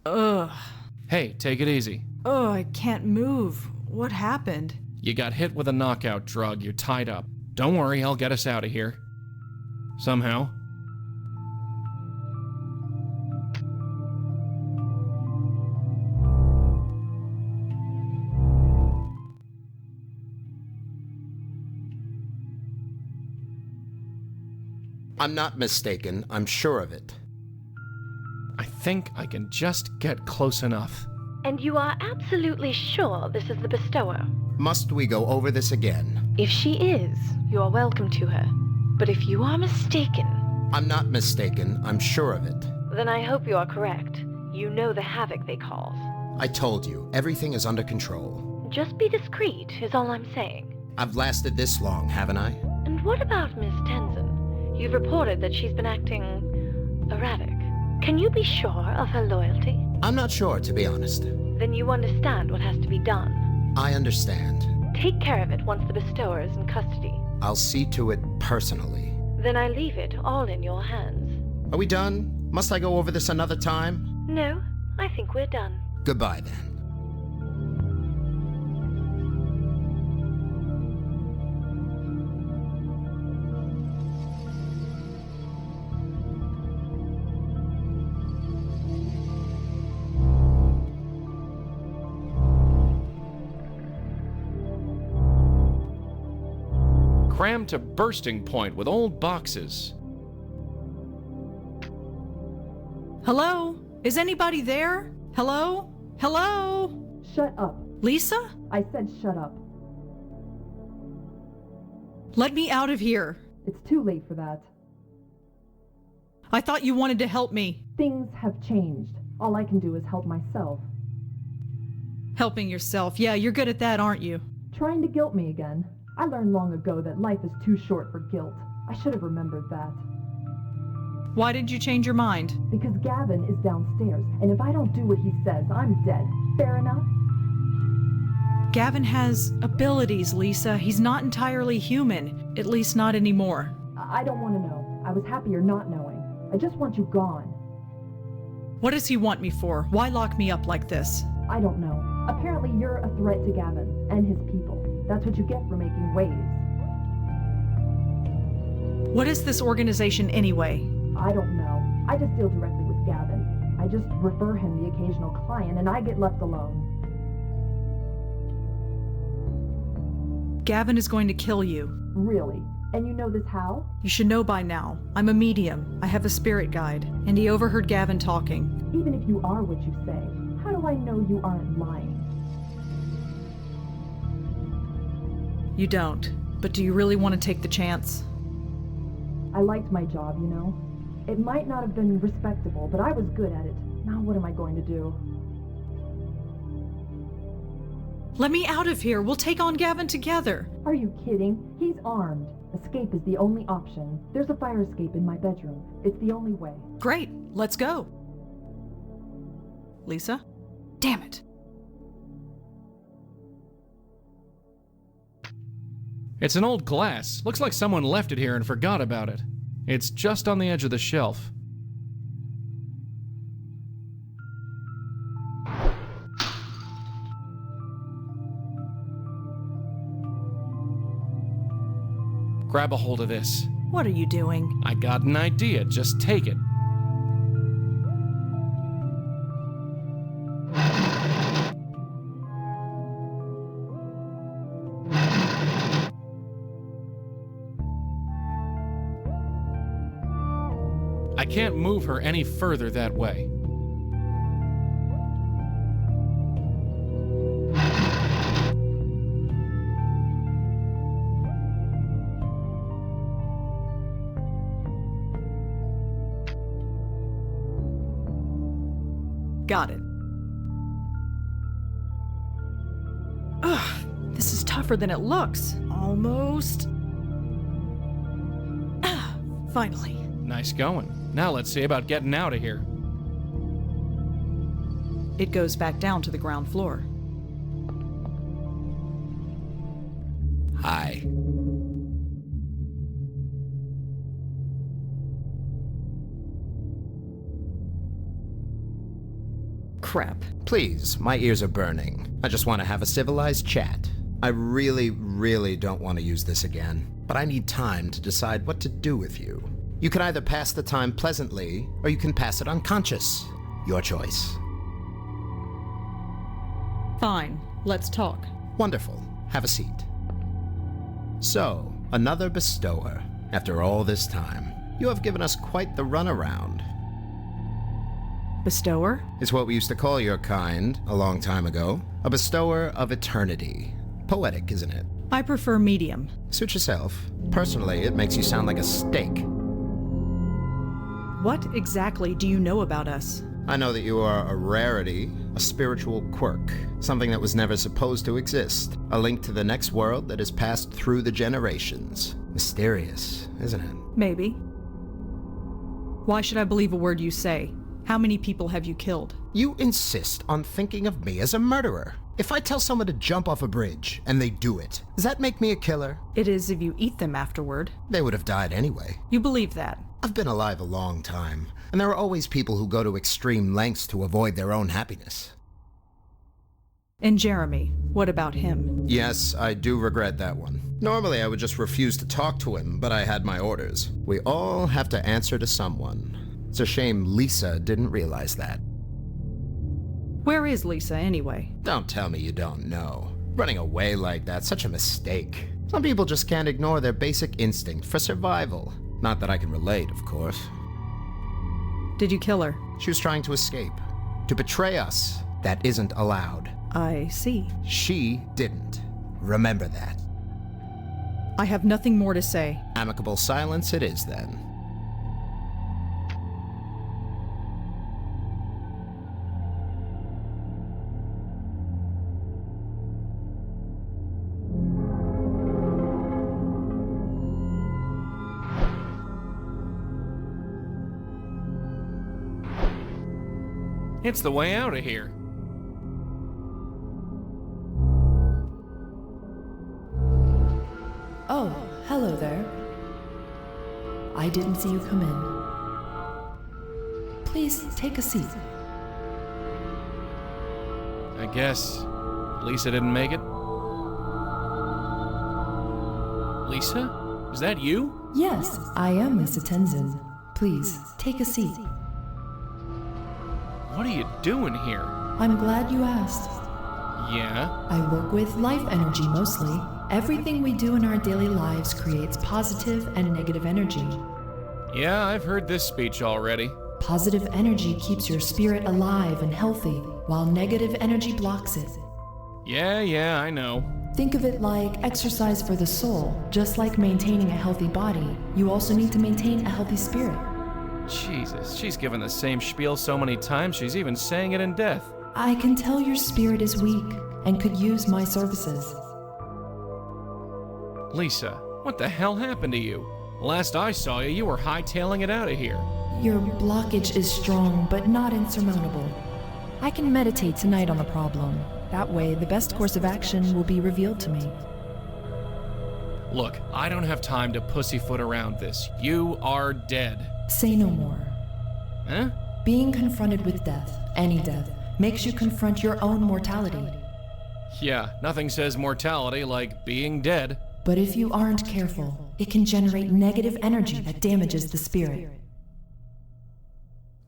Ugh. Hey, take it easy. Ugh, I can't move. What happened? You got hit with a knockout drug. You're tied up. Don't worry, I'll get us out of here. Somehow. I'm not mistaken. I'm sure of it. I think I can just get close enough. And you are absolutely sure this is the bestower? Must we go over this again? If she is, you are welcome to her. But if you are mistaken... I'm not mistaken. I'm sure of it. Then I hope you are correct. You know the havoc they cause. I told you, everything is under control. Just be discreet, is all I'm saying. I've lasted this long, haven't I? And what about Miss Tenzin? You've reported that she's been acting erratic. Can you be sure of her loyalty? I'm not sure, to be honest. Then you understand what has to be done. I understand. Take care of it once the bestower is in custody. I'll see to it personally. Then I leave it all in your hands. Are we done? Must I go over this another time? No, I think we're done. Goodbye, then. Crammed to bursting point with old boxes. Hello? Is anybody there? Hello? Hello? Shut up. Lisa? I said shut up. Let me out of here. It's too late for that. I thought you wanted to help me. Things have changed. All I can do is help myself. Helping yourself. Yeah, you're good at that, aren't you? Trying to guilt me again. I learned long ago that life is too short for guilt. I should have remembered that. Why did you change your mind? Because Gavin is downstairs, and if I don't do what he says, I'm dead. Fair enough? Gavin has abilities, Lisa. He's not entirely human. At least not anymore. I don't want to know. I was happier not knowing. I just want you gone. What does he want me for? Why lock me up like this? I don't know. Apparently you're a threat to Gavin and his people. That's what you get for making waves. What is this organization anyway? I don't know. I just deal directly with Gavin. I just refer him the occasional client and I get left alone. Gavin is going to kill you. Really? And you know this how? You should know by now. I'm a medium. I have a spirit guide. And he overheard Gavin talking. Even if you are what you say, how do I know you aren't lying? You don't. But do you really want to take the chance? I liked my job, you know. It might not have been respectable, but I was good at it. Now what am I going to do? Let me out of here. We'll take on Gavin together. Are you kidding? He's armed. Escape is the only option. There's a fire escape in my bedroom. It's the only way. Great. Let's go. Lisa? Damn it. It's an old glass. Looks like someone left it here and forgot about it. It's just on the edge of the shelf. Grab a hold of this. What are you doing? I got an idea. Just take it. I can't move her any further that way. Got it. Ugh, this is tougher than it looks. Almost. Finally. Nice going. Now let's see about getting out of here. It goes back down to the ground floor. Hi. Crap. Please, my ears are burning. I just want to have a civilized chat. I really, really don't want to use this again, but I need time to decide what to do with you. You can either pass the time pleasantly, or you can pass it unconscious. Your choice. Fine. Let's talk. Wonderful. Have a seat. So, another bestower. After all this time, you have given us quite the runaround. Bestower? It's what we used to call your kind a long time ago. A bestower of eternity. Poetic, isn't it? I prefer medium. Suit yourself. Personally, it makes you sound like a steak. What exactly do you know about us? I know that you are a rarity, a spiritual quirk, something that was never supposed to exist, a link to the next world that has passed through the generations. Mysterious, isn't it? Maybe. Why should I believe a word you say? How many people have you killed? You insist on thinking of me as a murderer. If I tell someone to jump off a bridge and they do it, does that make me a killer? It is if you eat them afterward. They would have died anyway. You believe that? I've been alive a long time, and there are always people who go to extreme lengths to avoid their own happiness. And Jeremy, what about him? Yes, I do regret that one. Normally I would just refuse to talk to him, but I had my orders. We all have to answer to someone. It's a shame Lisa didn't realize that. Where is Lisa, anyway? Don't tell me you don't know. Running away like that's such a mistake. Some people just can't ignore their basic instinct for survival. Not that I can relate, of course. Did you kill her? She was trying to escape. To betray us. That isn't allowed. I see. She didn't. Remember that. I have nothing more to say. Amicable silence it is, then. It's the way out of here. Oh, hello there. I didn't see you come in. Please take a seat. I guess Lisa didn't make it. Lisa? Is that you? Yes, I am Lisa Tenzin. Please, take a seat. What are you doing here? I'm glad you asked. Yeah? I work with life energy mostly. Everything we do in our daily lives creates positive and negative energy. Yeah, I've heard this speech already. Positive energy keeps your spirit alive and healthy, while negative energy blocks it. Yeah, I know. Think of it like exercise for the soul. Just like maintaining a healthy body, you also need to maintain a healthy spirit. Jesus, she's given the same spiel so many times, she's even saying it in death. I can tell your spirit is weak and could use my services. Lisa, what the hell happened to you? Last I saw you, you were hightailing it out of here. Your blockage is strong, but not insurmountable. I can meditate tonight on the problem. That way, the best course of action will be revealed to me. Look, I don't have time to pussyfoot around this. You are dead. Say no more. Huh? Being confronted with death, any death, makes you confront your own mortality. Yeah, nothing says mortality like being dead. But if you aren't careful, it can generate negative energy that damages the spirit.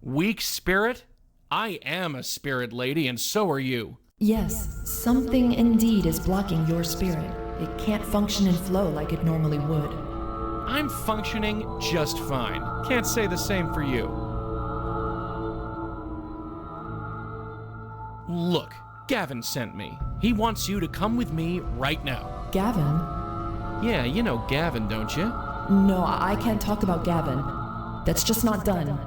Weak spirit? I am a spirit lady, and so are you. Yes, something indeed is blocking your spirit. It can't function and flow like it normally would. I'm functioning just fine. Can't say the same for you. Look, Gavin sent me. He wants you to come with me right now. Gavin? Yeah, you know Gavin, don't you? No, I can't talk about Gavin. That's just not done.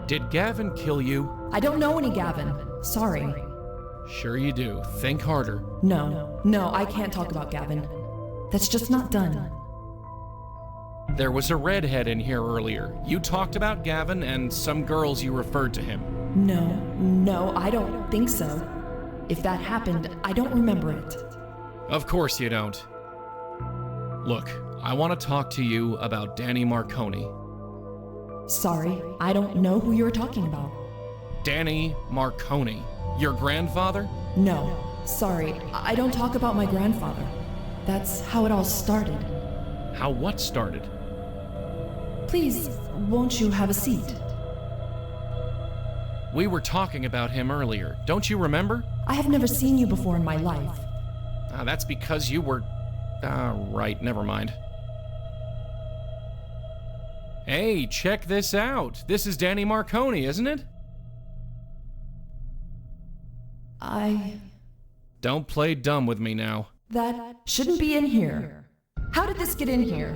Did Gavin kill you? I don't know any Gavin. Sorry. Sure you do. Think harder. No, I can't talk about Gavin. That's just not done. There was a redhead in here earlier. You talked about Gavin and some girls you referred to him. No, I don't think so. If that happened, I don't remember it. Of course you don't. Look, I want to talk to you about Danny Marconi. Sorry, I don't know who you're talking about. Danny Marconi. Your grandfather? No, sorry, I don't talk about my grandfather. That's how it all started. How what started? Please, won't you have a seat? We were talking about him earlier. Don't you remember? I have never seen you before in my life. That's because you were... right, never mind. Hey, check this out. This is Danny Marconi, isn't it? Don't play dumb with me now. That shouldn't be in here. How did this get in here?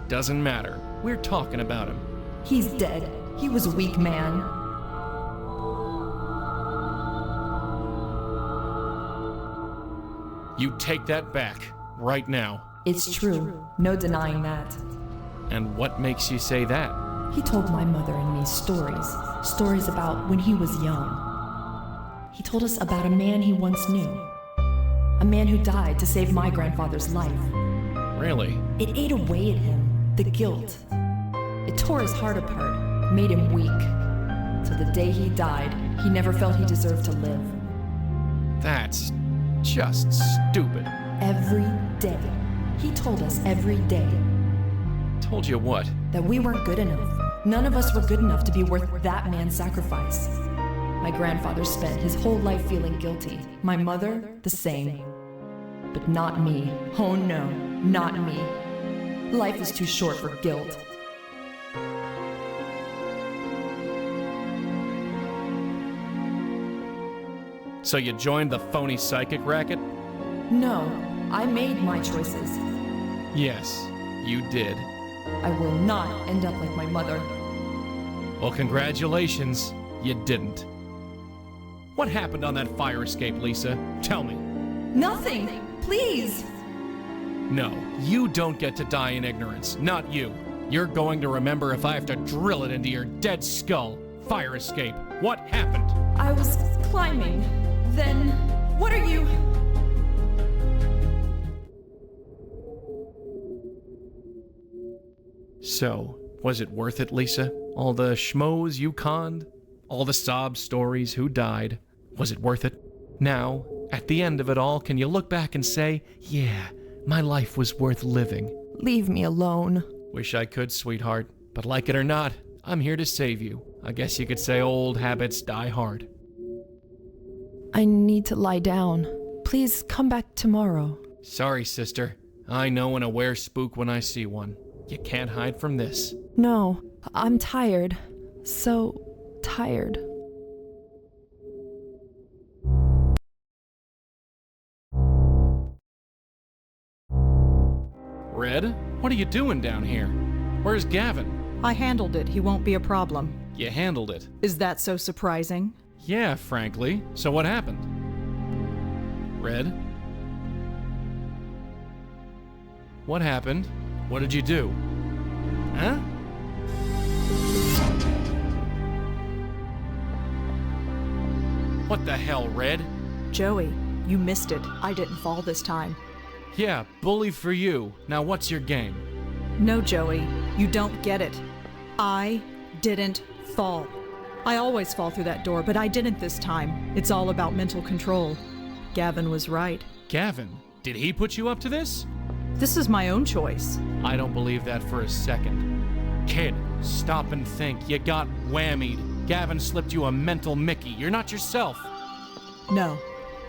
Doesn't matter. We're talking about him. He's dead. He was a weak man. You take that back, right now. It's true. No denying that. And what makes you say that? He told my mother and me stories. Stories about when he was young. He told us about a man he once knew. A man who died to save my grandfather's life. Really? It ate away at him. The guilt. It tore his heart apart. Made him weak. Till the day he died, he never felt he deserved to live. That's just stupid. Every day. He told us every day. Told you what? That we weren't good enough. None of us were good enough to be worth that man's sacrifice. My grandfather spent his whole life feeling guilty. My mother, the same. But not me. Oh no, not me. Life is too short for guilt. So you joined the phony psychic racket? No, I made my choices. Yes, you did. I will not end up like my mother. Well, congratulations, you didn't. What happened on that fire escape, Lisa? Tell me. Nothing! Please! No, you don't get to die in ignorance. Not you. You're going to remember if I have to drill it into your dead skull. Fire escape. What happened? I was climbing. Then, what are you? So, was it worth it, Lisa? All the schmoes you conned? All the sob stories, who died? Was it worth it? Now, at the end of it all, can you look back and say, yeah, my life was worth living? Leave me alone. Wish I could, sweetheart. But like it or not, I'm here to save you. I guess you could say old habits die hard. I need to lie down. Please come back tomorrow. Sorry, sister. I know an aware spook when I see one. You can't hide from this. No, I'm tired. So tired. Red, what are you doing down here? Where's Gavin? I handled it. He won't be a problem. You handled it. Is that so surprising? Yeah, frankly. So what happened? Red? What happened? What did you do? Huh? What the hell, Red? Joey, you missed it. I didn't fall this time. Yeah, bully for you. Now what's your game? No, Joey, you don't get it. I didn't fall. I always fall through that door, but I didn't this time. It's all about mental control. Gavin was right. Gavin? Did he put you up to this? This is my own choice. I don't believe that for a second. Kid, stop and think. You got whammied. Gavin slipped you a mental Mickey. You're not yourself. No.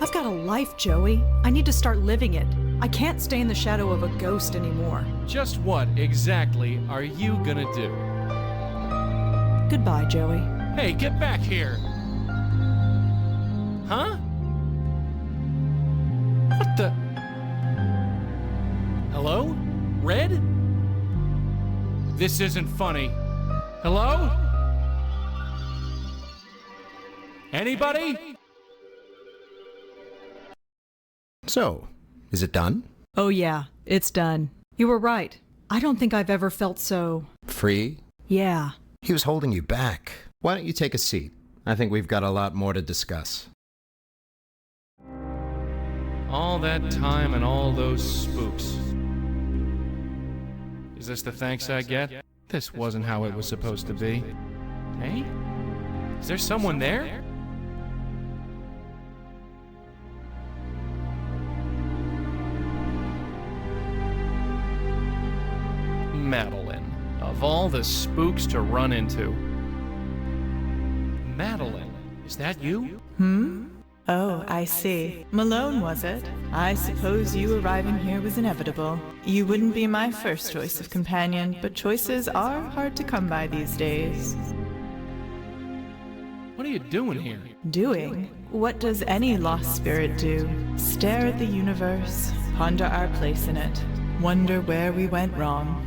I've got a life, Joey. I need to start living it. I can't stay in the shadow of a ghost anymore. Just what exactly are you gonna do? Goodbye, Joey. Hey, get back here! Huh? What the? Hello? Red? This isn't funny. Hello? Anybody? So, is it done? Oh yeah, it's done. You were right. I don't think I've ever felt so... Free? Yeah. He was holding you back. Why don't you take a seat? I think we've got a lot more to discuss. All that time and all those spooks. Is this the thanks I get? This wasn't how it was supposed to be. Hey? Is there someone there? Madeline. Of all the spooks to run into. Madeline, is that you? Oh, I see. Malone, was it? I suppose you arriving here was inevitable. You wouldn't be my first choice of companion, but choices are hard to come by these days. What are you doing here? Doing? What does any lost spirit do? Stare at the universe, ponder our place in it, wonder where we went wrong.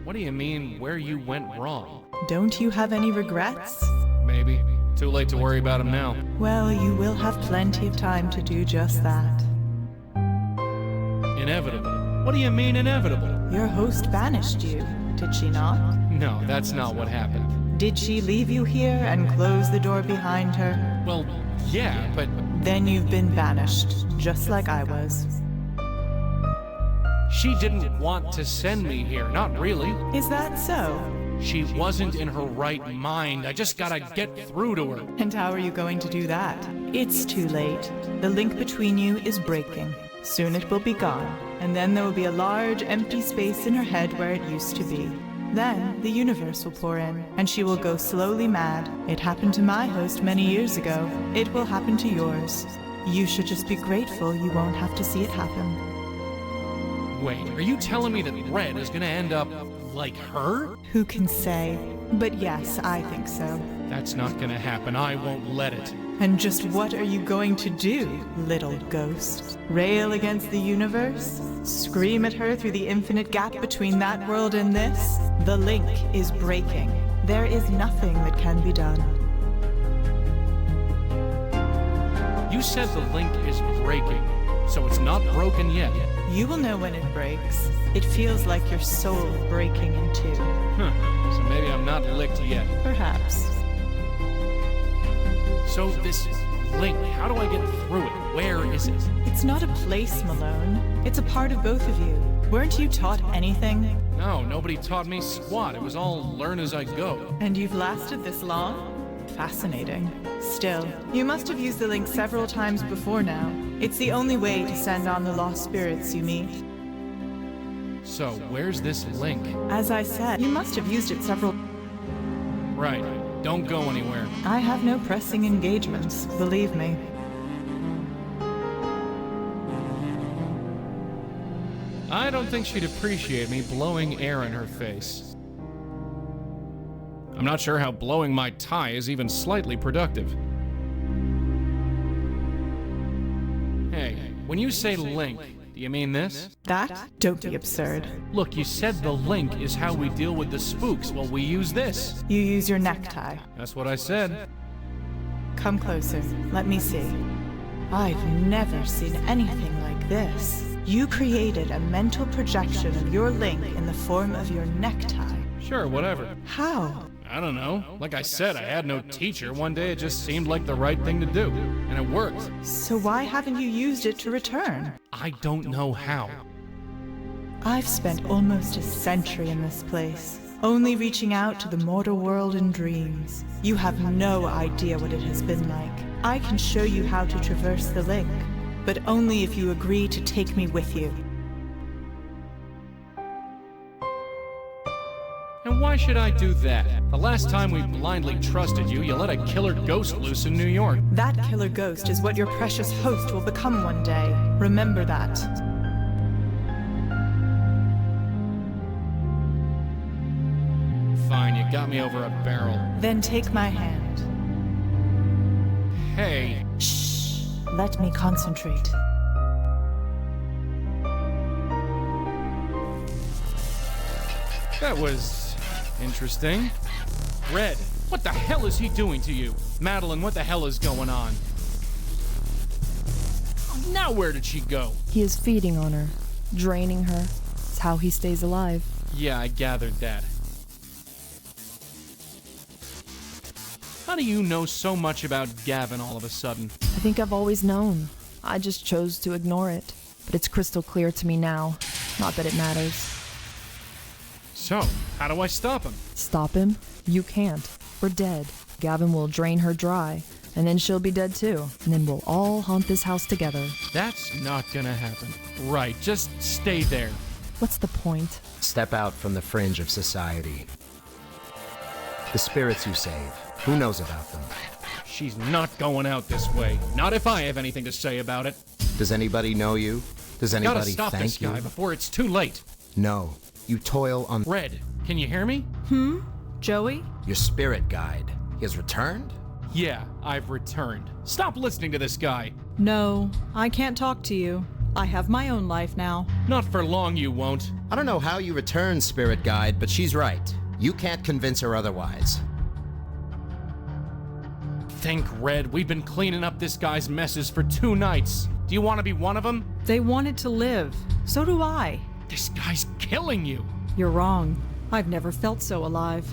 What do you mean, where you went wrong? Don't you have any regrets? Maybe. Too late to worry about him now. Well, you will have plenty of time to do just that. Inevitable? What do you mean inevitable? Your host banished you, did she not? No, that's not what happened. Did she leave you here and close the door behind her? Well, yeah, but... Then you've been banished, just like I was. She didn't want to send me here, not really. Is that so? She wasn't in her right mind. I just gotta get through to her. And how are you going to do that? It's too late. The link between you is breaking. Soon it will be gone, and then there will be a large, empty space in her head where it used to be. Then, the universe will pour in, and she will go slowly mad. It happened to my host many years ago. It will happen to yours. You should just be grateful you won't have to see it happen. Wait, are you telling me that Red is gonna end up like her? Who can say? But yes, I think so. That's not gonna happen. I won't let it. And just what are you going to do, little ghost? Rail against the universe? Scream at her through the infinite gap between that world and this? The link is breaking. There is nothing that can be done. You said the link is breaking, so it's not broken yet. You will know when it breaks. It feels like your soul breaking in two. So maybe I'm not licked yet. Perhaps. So this link, how do I get through it? Where is it? It's not a place, Malone. It's a part of both of you. Weren't you taught anything? No, nobody taught me squat. It was all learn as I go. And you've lasted this long? Fascinating. Still, you must have used the link several times before now. It's the only way to send on the lost spirits you meet. So, where's this link? As I said, you must have used it several... Right. Don't go anywhere. I have no pressing engagements, believe me. I don't think she'd appreciate me blowing air in her face. I'm not sure how blowing my tie is even slightly productive. Hey, when you say link, do you mean this? That? Don't be absurd. Look, you said the link is how we deal with the spooks. Well, we use this. You use your necktie. That's what I said. Come closer. Let me see. I've never seen anything like this. You created a mental projection of your link in the form of your necktie. Sure, whatever. How? I don't know. Like I said, I had no teacher. One day it just seemed like the right thing to do. And it worked. So why haven't you used it to return? I don't know how. I've spent almost a century in this place, only reaching out to the mortal world in dreams. You have no idea what it has been like. I can show you how to traverse the link, but only if you agree to take me with you. And why should I do that? The last time we blindly trusted you, you let a killer ghost loose in New York. That killer ghost is what your precious host will become one day. Remember that. Fine, you got me over a barrel. Then take my hand. Hey. Shh. Let me concentrate. That was... interesting. Red, what the hell is he doing to you? Madeline, what the hell is going on? Now where did she go? He is feeding on her, draining her. It's how he stays alive. Yeah, I gathered that. How do you know so much about Gavin all of a sudden? I think I've always known. I just chose to ignore it. But it's crystal clear to me now. Not that it matters. So, how do I stop him? Stop him? You can't. We're dead. Gavin will drain her dry, and then she'll be dead too. And then we'll all haunt this house together. That's not gonna happen. Right, just stay there. What's the point? Step out from the fringe of society. The spirits you save, who knows about them? She's not going out this way. Not if I have anything to say about it. Does anybody know you? Does anybody Gotta stop thank this guy you? before it's too late. No. You toil on... Red, can you hear me? Joey? Your spirit guide. He has returned? Yeah, I've returned. Stop listening to this guy. No, I can't talk to you. I have my own life now. Not for long, you won't. I don't know how you returned, spirit guide, but she's right. You can't convince her otherwise. Think, Red. We've been cleaning up this guy's messes for 2 nights. Do you want to be one of them? They wanted to live. So do I. This guy's killing you. You're wrong. I've never felt so alive.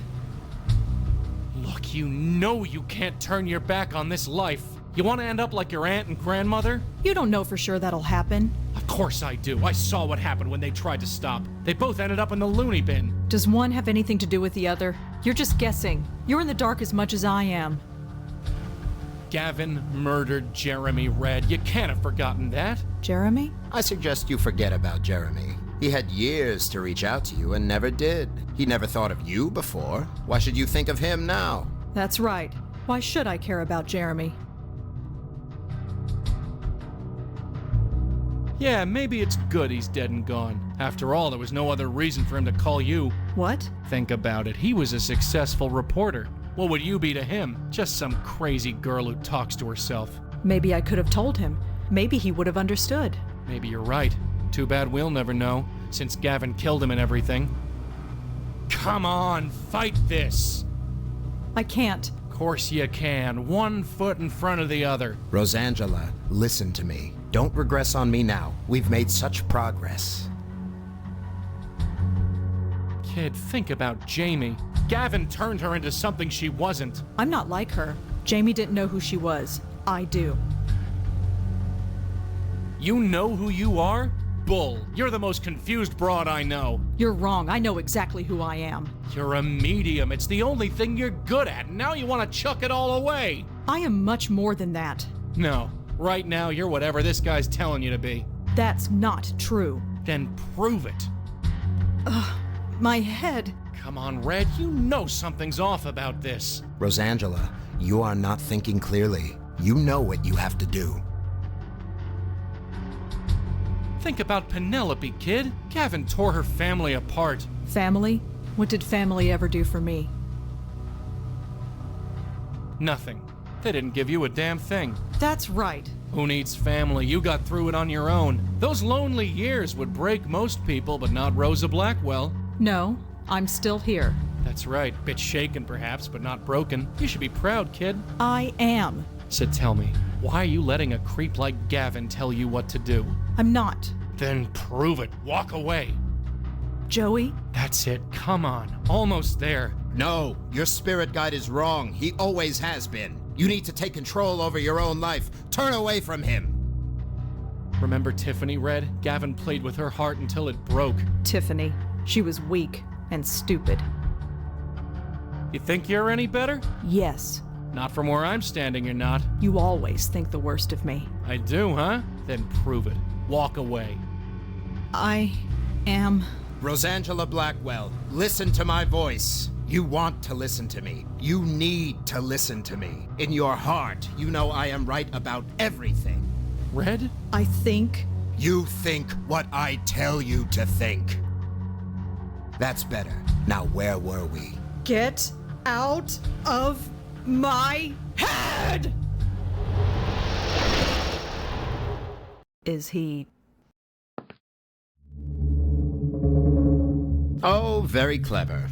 Look, you know you can't turn your back on this life. You want to end up like your aunt and grandmother? You don't know for sure that'll happen. Of course I do. I saw what happened when they tried to stop. They both ended up in the loony bin. Does one have anything to do with the other? You're just guessing. You're in the dark as much as I am. Gavin murdered Jeremy, Red. You can't have forgotten that. Jeremy? I suggest you forget about Jeremy. He had years to reach out to you and never did. He never thought of you before. Why should you think of him now? That's right. Why should I care about Jeremy? Yeah, maybe it's good he's dead and gone. After all, there was no other reason for him to call you. What? Think about it. He was a successful reporter. What would you be to him? Just some crazy girl who talks to herself. Maybe I could have told him. Maybe he would have understood. Maybe you're right. Too bad we'll never know, since Gavin killed him and everything. Come on, fight this! I can't. Of course you can. 1 foot in front of the other. Rosangela, listen to me. Don't regress on me now. We've made such progress. Kid, think about Jamie. Gavin turned her into something she wasn't. I'm not like her. Jamie didn't know who she was. I do. You know who you are? Bull. You're the most confused broad I know. You're wrong. I know exactly who I am. You're a medium. It's the only thing you're good at, and now you want to chuck it all away. I am much more than that. No. Right now, you're whatever this guy's telling you to be. That's not true. Then prove it. Ugh, my head. Come on, Red. You know something's off about this. Rosangela, you are not thinking clearly. You know what you have to do. Think about Penelope, kid. Gavin tore her family apart. Family? What did family ever do for me? Nothing. They didn't give you a damn thing. That's right. Who needs family? You got through it on your own. Those lonely years would break most people, but not Rosa Blackwell. No, I'm still here. That's right. Bit shaken, perhaps, but not broken. You should be proud, kid. I am. So tell me, why are you letting a creep like Gavin tell you what to do? I'm not. Then prove it. Walk away. Joey? That's it. Come on. Almost there. No, your spirit guide is wrong. He always has been. You need to take control over your own life. Turn away from him. Remember Tiffany, Red? Gavin played with her heart until it broke. Tiffany. She was weak and stupid. You think you're any better? Yes. Not from where I'm standing, you're not. You always think the worst of me. I do, huh? Then prove it. Walk away. I am... Rosangela Blackwell, listen to my voice. You want to listen to me. You need to listen to me. In your heart, you know I am right about everything. Red? I think... You think what I tell you to think. That's better. Now where were we? Get out of my head! Is he... Oh, very clever.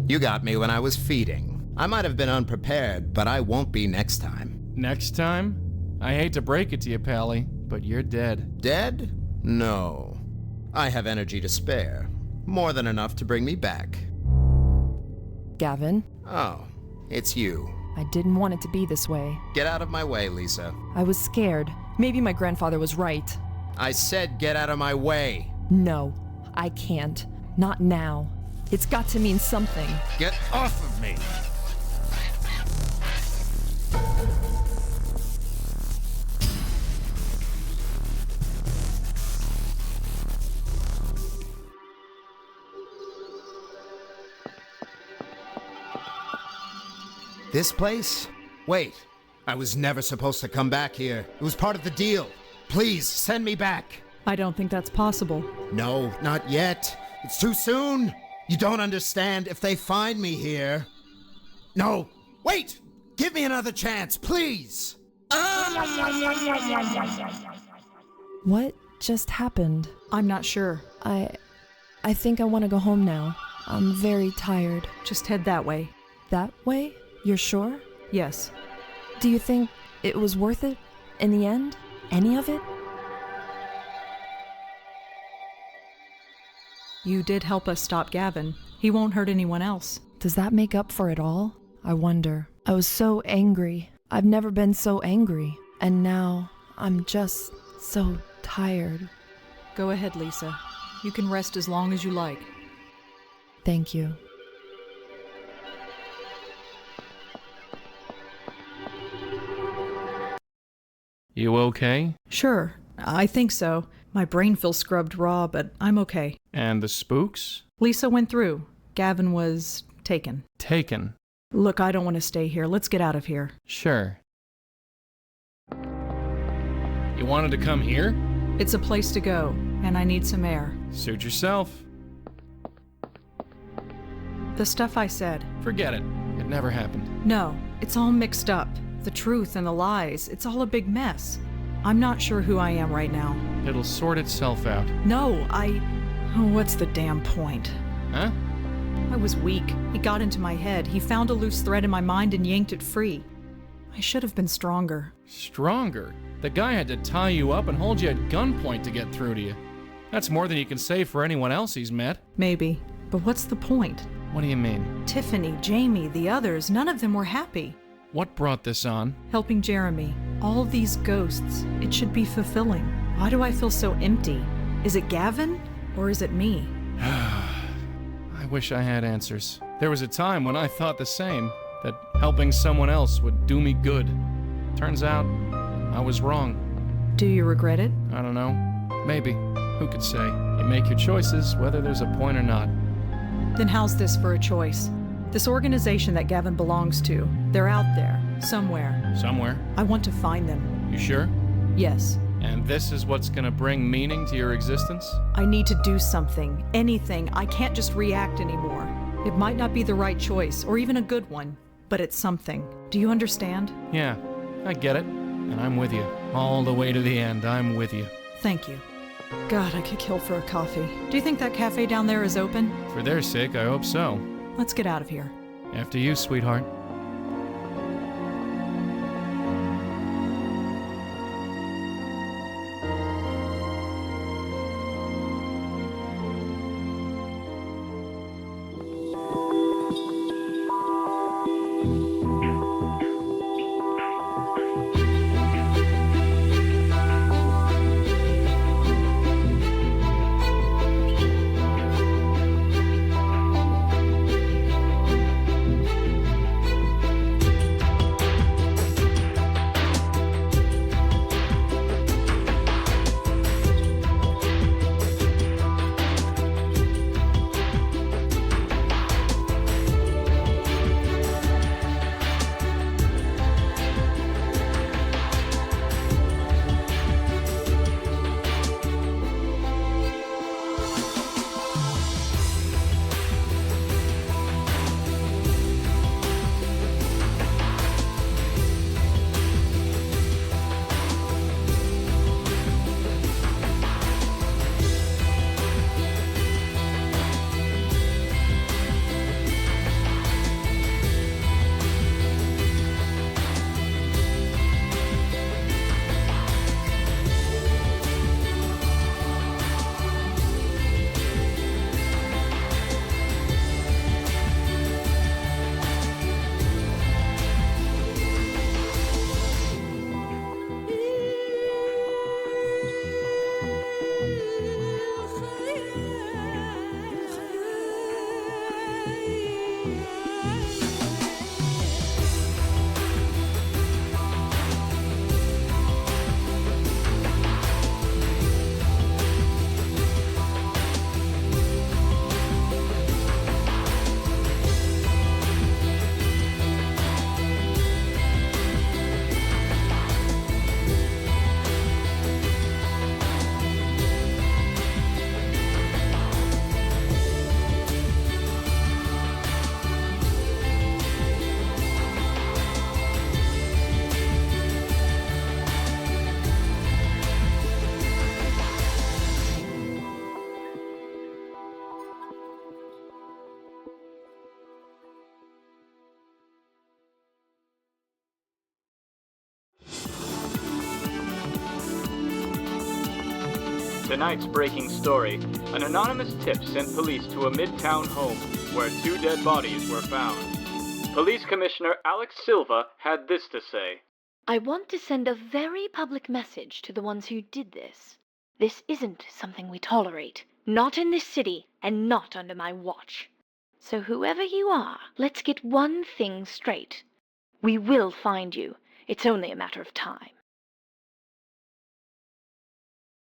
You got me when I was feeding. I might have been unprepared, but I won't be next time. Next time? I hate to break it to you, Pally, but you're dead. Dead? No. I have energy to spare. More than enough to bring me back. Gavin? Oh, it's you. I didn't want it to be this way. Get out of my way, Lisa. I was scared. Maybe my grandfather was right. I said get out of my way. No, I can't. Not now. It's got to mean something. Get off of me! This place? Wait, I was never supposed to come back here. It was part of the deal. Please, send me back. I don't think that's possible. No, not yet. It's too soon. You don't understand. If they find me here... No, wait! Give me another chance, please! What just happened? I'm not sure. I think I want to go home now. I'm very tired. Just head that way. That way? You're sure? Yes. Do you think it was worth it in the end? Any of it? You did help us stop Gavin. He won't hurt anyone else. Does that make up for it all? I wonder. I was so angry. I've never been so angry. And now I'm just so tired. Go ahead, Lisa. You can rest as long as you like. Thank you. You okay? Sure, I think so. My brain feels scrubbed raw, but I'm okay. And the spooks? Lisa went through. Gavin was taken. Taken? Look, I don't want to stay here. Let's get out of here. Sure. You wanted to come here? It's a place to go, and I need some air. Suit yourself. The stuff I said. Forget it. It never happened. No, it's all mixed up. The truth and the lies. It's all a big mess. I'm not sure who I am right now. It'll sort itself out. No, Oh, what's the damn point? Huh? I was weak. He got into my head. He found a loose thread in my mind and yanked it free. I should have been stronger. Stronger? The guy had to tie you up and hold you at gunpoint to get through to you. That's more than you can say for anyone else he's met. Maybe. But what's the point? What do you mean? Tiffany, Jamie, the others, none of them were happy. What brought this on? Helping Jeremy. All these ghosts. It should be fulfilling. Why do I feel so empty? Is it Gavin? Or is it me? I wish I had answers. There was a time when I thought the same, that helping someone else would do me good. Turns out, I was wrong. Do you regret it? I don't know. Maybe. Who could say? You make your choices, whether there's a point or not. Then how's this for a choice? This organization that Gavin belongs to, they're out there, somewhere. Somewhere? I want to find them. You sure? Yes. And this is what's gonna bring meaning to your existence? I need to do something, anything. I can't just react anymore. It might not be the right choice, or even a good one, but it's something. Do you understand? Yeah, I get it. And I'm with you. All the way to the end, I'm with you. Thank you. God, I could kill for a coffee. Do you think that cafe down there is open? For their sake, I hope so. Let's get out of here. After you, sweetheart. Tonight's breaking story. An anonymous tip sent police to a midtown home where 2 dead bodies were found. Police Commissioner Alex Silva had this to say. I want to send a very public message to the ones who did this. This isn't something we tolerate. Not in this city, and not under my watch. So whoever you are, let's get one thing straight. We will find you. It's only a matter of time.